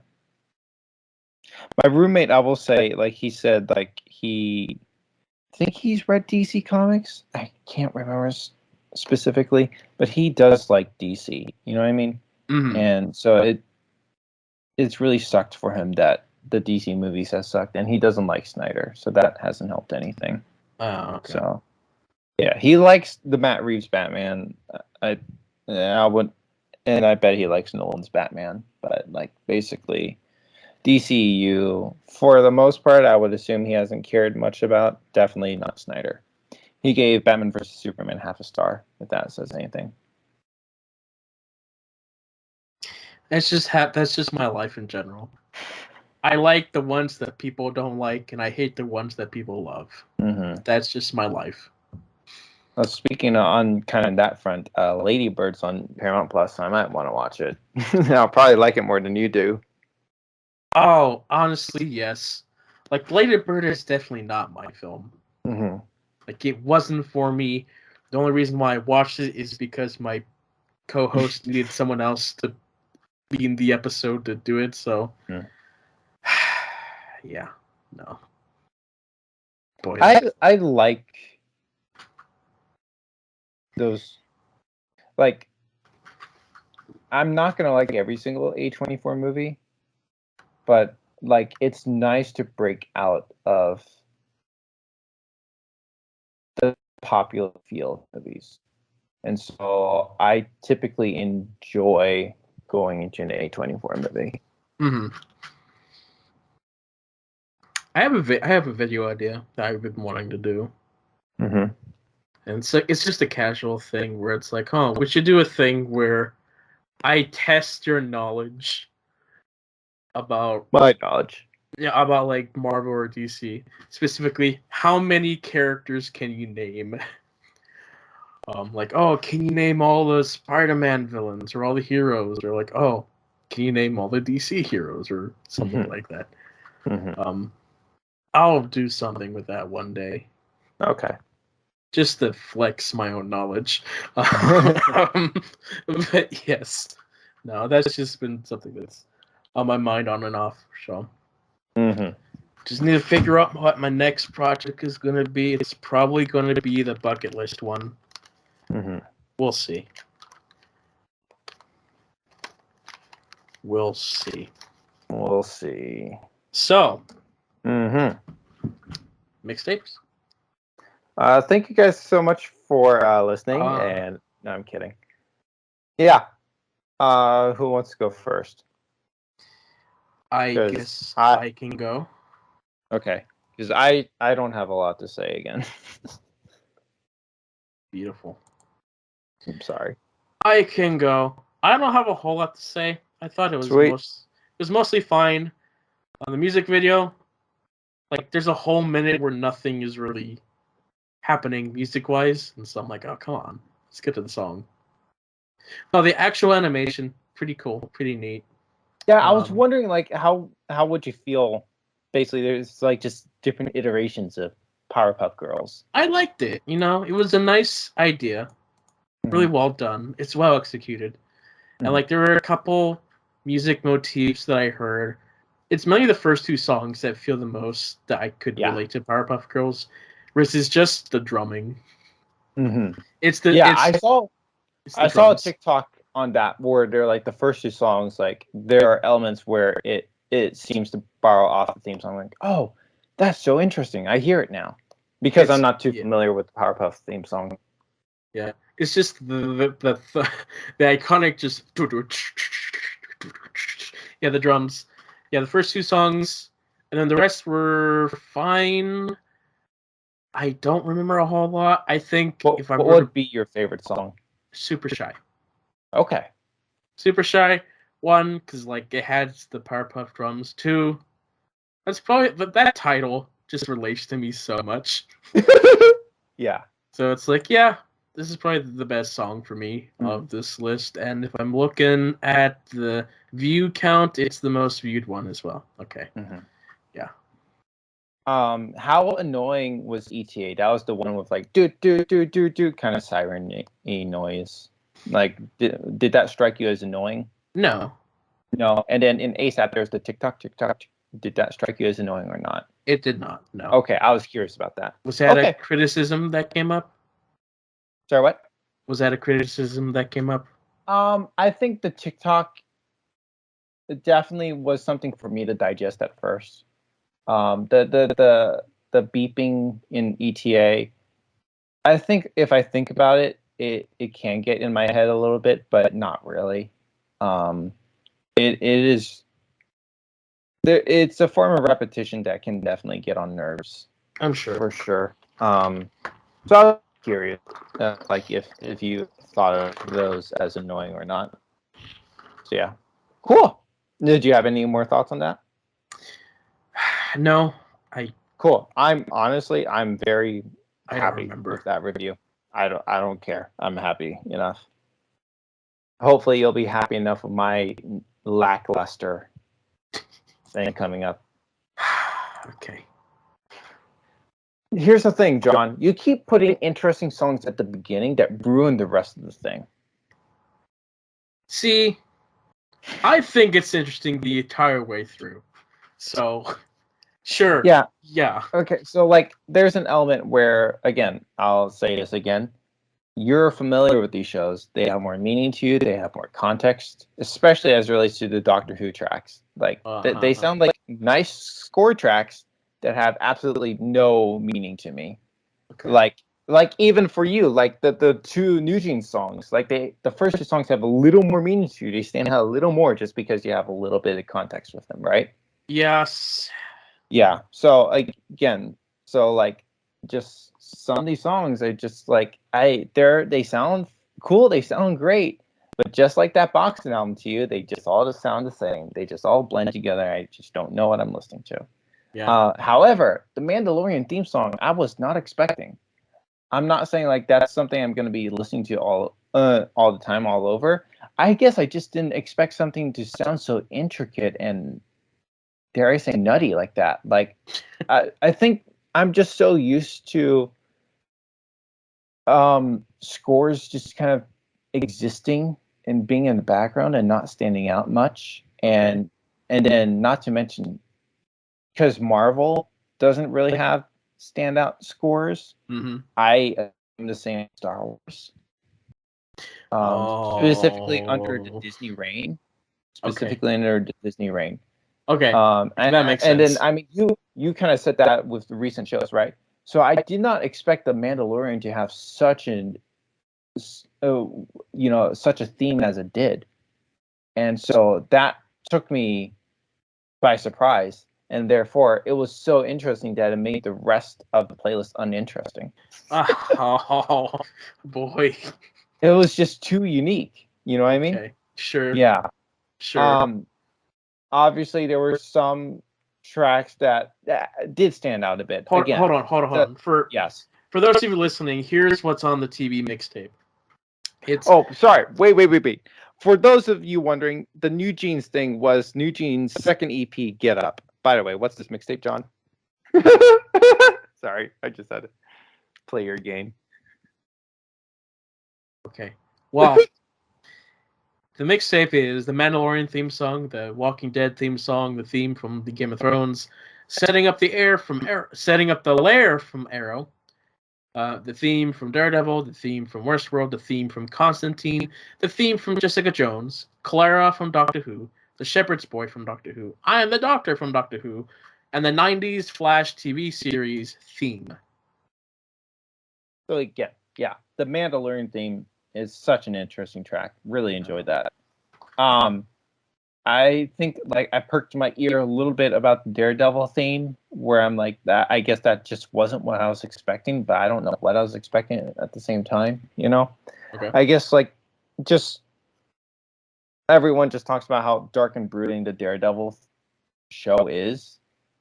My roommate, I will say, like he said, like I think he's read DC comics. I can't remember specifically, but he does like DC. You know what I mean? And so it's really sucked for him that the DC movies have sucked, and he doesn't like Snyder, so that hasn't helped anything. Oh, okay. So yeah, he likes the Matt Reeves Batman. I would, and I bet he likes Nolan's Batman, but like basically. DCU, for the most part, I would assume he hasn't cared much about. Definitely not Snyder. He gave Batman vs. Superman half a star, if that says anything. That's just my life in general. I like the ones that people don't like, and I hate the ones that people love. That's just my life. Well, speaking on kind of that front, Lady Bird's on Paramount Plus, so I might want to watch it. I'll probably like it more than you do. Oh, honestly, yes. Like, Lady Bird is definitely not my film. Like, it wasn't for me. The only reason why I watched it is because my co-host needed someone else to be in the episode to do it, so... yeah, no. Boy, I like those... Like, I'm not going to like every single A24 movie, but like it's nice to break out of the popular field movies, and so I typically enjoy going into an A24 movie. I have a video idea that I've been wanting to do, and it's just a casual thing where it's like, we should do a thing where I test your knowledge about my knowledge. Yeah, about like Marvel or DC. Specifically, how many characters can you name? Like, can you name all the Spider-Man villains or all the heroes? Or like, can you name all the DC heroes or something like that? I'll do something with that one day. Okay. Just to flex my own knowledge. But yes. No, that's just been something that's on my mind on and off. So just need to figure out what my next project is going to be. It's probably going to be the bucket list one. We'll see. We'll see. We'll see. So, mixtapes? Thank you guys so much for listening. And no, I'm kidding. Yeah. Who wants to go first? I guess I can go. Okay. Because I don't have a lot to say again. Beautiful. I'm sorry. I can go. I don't have a whole lot to say. I thought it was Sweet. mostly fine. The music video, like there's a whole minute where nothing is really happening music wise, and so I'm like, oh come on, let's get to the song. Oh, the actual animation, pretty cool, pretty neat. Yeah, I was wondering, like, how would you feel? Basically, there's like just different iterations of Powerpuff Girls. I liked it. It was a nice idea, really well done. It's well executed, and like there were a couple music motifs that I heard. It's mainly the first two songs that feel the most that I could relate to Powerpuff Girls, versus just the drumming. It's the I saw a TikTok on that where they're like the first two songs, like there are elements where it seems to borrow off the theme song. Like, oh, that's so interesting. I hear it now because I'm not too familiar with the Powerpuff theme song. Yeah, it's just the iconic just the drums. Yeah, the first two songs, and then the rest were fine. I don't remember a whole lot. I think what would be your favorite song? Super Shy. Okay. Super Shy, one, because like it had the Powerpuff drums. Two, that's probably but that title just relates to me so much. Yeah. So it's like, yeah, this is probably the best song for me of this list. And if I'm looking at the view count, it's the most viewed one as well. Okay. Yeah. How annoying was ETA? That was the one with like do kind of siren noise. Like, did that strike you as annoying? No. No. And then in ASAP, there's the tick-tock. Did that strike you as annoying or not? It did not. No. Okay, I was curious about that. Was that a criticism that came up? Sorry, what? Was that a criticism that came up? I think the TikTok definitely was something for me to digest at first. The beeping in ETA. I think if I think about it, it can get in my head a little bit, but not really. It is there. It's a form of repetition that can definitely get on nerves. I'm sure. For sure. So I was curious, like if you thought of those as annoying or not. So yeah, cool. Did you have any more thoughts on that? No, cool. I'm very happy remember with that review. I don't care. I'm happy enough. Hopefully you'll be happy enough with my lackluster thing coming up. Okay. Here's the thing, John. You keep putting interesting songs at the beginning that ruin the rest of the thing. See, I think it's interesting the entire way through. So, sure. Yeah. Yeah. Okay, so like there's an element where, again, I'll say this again. You're familiar with these shows. They have more meaning to you. They have more context, especially as it relates to the Doctor Who tracks. Like they sound like nice score tracks that have absolutely no meaning to me. Okay. Like even for you, like the two New Jeans songs, like the first two songs have a little more meaning to you. They stand out a little more just because you have a little bit of context with them, right? Yes. Yeah. So again, just some of these songs are just like they sound cool, they sound great, but just like that boxing album to you, they just all sound the same. They just all blend together. I just don't know what I'm listening to. Yeah. However, the Mandalorian theme song, I was not expecting. I'm not saying like that's something I'm going to be listening to all the time, all over. I guess I just didn't expect something to sound so intricate and, dare I say, nutty like that. Like, I think I'm just so used to scores just kind of existing and being in the background and not standing out much. And then not to mention, because Marvel doesn't really have standout scores, I am the same Star Wars. Specifically under the Disney reign. Specifically under the Disney reign. Okay. That makes sense. And then, I mean, you kind of said that with the recent shows, right? So I did not expect the Mandalorian to have such such a theme as it did, and so that took me by surprise. and therefore it was so interesting that it made the rest of the playlist uninteresting. Oh boy. It was just too unique. You know what I mean? Okay. Sure. Yeah. Sure. Obviously there were some tracks that did stand out a bit. Hold Again, on. yes. For those of you listening, here's what's on the TV mixtape. It's Oh, sorry. Wait. For those of you wondering, the New Jeans thing was New Jeans' second EP, Get Up. By the way, what's this mixtape, John? Sorry, I just had to play your game. okay. Well, the mixtape is the Mandalorian theme song, the Walking Dead theme song, the theme from the Game of Thrones, setting up the lair from Arrow, the theme from Daredevil, the theme from Westworld, the theme from Constantine, the theme from Jessica Jones, Clara from Doctor Who, the Shepherd's Boy from Doctor Who, I Am the Doctor from Doctor Who, and the 90s Flash TV series theme. So, yeah, the Mandalorian theme is such an interesting track. Really enjoyed that. I think like I perked my ear a little bit about the Daredevil theme, where I'm like that. I guess that just wasn't what I was expecting, but I don't know what I was expecting at the same time. You know, Okay. I guess like just everyone just talks about how dark and brooding the Daredevil show is.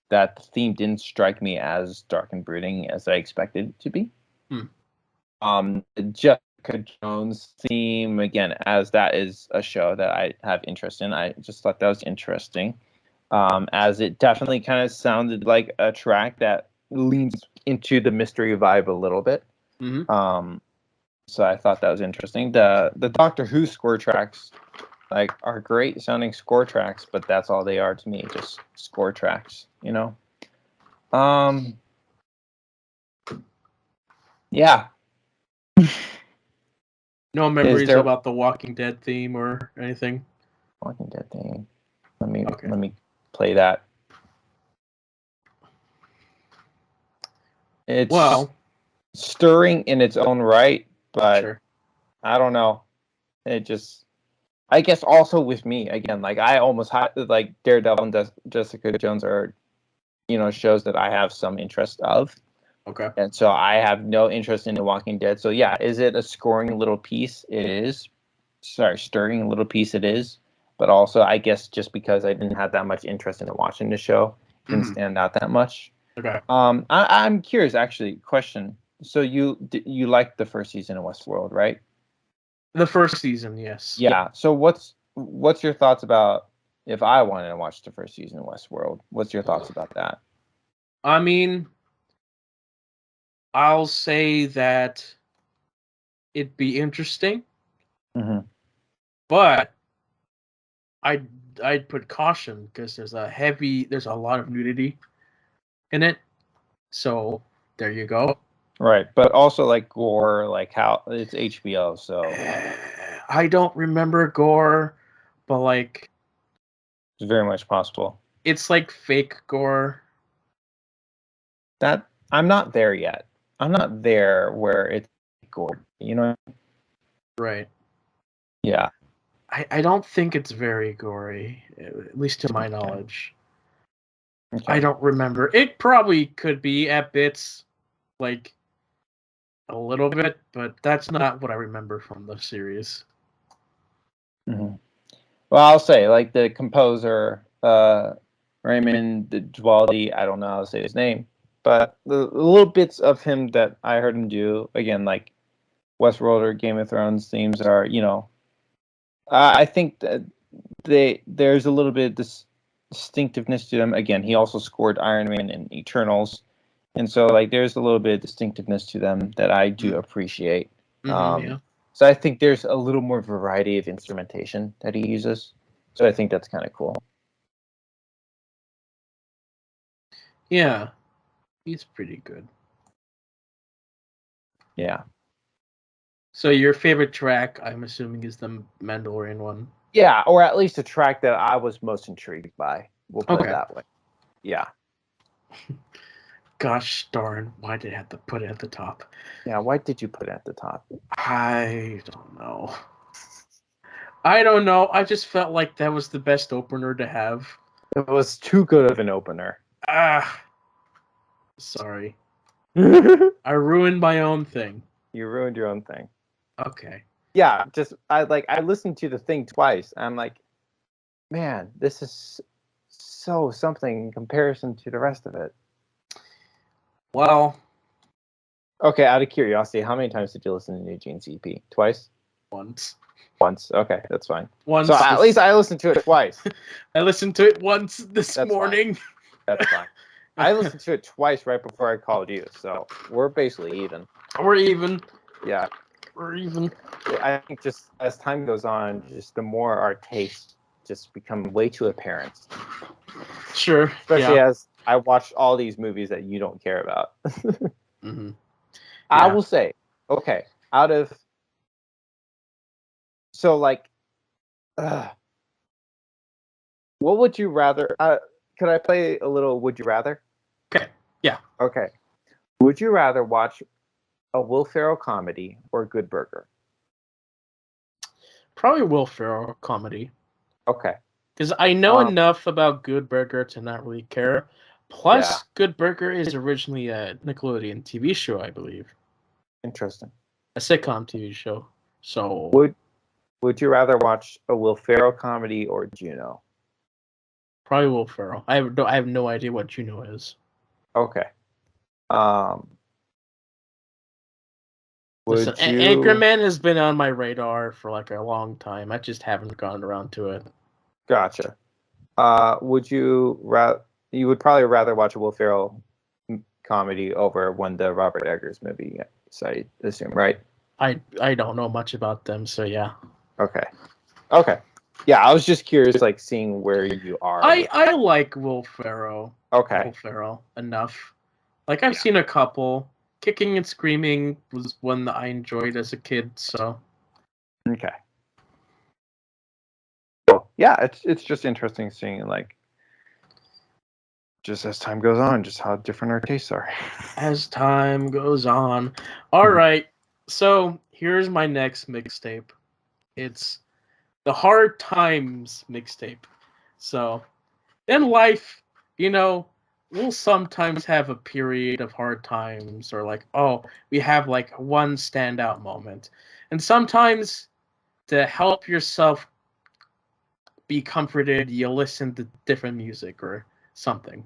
That the theme didn't strike me as dark and brooding as I expected it to be. The Jessica Jones theme, again, as that is a show that I have interest in, I just thought that was interesting. As it definitely kind of sounded like a track that leans into the mystery vibe a little bit. Mm-hmm. So I thought that was interesting. The Doctor Who score tracks like are great sounding score tracks, but that's all they are to me, just score tracks, you know. Yeah. No memories about the Walking Dead theme or anything? Walking Dead theme. Let me play that. It's stirring in its own right, but sure. I don't know. It just, I guess, also with me again, like I almost like Daredevil and Jessica Jones are, shows that I have some interest of. Okay. And so I have no interest in The Walking Dead. So yeah, is it a scoring little piece? It is. Sorry, stirring little piece. It is. But also, I guess just because I didn't have that much interest in watching the show, it didn't stand out that much. Okay. I'm curious, actually. Question. So you liked the first season of Westworld, right? The first season, yes. Yeah. So what's your thoughts about if I wanted to watch the first season of Westworld? What's your thoughts about that? I mean, I'll say that it'd be interesting, but I'd put caution because there's a lot of nudity in it. So there you go. Right, but also like gore, like how it's HBO, so I don't remember gore, but like it's very much possible. it's like fake gore. That I'm not there yet. I'm not there where it's gore, you know? Right. Yeah. I don't think it's very gory, at least to my knowledge. Okay. I don't remember. It probably could be at bits, like a little bit, but that's not what I remember from the series. Mm-hmm. Well, I'll say like the composer Raymond Dwaldi, I don't know how to say his name, but the little bits of him that I heard him do, again, like Westworld or Game of Thrones themes are, I think that there's a little bit of this distinctiveness to them. Again, he also scored Iron Man and Eternals, and so like there's a little bit of distinctiveness to them that I do appreciate. Yeah. So I think there's a little more variety of instrumentation that he uses. So I think that's kind of cool. Yeah, he's pretty good. Yeah. So your favorite track, I'm assuming, is the Mandalorian one. Yeah, or at least a track that I was most intrigued by. We'll put it that way. Yeah. Gosh darn, why did I have to put it at the top? Yeah, why did you put it at the top? I don't know. I just felt like that was the best opener to have. It was too good of an opener. Sorry. You I ruined my own thing. ruined your own thing. Okay. Yeah, I listened to the thing twice. And I'm like, man, this is so something in comparison to the rest of it. Well, Okay, out of curiosity, how many times did you listen to New Jeans EP? Twice? once. Once. Okay, that's fine. Once. So at least I listened to it twice. I listened to it once this That's morning. That's fine. I listened to it twice right before I called you, so we're basically even. We're even. Yeah. We're even. I think just as time goes on, just the more our tastes just become way too apparent. Sure. Especially Yeah. as I watched all these movies that you don't care about. Mm-hmm. I Yeah. will say, okay, out of so like, what would you rather? Could I play a little? Would you rather? Okay. Yeah. Okay. Would you rather watch a Will Ferrell comedy or Good Burger? Probably Will Ferrell comedy. Okay. Because I know enough about Good Burger to not really care. Plus, Yeah. Good Burger is originally a Nickelodeon TV show, I believe. Interesting. A sitcom TV show. So Would you rather watch a Will Ferrell comedy or Juno? probably Will Ferrell. I have no idea what Juno is. Okay. Listen, Would you? Anchorman has been on my radar for like a long time. I just haven't gotten around to it. Gotcha. Would you You would probably rather watch a Will Ferrell comedy over one of the Robert Eggers movie, so I assume, right? I don't know much about them, so yeah. Okay. Okay. Yeah, I was just curious, like seeing where you are. I like Will Ferrell. Okay. Will Ferrell enough. Like I've seen a couple. Kicking and Screaming was one that I enjoyed as a kid, so Okay. Well, yeah, it's just interesting seeing like just as time goes on, just how different our tastes are. as time goes on. All right. So, here's my next mixtape. It's the Hard Times mixtape. So, in life, we'll sometimes have a period of hard times or like, oh, we have like one standout moment. And sometimes to help yourself be comforted, you listen to different music or something.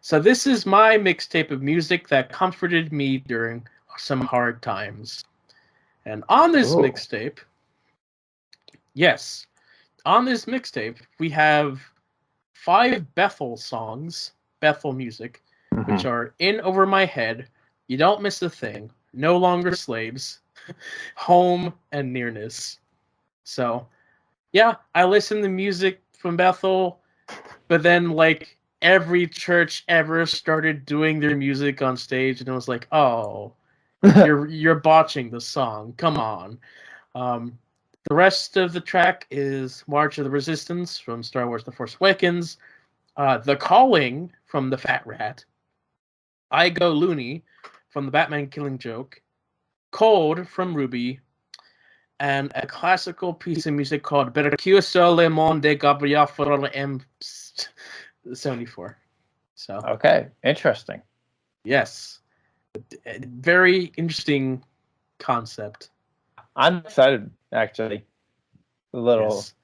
So this is my mixtape of music that comforted me during some hard times. And on this mixtape, yes, on this mixtape, we have 5 Bethel songs, Bethel music, which are In Over My Head, You Don't Miss a Thing, No Longer Slaves, Home, and Nearness. So, yeah, I listen to music from Bethel, but then, like, every church ever started doing their music on stage, and it was like, oh, you're botching the song. Come on. The rest of the track is March of the Resistance from Star Wars: The Force Awakens, The Calling from The Fat Rat, I Go Loony from The Batman Killing Joke, Cold from Ruby, and a classical piece of music called Berciuso Le Monde Gabriel for M74. So, Okay, interesting. yes, very interesting concept. I'm excited, actually. A little, Yes.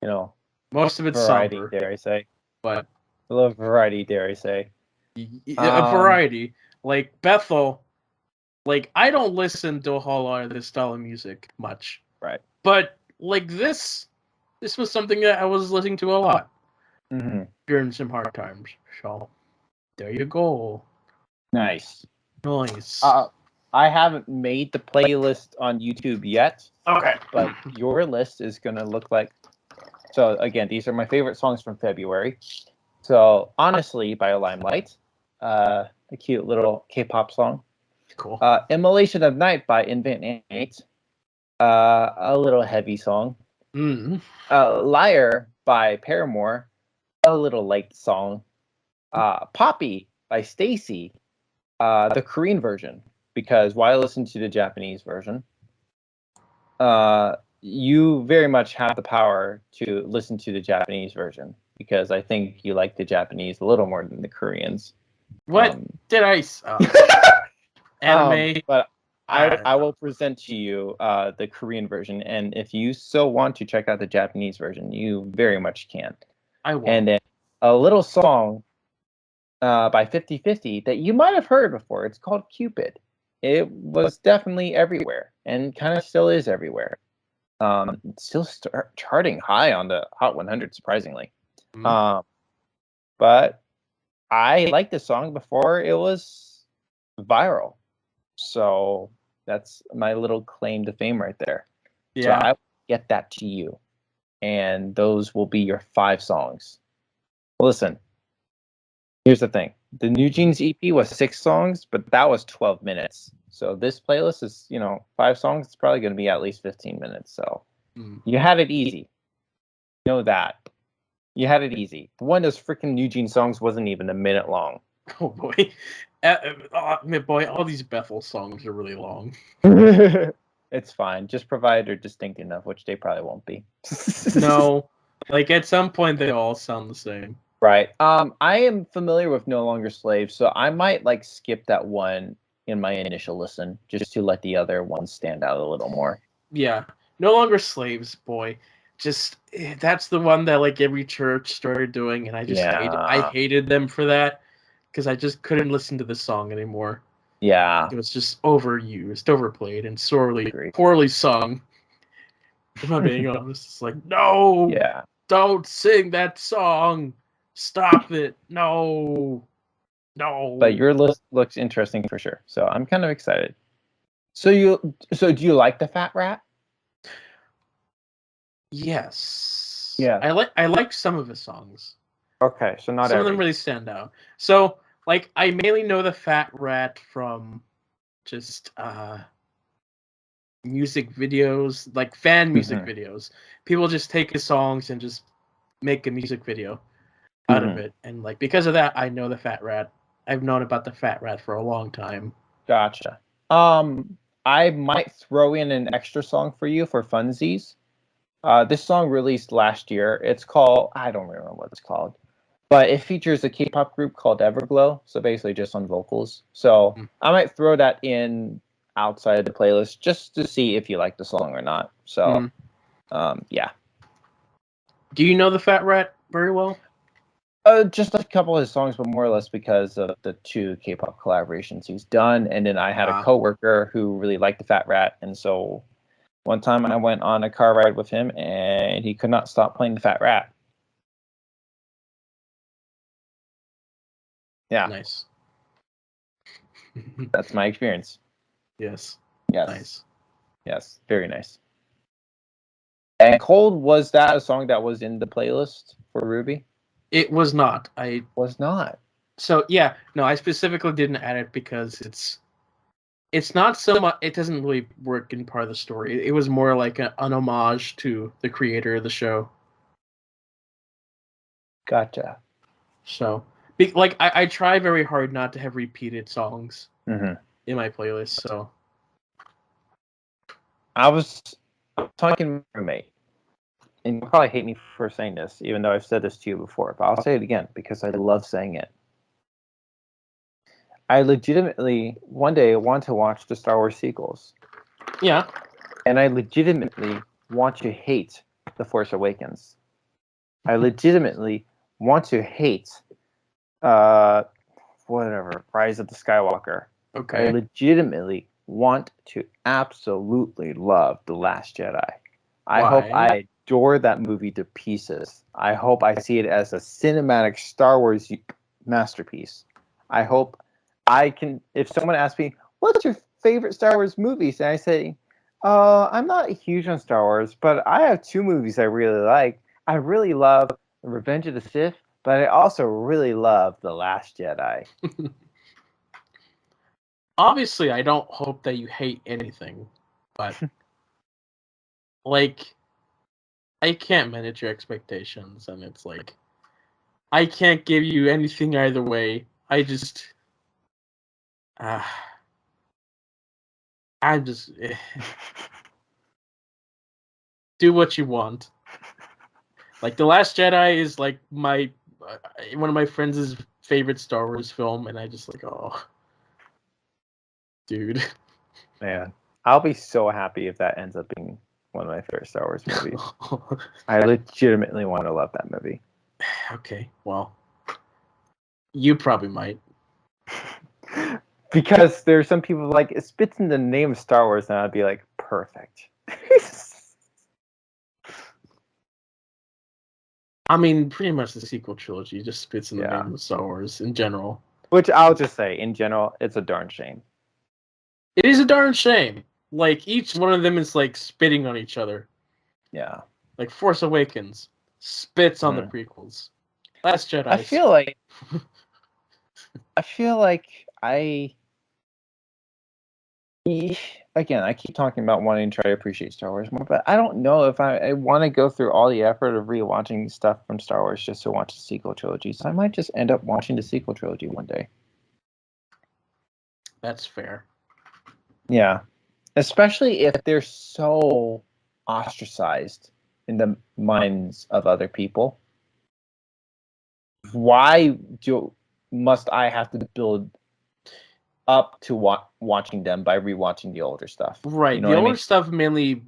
you know, Most of it's variety, somber, dare I say. but A little variety, dare I say. a variety. Like Bethel, like I don't listen to a whole lot of this style of music much. Right. But like this was something that I was listening to a lot during some hard times. So there you go. Nice. Nice. I haven't made the playlist on YouTube yet. Okay. But your list is going to look like. So, again, these are my favorite songs from February. So, Honestly by Limelight, a cute little K-pop song. Cool. Immolation of Night by Invent 8, a little heavy song. Liar by Paramore, a little light song. Poppy by Stacy, the Korean version, because why listen to the Japanese version? you very much have the power to listen to the Japanese version because I think you like the Japanese a little more than the Koreans. What did I? Anime. But I I will present to you the Korean version, and if you so want to check out the Japanese version, you very much can. I won't. And then a little song by 50/50 that you might have heard before. It's called Cupid. It was definitely everywhere and kind of still is everywhere. Still charting high on the Hot 100, surprisingly. But I liked the song before it was viral. So that's my little claim to fame right there. Yeah. So I will get that to you. And those will be your 5 songs. Listen, here's the thing. The New Jeans EP was 6 songs, but that was 12 minutes. So this playlist is, 5 songs. It's probably going to be at least 15 minutes. So you had it easy. Know that. You had it easy. One of those freaking New Jeans songs wasn't even a minute long. Oh boy. Boy, all these Bethel songs are really long. It's fine. Just provide they're distinct enough, which they probably won't be. No. Like at some point they all sound the same. Right. I am familiar with No Longer Slaves, so I might skip that one in my initial listen just to let the other ones stand out a little more. Yeah. No Longer Slaves, boy. Just that's the one that every church started doing, and I just hated them for that because I just couldn't listen to the song anymore. Yeah. It was just overused, overplayed, and poorly sung. If I'm being honest, it's like, no, don't sing that song. Stop it. No. But your list looks interesting for sure. So I'm kind of excited. So do you like the Fat Rat? Yes. Yeah. I like some of his songs. Okay, so not some of them really stand out. So I mainly know the Fat Rat from just music videos, like fan music videos. People just take his songs and just make a music video out of it, and because of that, I know the Fat Rat. I've known about the Fat Rat for a long time. Gotcha. I might throw in an extra song for you for funsies. This song released last year. It's called, I don't remember what it's called, but it features a K-pop group called Everglow. So basically just on vocals. So I might throw that in outside of the playlist just to see if you like the song or not. So, yeah. Do you know the Fat Rat very well? Just a couple of his songs, but more or less because of the 2 K-pop collaborations he's done. And then I had a coworker who really liked the Fat Rat, and so one time I went on a car ride with him, and he could not stop playing the Fat Rat. Yeah. Nice. That's my experience. Yes. Yes. Nice. Yes. Very nice. And Cold, was that a song that was in the playlist for Ruby? It was not. Was not. So yeah, no, I specifically didn't add it because it's not so much. It doesn't really work in part of the story. It was more like an homage to the creator of the show. Gotcha. So, I try very hard not to have repeated songs in my playlist. So, I was talking to my roommate, and you'll probably hate me for saying this, even though I've said this to you before, but I'll say it again because I love saying it. I legitimately one day want to watch the Star Wars sequels. Yeah. And I legitimately want to hate The Force Awakens. I legitimately want to hate whatever, Rise of the Skywalker. Okay. I legitimately want to absolutely love The Last Jedi. I hope I adore that movie to pieces. I hope I see it as a cinematic Star Wars masterpiece. I hope I can, if someone asks me, what's your favorite Star Wars movies? And I say, I'm not huge on Star Wars, but I have 2 movies I really like. I really love Revenge of the Sith, but I also really love The Last Jedi. Obviously, I don't hope that you hate anything, but I can't manage your expectations, and it's I can't give you anything either way. I just, I'm just. Do what you want. Like The Last Jedi is like my one of my friends' favorite Star Wars film, and I just like, oh, dude. Man, I'll be so happy if that ends up being one of my favorite Star Wars movies. I legitimately want to love that movie. Okay, well, you probably might. Because there's some people like it spits in the name of Star Wars, and I'd be like, perfect. I mean, pretty much the sequel trilogy just spits in the Yeah. name of Star Wars in general. Which I'll just say, in general, it's a darn shame. It is a darn shame. Like, each one of them is like spitting on each other. Yeah. Like Force Awakens spits on the prequels. Last Jedi. I feel like again, I keep talking about wanting to try to appreciate Star Wars more, but I don't know if I want to go through all the effort of rewatching stuff from Star Wars just to watch the sequel trilogy. So I might just end up watching the sequel trilogy one day. That's fair. Yeah. Especially if they're so ostracized in the minds of other people. Why must I have to build up to watching them by rewatching the older stuff? Right. You know the what older I mean? stuff mainly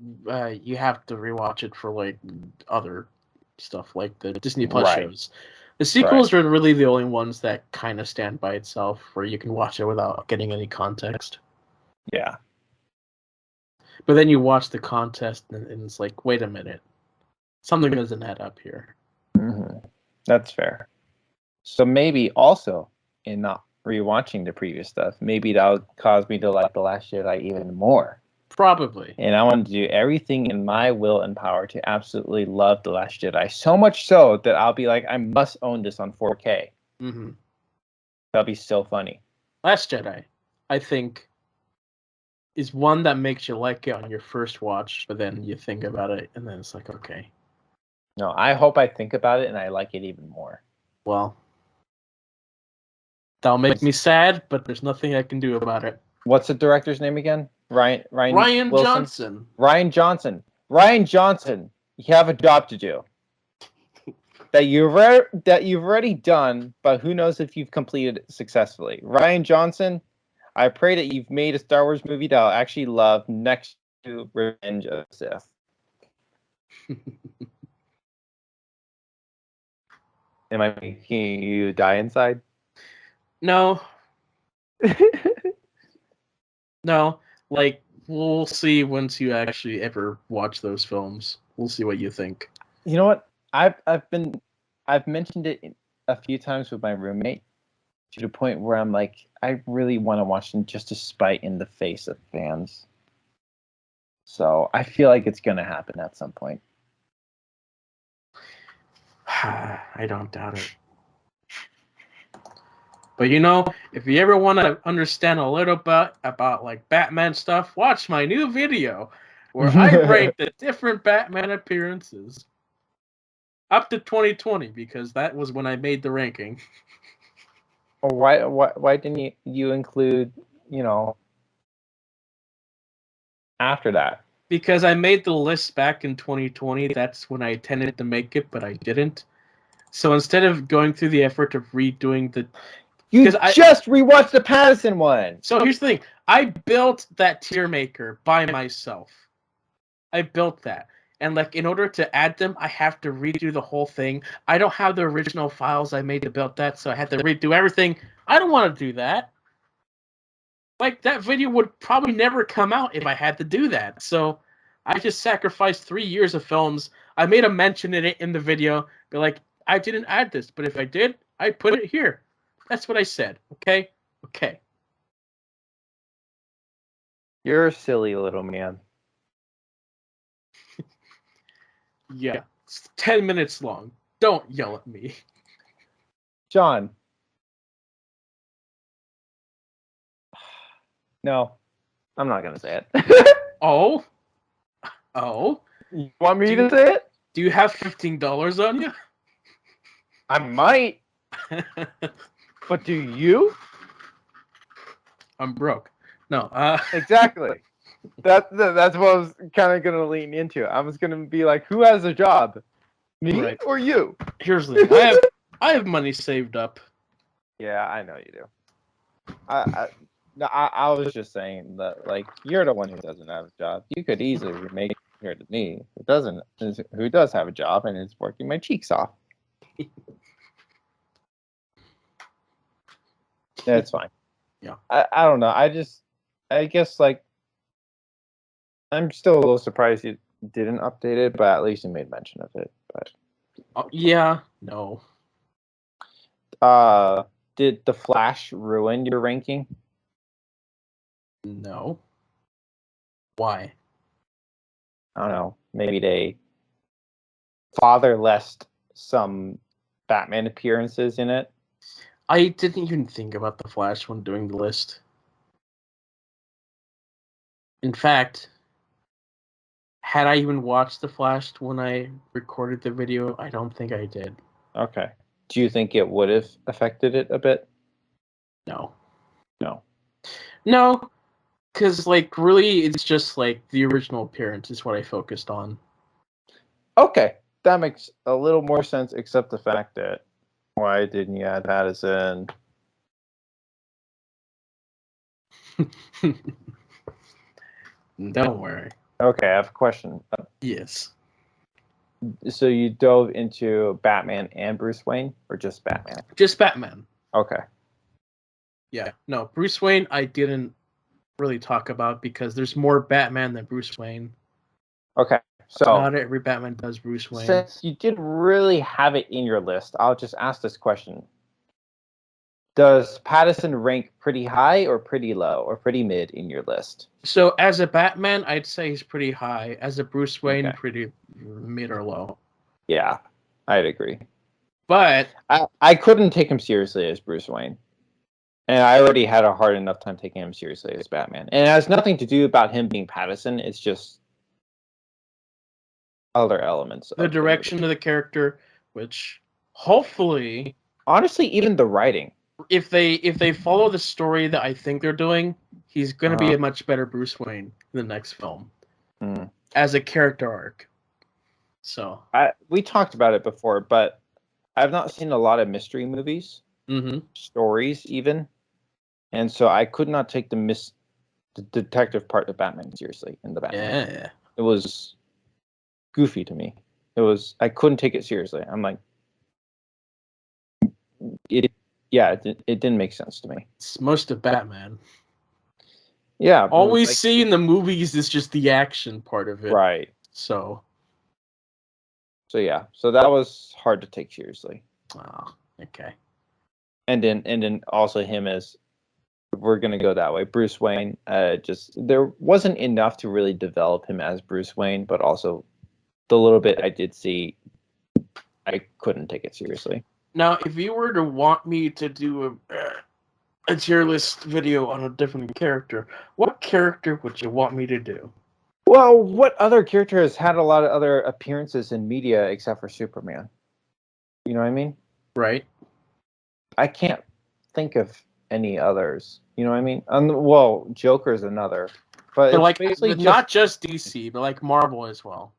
you have to rewatch it for like other stuff like the Disney Plus Right. shows. The sequels are really the only ones that kind of stand by itself where you can watch it without getting any context. Yeah. But then you watch the contest and it's like, wait a minute. Something doesn't add up here. Mm-hmm. That's fair. So maybe also in not rewatching the previous stuff, maybe that'll cause me to like The Last Jedi even more. Probably. And I want to do everything in my will and power to absolutely love The Last Jedi. So much so that I'll be like, I must own this on 4K. Mm-hmm. That'll be so funny. Last Jedi, I think, is one that makes you like it on your first watch, but then you think about it and then it's like, okay. No, I hope I think about it and I like it even more. Well, that'll make me sad, but there's nothing I can do about it. What's the director's name again? Ryan Wilson? Johnson. Ryan Johnson. Ryan Johnson, you have a job to do. That you've already done, but who knows if you've completed it successfully. Ryan Johnson, I pray that you've made a Star Wars movie that I'll actually love next to Revenge of the Sith. Am I making you die inside? No. No. Like, we'll see once you actually ever watch those films. We'll see what you think. You know what? I've mentioned it a few times with my roommate to the point where I'm like, I really want to watch them just to spite in the face of fans. So I feel like it's gonna happen at some point. I don't doubt it. But you know, if you ever want to understand a little bit about like Batman stuff, watch my new video where I rank the different Batman appearances up to 2020 because that was when I made the ranking. Why didn't you include, after that? Because I made the list back in 2020, that's when I intended to make it, but I didn't. So instead of going through the effort of redoing the... You just rewatched the Patterson one! So here's the thing. I built that tier maker by myself. I built that. And like in order to add them, I have to redo the whole thing. I don't have the original files I made to build that, so I had to redo everything. I don't want to do that. Like that video would probably never come out if I had to do that. So I just sacrificed 3 years of films. I made a mention in it in the video, be like, I didn't add this, but if I did, I put it here. That's what I said. Okay? Okay. You're a silly little man. Yeah. It's 10 minutes long. Don't yell at me. John. No, I'm not gonna say it. Oh? Oh? You want me to say it? Do you have $15 on you? I might. But do you? I'm broke. No. Exactly. That's what I was kind of gonna lean into. I was gonna be like, who has a job, me Right. or you? Here's the thing. I have money saved up. Yeah, I know you do. I was just saying that, like, you're the one who doesn't have a job. You could easily remake it compared to me, who does have a job and is working my cheeks off. Yeah, it's fine. Yeah. I don't know. I guess, like, I'm still a little surprised you didn't update it, but at least you made mention of it. But Yeah. No. did the Flash ruin your ranking? No. Why? I don't know. Maybe they fatherlessed some Batman appearances in it. I didn't even think about the Flash when doing the list. In fact, had I even watched the Flash when I recorded the video, I don't think I did. Okay. Do you think it would have affected it a bit? No. No. No, because, like, really, it's just, like, the original appearance is what I focused on. Okay. That makes a little more sense, except the fact that why didn't you add Madison? Don't worry. Okay, I have a question. Yes. So you dove into Batman and Bruce Wayne, or just Batman? Just Batman. Okay. Yeah. No, Bruce Wayne, I didn't really talk about because there's more Batman than Bruce Wayne. Okay. So not every Batman does Bruce Wayne. Since you didn't really have it in your list, I'll just ask this question. Does Pattinson rank pretty high or pretty low or pretty mid in your list? So as a Batman, I'd say he's pretty high. As a Bruce Wayne, Okay. pretty mid or low. Yeah, I'd agree. But I couldn't take him seriously as Bruce Wayne. And I already had a hard enough time taking him seriously as Batman. And it has nothing to do about him being Pattinson. It's just other elements the of direction of the character, which hopefully, honestly, even the writing. if they follow the story that I think they're doing, he's going to be a much better Bruce Wayne in the next film as a character arc. So we talked about it before, but I've not seen a lot of mystery movies, stories even, and so I could not take the detective part of Batman seriously in the Batman. Yeah, it was goofy to me. I couldn't take it seriously. I'm like, it didn't make sense to me. It's most of Batman. Yeah, all we see in the movies is just the action part of it. Right. So yeah, so that was hard to take seriously. Oh, okay. And then also him as, we're gonna go that way, Bruce Wayne. Just there wasn't enough to really develop him as Bruce Wayne, but also the little bit I did see, I couldn't take it seriously. Now, if you were to want me to do a tier list video on a different character, what character would you want me to do? Well, what other character has had a lot of other appearances in media except for Superman? You know what I mean? Right. I can't think of any others. You know what I mean? Well, Joker's another, but it's like basically not just DC, but like Marvel as well.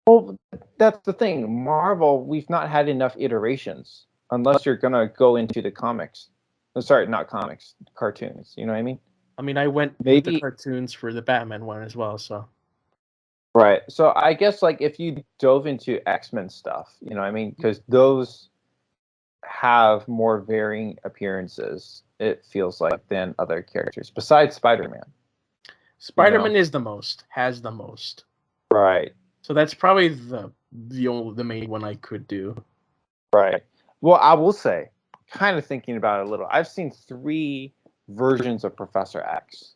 Well, that's the thing. Marvel, we've not had enough iterations unless you're gonna go into the comics. Sorry, not comics, cartoons. You know what I mean? I mean, I went with the cartoons for the Batman one as well, so. Right. So I guess, like, if you dove into X-Men stuff, you know what I mean? Because those have more varying appearances, it feels like, than other characters, besides Spider-Man. Spider-Man has the most. Right. So that's probably the main one I could do. Right. Well, I will say, kind of thinking about it a little, I've seen 3 versions of Professor X.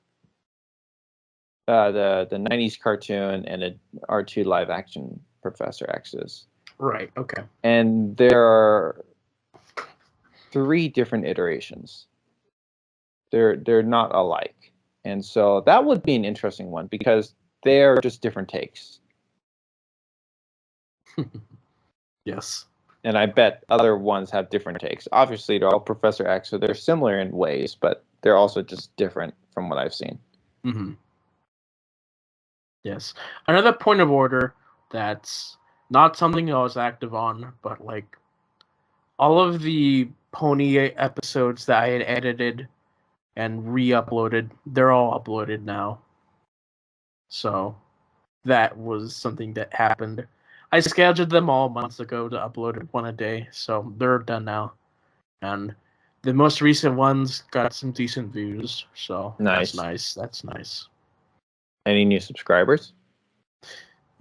The 90s cartoon and a R2 live action Professor X's. Right, okay. And there are 3 different iterations. They're not alike. And so that would be an interesting one because they're just different takes. Yes. And I bet other ones have different takes. Obviously, they're all Professor X, so they're similar in ways, but they're also just different from what I've seen. Mm-hmm. Yes. Another point of order that's not something I was active on, but like all of the pony episodes that I had edited and re-uploaded, they're all uploaded now. So that was something that happened. I scheduled them all months ago to upload one a day, so they're done now. And the most recent ones got some decent views, so Nice. That's nice. Any new subscribers?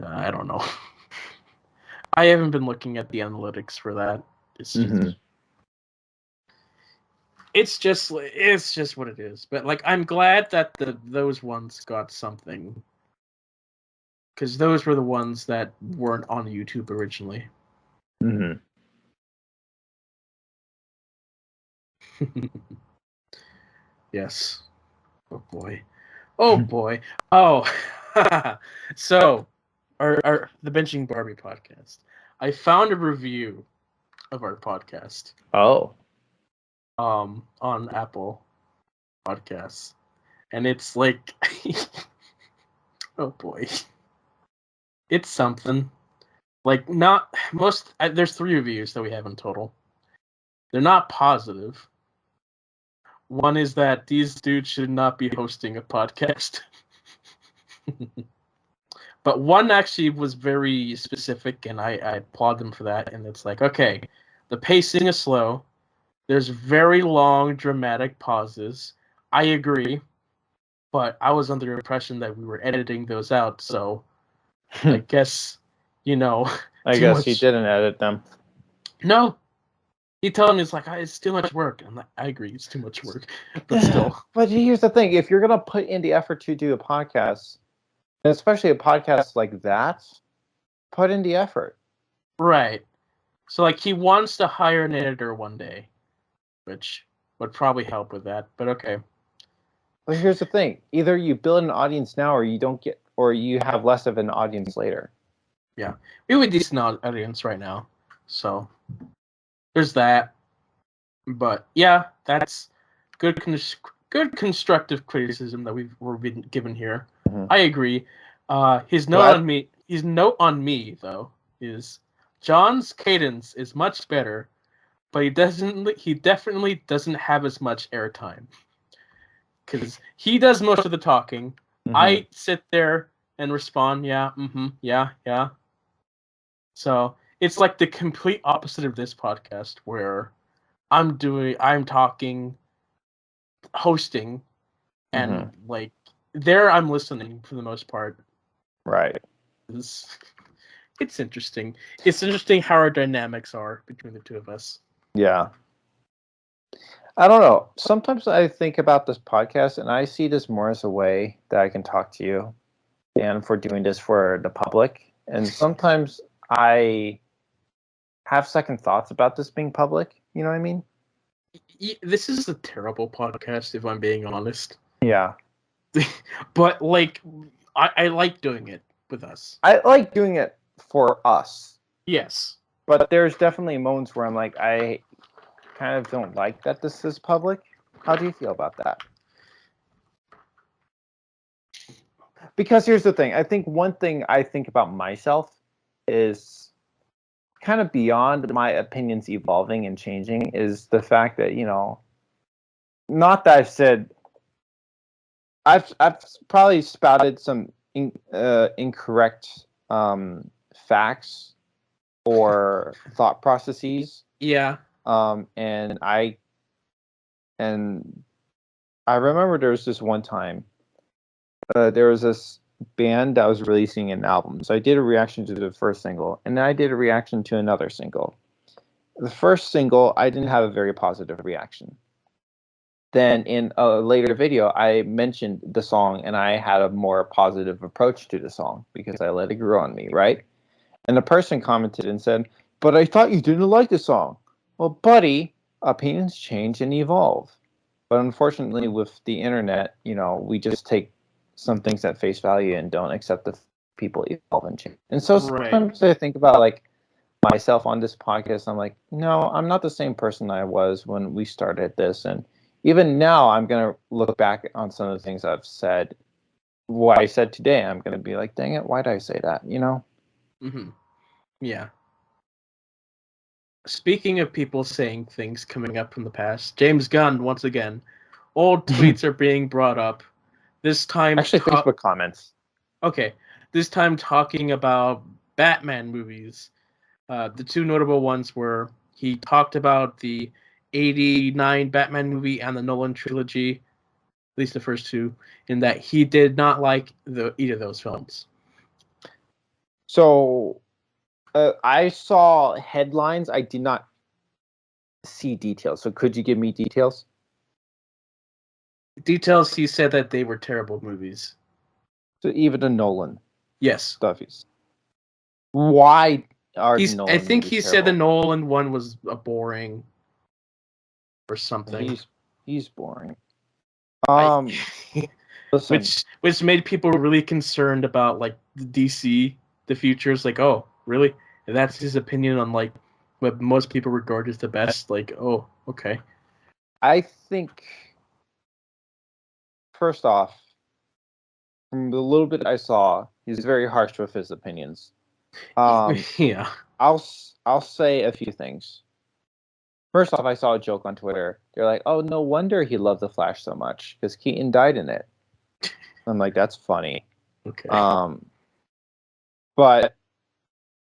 I don't know. I haven't been looking at the analytics for that. It's just what it is. But like, I'm glad that those ones got something, because those were the ones that weren't on YouTube originally. Mm-hmm. Yes. Oh boy. Oh boy. Oh. So, our the Benching Barbie podcast. I found a review of our podcast Oh. on Apple Podcasts, and it's like, oh boy, it's something. Like, not most. There's 3 reviews that we have in total. They're not positive. One is that these dudes should not be hosting a podcast. But one actually was very specific, and I applaud them for that. And it's like, okay, the pacing is slow. There's very long, dramatic pauses. I agree, but I was under the impression that we were editing those out, so I guess, I too guess much. he didn't edit them. No, he told me it's like, it's too much work. I'm like, I agree, it's too much work, but still. But here's the thing: if you're gonna put in the effort to do a podcast, and especially a podcast like that, put in the effort. Right. So like, he wants to hire an editor one day, which would probably help with that. But okay. But here's the thing: either you build an audience now, or you don't get, or you have less of an audience later. Yeah, we have a decent audience right now, so there's that. But yeah, that's good constructive criticism that we're been given here. Mm-hmm. I agree. His note on me though is John's cadence is much better, but he definitely doesn't have as much airtime, because he does most of the talking. Mm-hmm. I sit there and respond, yeah, yeah. So it's like the complete opposite of this podcast, where I'm talking, hosting, and like, there I'm listening for the most part. Right. It's interesting. It's interesting how our dynamics are between the two of us. Yeah. I don't know. Sometimes I think about this podcast and I see this more as a way that I can talk to you and for doing this for the public. And sometimes I have second thoughts about this being public. You know what I mean? This is a terrible podcast, if I'm being honest. Yeah. But like, I like doing it with us. I like doing it for us. Yes. But there's definitely moments where I'm like, I kind of don't like that this is public. How do you feel about that? Because here's the thing. I think one thing I think about myself is kind of beyond my opinions evolving and changing is the fact that, not that I've said, I've probably spouted some incorrect facts or thought processes. Yeah. And I remember there was this one time there was this band that was releasing an album. So I did a reaction to the first single, and then I did a reaction to another single. The first single, I didn't have a very positive reaction. Then in a later video, I mentioned the song, and I had a more positive approach to the song because I let it grow on me, right? And the person commented and said, "But I thought you didn't like the song." Well, buddy, opinions change and evolve. But unfortunately, with the internet, we just take some things at face value and don't accept the people evolve and change. And so sometimes I think about like myself on this podcast. I'm like, no, I'm not the same person I was when we started this. And even now, I'm going to look back on some of the things I've said what I said today, I'm going to be like, dang it, why did I say that? You know? Mm-hmm. Yeah. Speaking of people saying things coming up from the past, James Gunn, once again, old tweets are being brought up. This time, Actually, Facebook comments. Okay, this time talking about Batman movies. The two notable ones were he talked about the '89 Batman movie and the Nolan trilogy, at least the first two, in that he did not like either of those films. So I saw headlines. I did not see details. So could you give me details? Details, he said that they were terrible movies. So even the Nolan Yes. stuffies. Why are the I Nolan think movies he said the terrible? Nolan one was a boring or something. He's boring. I, Listen, which made people really concerned about like the DC, the future. Is like, oh, really? And that's his opinion on like what most people regard as the best. Like, oh, okay. I think first off, from the little bit I saw, he's very harsh with his opinions. Yeah. I'll say a few things. First off, I saw a joke on Twitter. They're like, "Oh, no wonder he loved the Flash so much because Keaton died in it." I'm like, "That's funny." Okay. But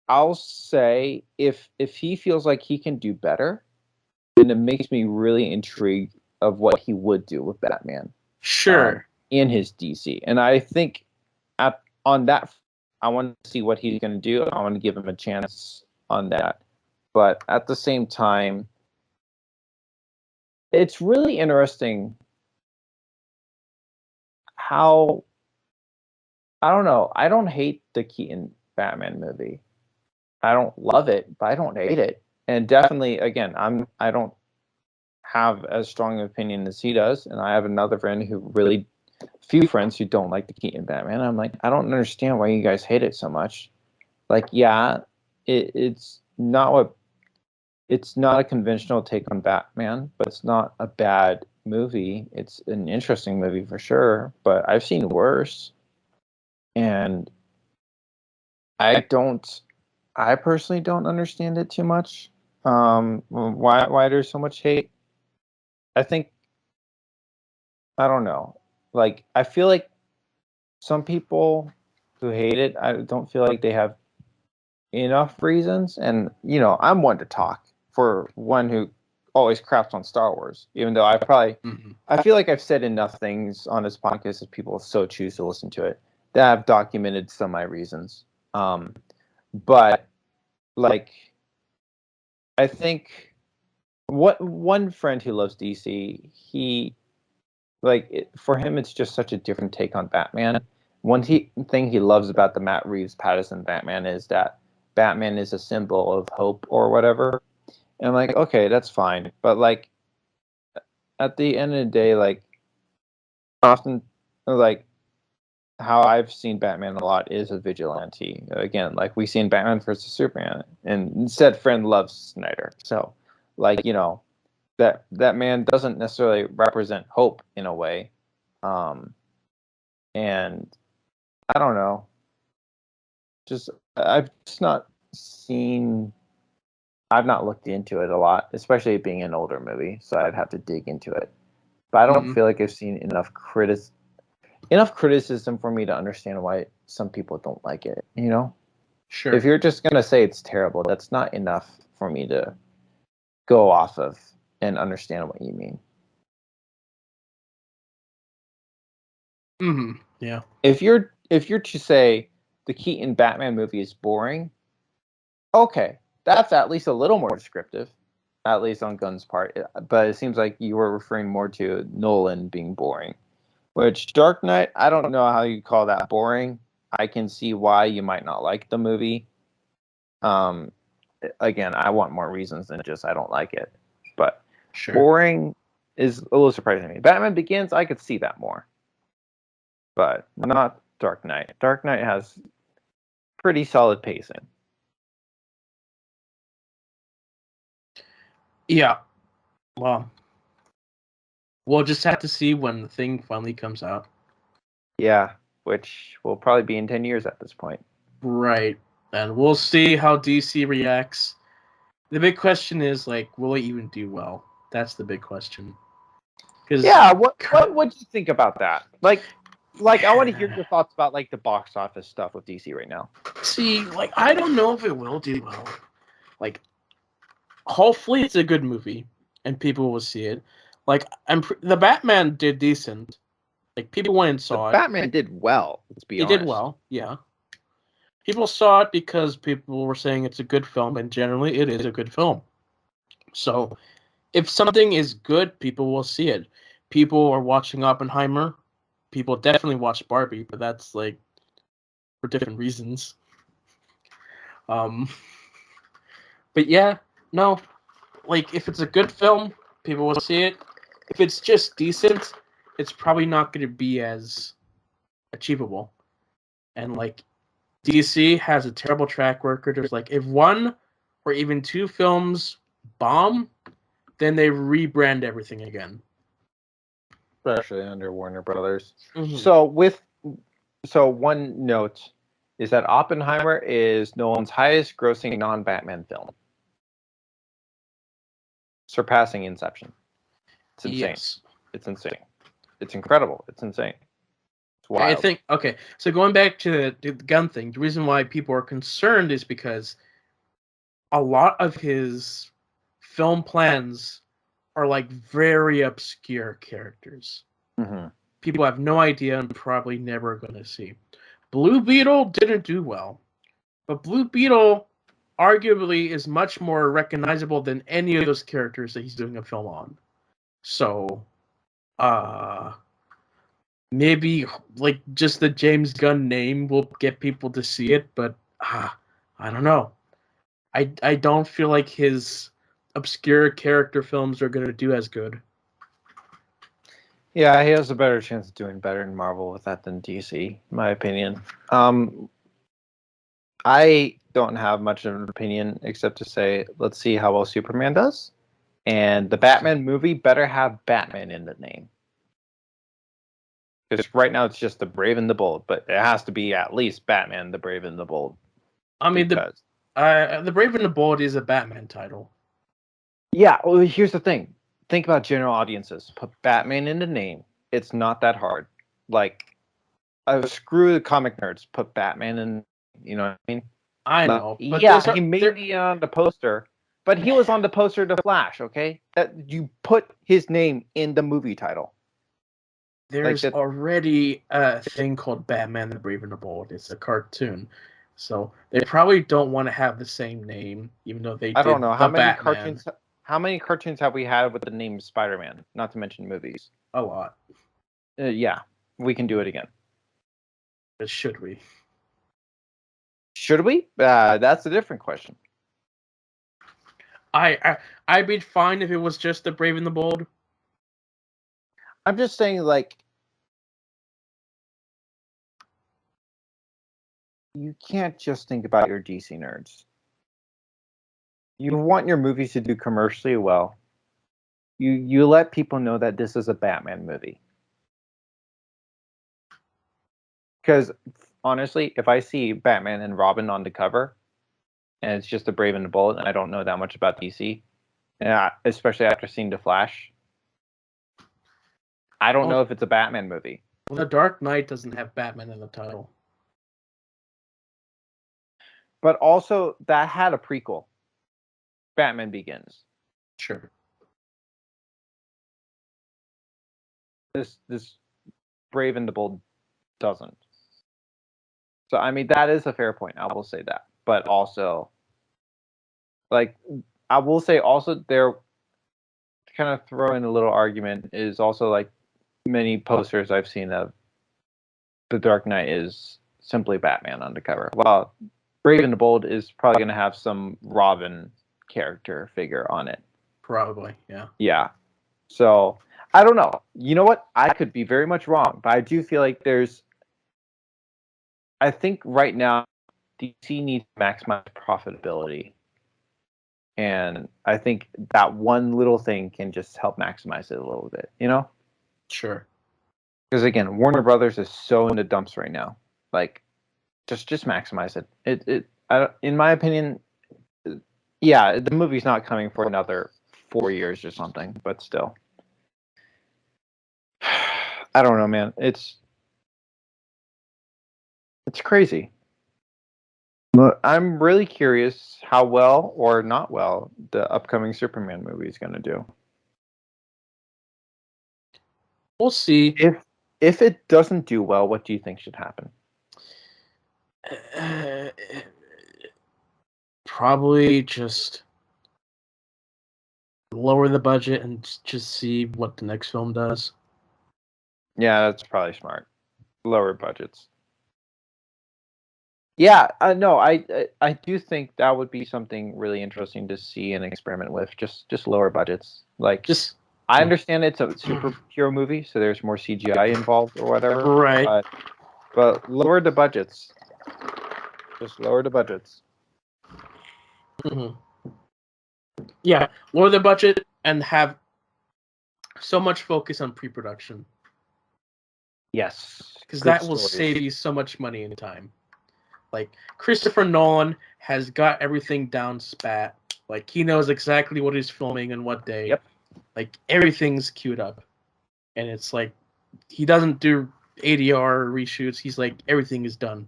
I'll say if he feels like he can do better, then it makes me really intrigued of what he would do with Batman Sure. in his DC. And I think on that, I want to see what he's going to do. I want to give him a chance on that. But at the same time, it's really interesting how I don't know. I don't hate the Keaton Batman movie. I don't love it, but I don't hate it. And definitely, again, I don't have as strong an opinion as he does. And I have another friend who really, few friends who don't like the Keaton Batman. I'm like, I don't understand why you guys hate it so much. Like, yeah, it's not a conventional take on Batman, but it's not a bad movie. It's an interesting movie for sure, but I've seen worse. And I personally don't understand it too much. Why there's so much hate? I think I don't know. Like I feel like some people who hate it, I don't feel like they have enough reasons. And I'm one to talk for one who always craps on Star Wars, even though Mm-hmm. I feel like I've said enough things on this podcast if people so choose to listen to it that I've documented some of my reasons. But like I think what one friend who loves DC, for him it's just such a different take on Batman. Thing he loves about the Matt Reeves Pattinson Batman is that Batman is a symbol of hope or whatever. And I'm like, okay, that's fine. But like at the end of the day, like often like how I've seen Batman a lot is a vigilante. Again, like we seen Batman versus Superman, and said friend loves Snyder. So like, that man doesn't necessarily represent hope in a way. Um and I don't know. Just I've just not seen I've not looked into it a lot, especially it being an older movie, so I'd have to dig into it. But I don't Mm-hmm. feel like I've seen enough criticism for me to understand why some people don't like it, you know? Sure. If you're just gonna say it's terrible, that's not enough for me to go off of and understand what you mean. Mm-hmm. Yeah. If you're to say the Keaton Batman movie is boring, okay, that's at least a little more descriptive, at least on Gunn's part. But it seems like you were referring more to Nolan being boring. Which Dark Knight, I don't know how you call that boring. I can see why you might not like the movie. Um, Again, I want more reasons than just I don't like it. But Sure. boring is a little surprising to me. Batman Begins, I could see that more, but not Dark Knight. Dark Knight has pretty solid pacing. Yeah. Well, we'll just have to see when the thing finally comes out. Yeah. which will probably be in 10 years at this point. Right. And we'll see how DC reacts. The big question is, like, will it even do well? That's the big question. Yeah, what do you think about that? Like I want to hear your thoughts about like the box office stuff with DC right now. See, like, I don't know if it will do well. Like, hopefully it's a good movie and people will see it. Like, the Batman did decent. Like, people went and saw it. Batman did well. Let's be honest. It did well, yeah. People saw it because people were saying it's a good film, and generally it is a good film. So, if something is good, people will see it. People are watching Oppenheimer. People definitely watch Barbie, but that's like for different reasons. But yeah, no, like if it's a good film, people will see it. If it's just decent, it's probably not going to be as achievable. And like DC has a terrible track record. It's like if one or even two films bomb, then they rebrand everything again. Especially under Warner Brothers. Mm-hmm. So one note is that Oppenheimer is Nolan's highest grossing non-Batman film, surpassing Inception. It's insane. Yes. It's insane. It's incredible. It's insane. It's wild. I think, okay, so going back to the gun thing, the reason why people are concerned is because a lot of his film plans are like very obscure characters. Mm-hmm. People have no idea and probably never going to see. Blue Beetle didn't do well, but Blue Beetle arguably is much more recognizable than any of those characters that he's doing a film on. So, maybe like just the James Gunn name will get people to see it, but I don't know. I don't feel like his obscure character films are going to do as good. Yeah, he has a better chance of doing better in Marvel with that than DC, in my opinion. I don't have much of an opinion except to say, let's see how well Superman does. And the Batman movie better have Batman in the name. Because right now it's just the Brave and the Bold, but it has to be at least Batman, the Brave and the Bold. I mean, the Brave and the Bold is a Batman title. Yeah, well, here's the thing. Think about general audiences. Put Batman in the name. It's not that hard. Like, screw the comic nerds. Put Batman in, you know what I mean? I know. But yeah, he may be on the poster, but he was on the poster to Flash, okay? That you put his name in the movie title. There's already a thing called Batman the Brave and the Bold. It's a cartoon. So they probably don't want to have the same name, even though they I don't know. How many Batman. How many cartoons have we had with the name Spider-Man? Not to mention movies. A lot. Yeah, we can do it again. But should we? Should we? That's a different question. I'd be fine if it was just the Brave and the Bold. I'm just saying, like, you can't just think about your DC nerds. You want your movies to do commercially well. You let people know that this is a Batman movie. Because honestly, if I see Batman and Robin on the cover, and it's just a Brave and the Bold, and I don't know that much about DC, especially after seeing The Flash, I don't know if it's a Batman movie. Well, The Dark Knight doesn't have Batman in the title. But also, that had a prequel. Batman Begins. Sure. This Brave and the Bold doesn't. So, I mean, that is a fair point. I will say that. But also, like, I will say also, there, to kind of throw in a little argument, is also, like, many posters I've seen of The Dark Knight is simply Batman on the cover. Well, Brave and the Bold is probably going to have some Robin character figure on it. Probably, yeah. Yeah. So, I don't know. You know what? I could be very much wrong, but I do feel like I think right now DC needs to maximize profitability. And I think that one little thing can just help maximize it a little bit, you know? Sure. Because again, Warner Brothers is so in the dumps right now. Like, just maximize it. In my opinion, yeah, the movie's not coming for another 4 years or something, but still, I don't know, man. It's crazy. But I'm really curious how well or not well the upcoming Superman movie is going to do. We'll see. If it doesn't do well, what do you think should happen? Probably just lower the budget and just see what the next film does. Yeah, that's probably smart. Lower budgets. Yeah, no, I do think that would be something really interesting to see and experiment with. Just lower budgets. Like, Just I understand it's a superhero movie, so there's more CGI involved or whatever. right. But lower the budgets. Just lower the budgets. Mm-hmm. Yeah, lower the budget and have so much focus on pre-production. Yes, because that will save you so much money and time. Like Christopher Nolan has got everything down spat. Like he knows exactly what he's filming and what day. Yep. Like everything's queued up, and it's like he doesn't do ADR reshoots. He's like everything is done,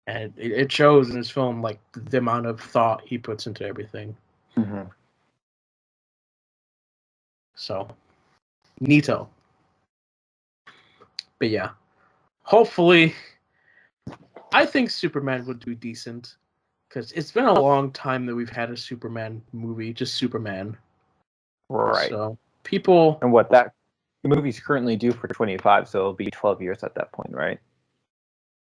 and it shows in his film like the amount of thought he puts into everything. Mm-hmm. So, neato. But yeah, hopefully, I think Superman would do decent. Because it's been a long time that we've had a Superman movie, just Superman. Right. So people... And what the movie's currently due for 25, so it'll be 12 years at that point, right?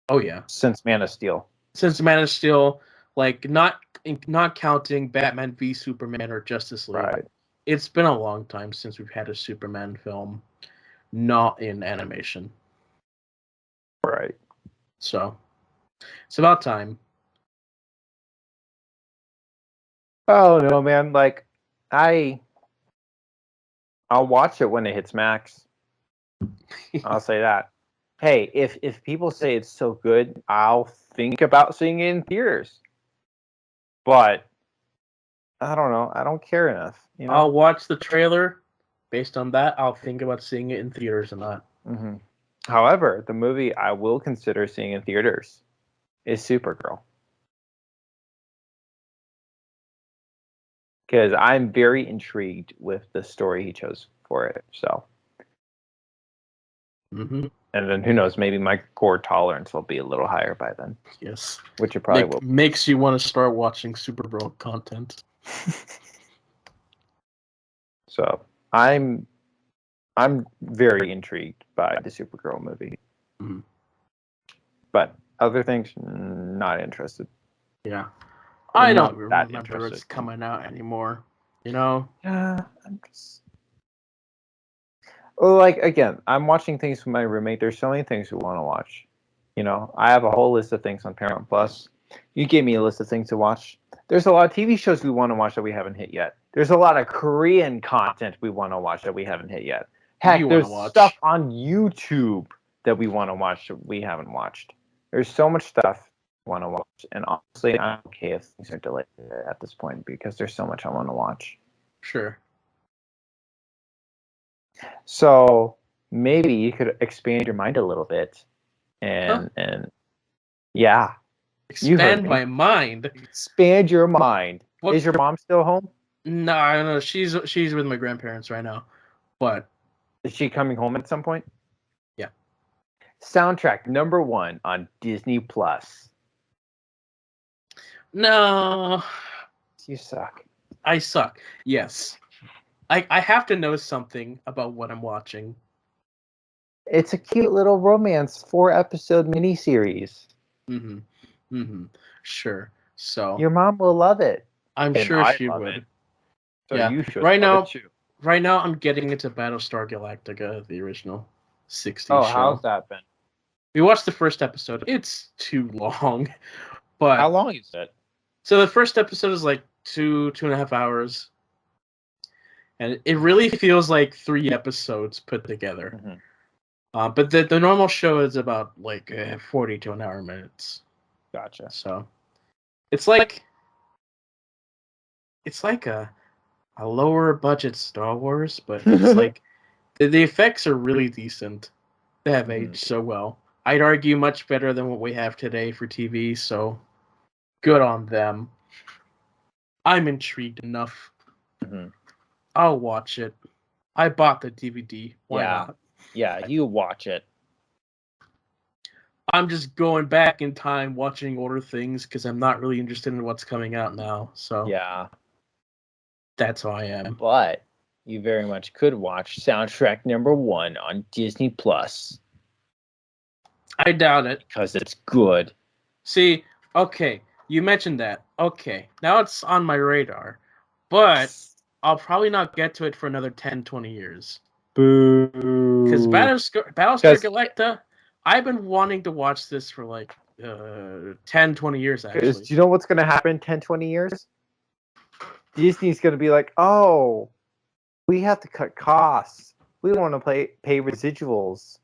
Oh, yeah. Since Man of Steel. Since Man of Steel, like, not counting Batman v Superman or Justice League. Right. It's been a long time since we've had a Superman film not in animation. Right. So, it's about time. Oh no, man! Like, I'll watch it when it hits Max. I'll say that. Hey, if people say it's so good, I'll think about seeing it in theaters. But I don't know. I don't care enough. You know. I'll watch the trailer. Based on that, I'll think about seeing it in theaters or not. Mm-hmm. However, the movie I will consider seeing in theaters is Supergirl. Because I'm very intrigued with the story he chose for it. So, Mm-hmm. And then who knows? Maybe my core tolerance will be a little higher by then. Yes, which it probably will. Makes you want to start watching Supergirl content. So I'm very intrigued by the Supergirl movie. Mm-hmm. But other things, not interested. Yeah. I don't that remember it's coming out anymore. You know? Yeah, I'm just... Well, like, again, I'm watching things with my roommate. There's so many things we want to watch. You know, I have a whole list of things on Paramount Plus. You gave me a list of things to watch. There's a lot of TV shows we want to watch that we haven't hit yet. There's a lot of Korean content we want to watch that we haven't hit yet. Heck, there's stuff on YouTube that we want to watch that we haven't watched. There's so much stuff I want to watch. And honestly, I'm okay if things are delayed at this point because there's so much I want to watch. Sure. So maybe you could expand your mind a little bit and yeah. Expand my mind. Expand your mind. Is your mom still home? No, I don't know. She's with my grandparents right now. But is she coming home at some point? Yeah. Soundtrack number 1 on Disney Plus. No. You suck. I suck. Yes. I have to know something about what I'm watching. It's a cute little romance 4-episode miniseries. Mm-hmm. Mm-hmm. Sure. So your mom will love it. I'm sure she would. So yeah. You should right now, I'm getting into Battlestar Galactica, the original 60s show. How's that been? We watched the first episode. It's too long, but how long is it? So the first episode is like 2.5 hours, and it really feels like 3 episodes put together. Mm-hmm. But the normal show is about like 40 to an hour minutes. Gotcha. So it's like a lower budget Star Wars, but it's like the effects are really decent. They have aged so well. I'd argue much better than what we have today for TV. So good on them. I'm intrigued enough. Mm-hmm. I'll watch it. I bought the DVD. Why not? Yeah, you watch it. I'm just going back in time watching older things because I'm not really interested in what's coming out now. So Yeah. That's how I am. But you very much could watch soundtrack number 1 on Disney Plus. I doubt it. Because it's good. See, okay, you mentioned that. Okay, now it's on my radar. But I'll probably not get to it for another 10, 20 years. Boo. Because Battlestar Galactica, I've been wanting to watch this for like 10, 20 years, actually. Do you know what's going to happen in 10, 20 years? Disney's going to be like, oh, we have to cut costs. We don't want to pay residuals.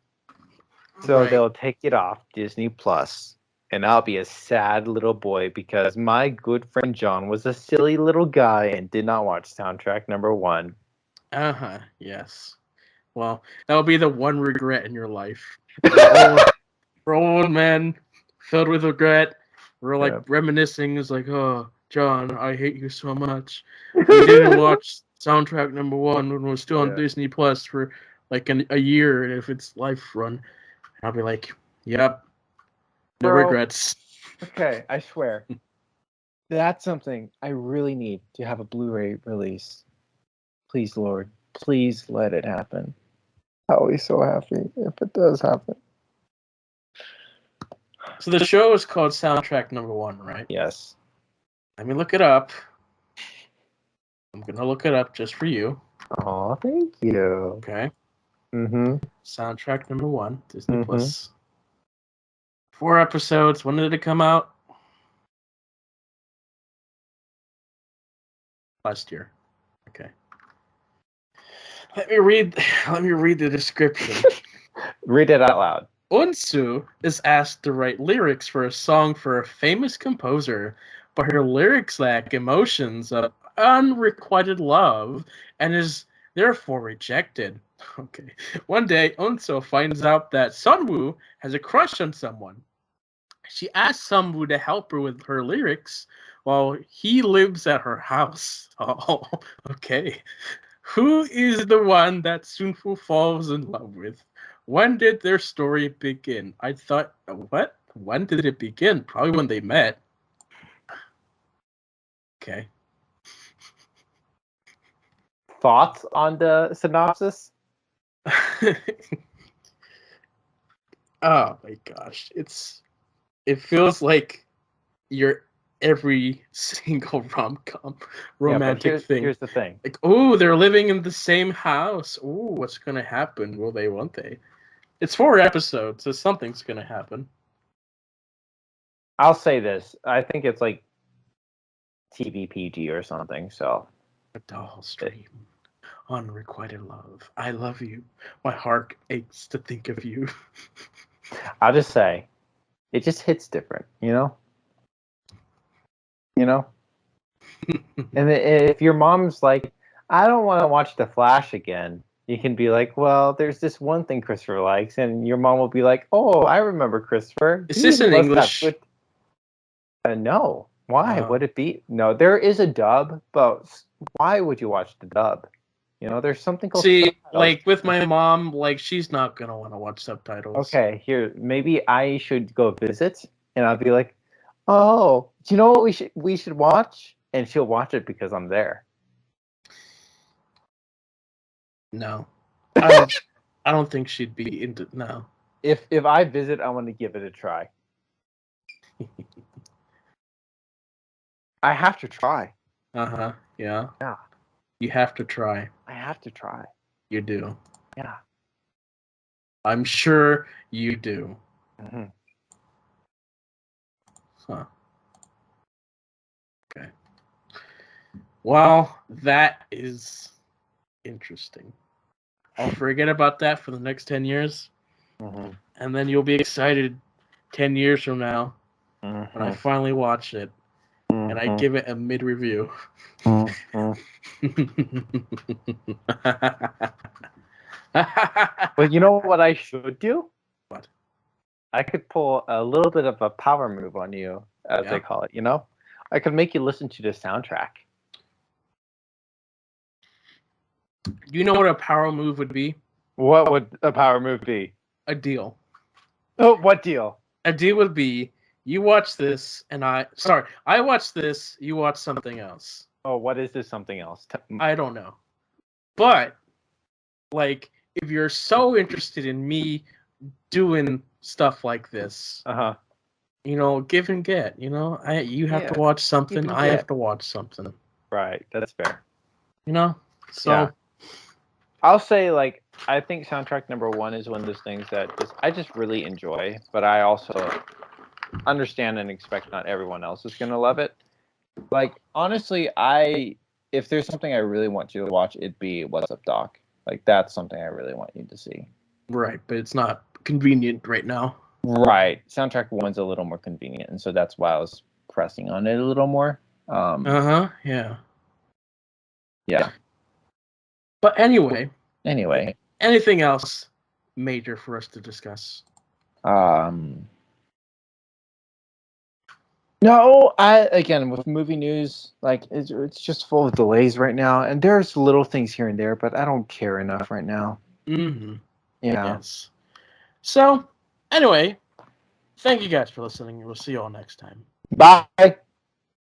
So they'll take it off Disney Plus. And I'll be a sad little boy because my good friend John was a silly little guy and did not watch soundtrack number 1. Uh-huh, yes. Well, that'll be the one regret in your life. We're old men filled with regret. We're like reminiscing. It's like, oh, John, I hate you so much. We didn't watch soundtrack number 1 when it was still on Disney Plus for like a year, and if it's life run, I'll be like, yep, no regrets. Okay, I swear. That's something I really need to have a Blu-ray release. Please, Lord, please let it happen. I'll be so happy if it does happen. So the show is called Soundtrack Number 1, right? Yes. Let me look it up. I'm gonna look it up just for you. Oh, thank you. Okay. Mm-hmm. Soundtrack Number 1, Disney Plus. 4 episodes. When did it come out? Last year. Okay. Let me read the description. Read it out loud. Unsu is asked to write lyrics for a song for a famous composer, but her lyrics lack emotions of unrequited love and is therefore rejected. Okay. One day, Unsu finds out that Sunwoo has a crush on someone. She asks Sunwoo to help her with her lyrics while he lives at her house. Oh, okay. Who is the one that Sunwoo falls in love with? When did their story begin? I thought, what? When did it begin? Probably when they met. Okay. Thoughts on the synopsis? Oh my gosh. It feels like your every single romantic thing. Here's the thing. Like, oh, they're living in the same house. Oh, what's gonna happen? Will they, won't they? It's 4 episodes, so something's gonna happen. I'll say this. I think it's like TV PG or something, so. A doll's dream. Unrequited love. I love you. My heart aches to think of you. I'll just say, it just hits different, you know? You know? And if your mom's like, I don't want to watch The Flash again, you can be like, well, there's this one thing Christopher likes, and your mom will be like, oh, I remember Christopher. Is this in English? No. Why would it be? No, there is a dub, but why would you watch the dub? You know, there's something called subtitles. Like with my mom, like she's not gonna want to watch subtitles. Okay, here, maybe I should go visit, and I'll be like, oh, do you know what we should watch? And she'll watch it because I'm there. No, I don't think she'd be into. No. If I visit, I want to give it a try. I have to try. Uh-huh. Yeah. Yeah. You have to try. I have to try. You do. Yeah. I'm sure you do. Mm-hmm. Huh. Okay. Well, that is interesting. I'll forget about that for the next 10 years. and then you'll be excited 10 years from now when I finally watch it and I give it a mid-review. Well, you know what I should do? What? I could pull a little bit of a power move on you, as they call it, you know? I could make you listen to the soundtrack. Do you know what a power move would be? What would a power move be? A deal. Oh, what deal? A deal would be you watch this and I watch this, you watch something else. Oh, what is this something else? I don't know. But like if you're so interested in me doing stuff like this, you know, give and get, you know, you have to watch something, I have to watch something. Right, that's fair. You know? So I'll say, like, I think soundtrack number 1 is one of those things that I just really enjoy, but I also understand and expect not everyone else is gonna love it. Like, honestly, if there's something I really want you to watch, it'd be What's Up, Doc. Like, that's something I really want you to see. Right, but it's not convenient right now. Right. Soundtrack 1's a little more convenient, and so that's why I was pressing on it a little more. Yeah. Yeah. But anyway. Anything else major for us to discuss? No, again, with movie news, like it's just full of delays right now, and there's little things here and there, but I don't care enough right now. Mm-hmm. Yeah. Yes. So, anyway, thank you guys for listening. We'll see you all next time. Bye.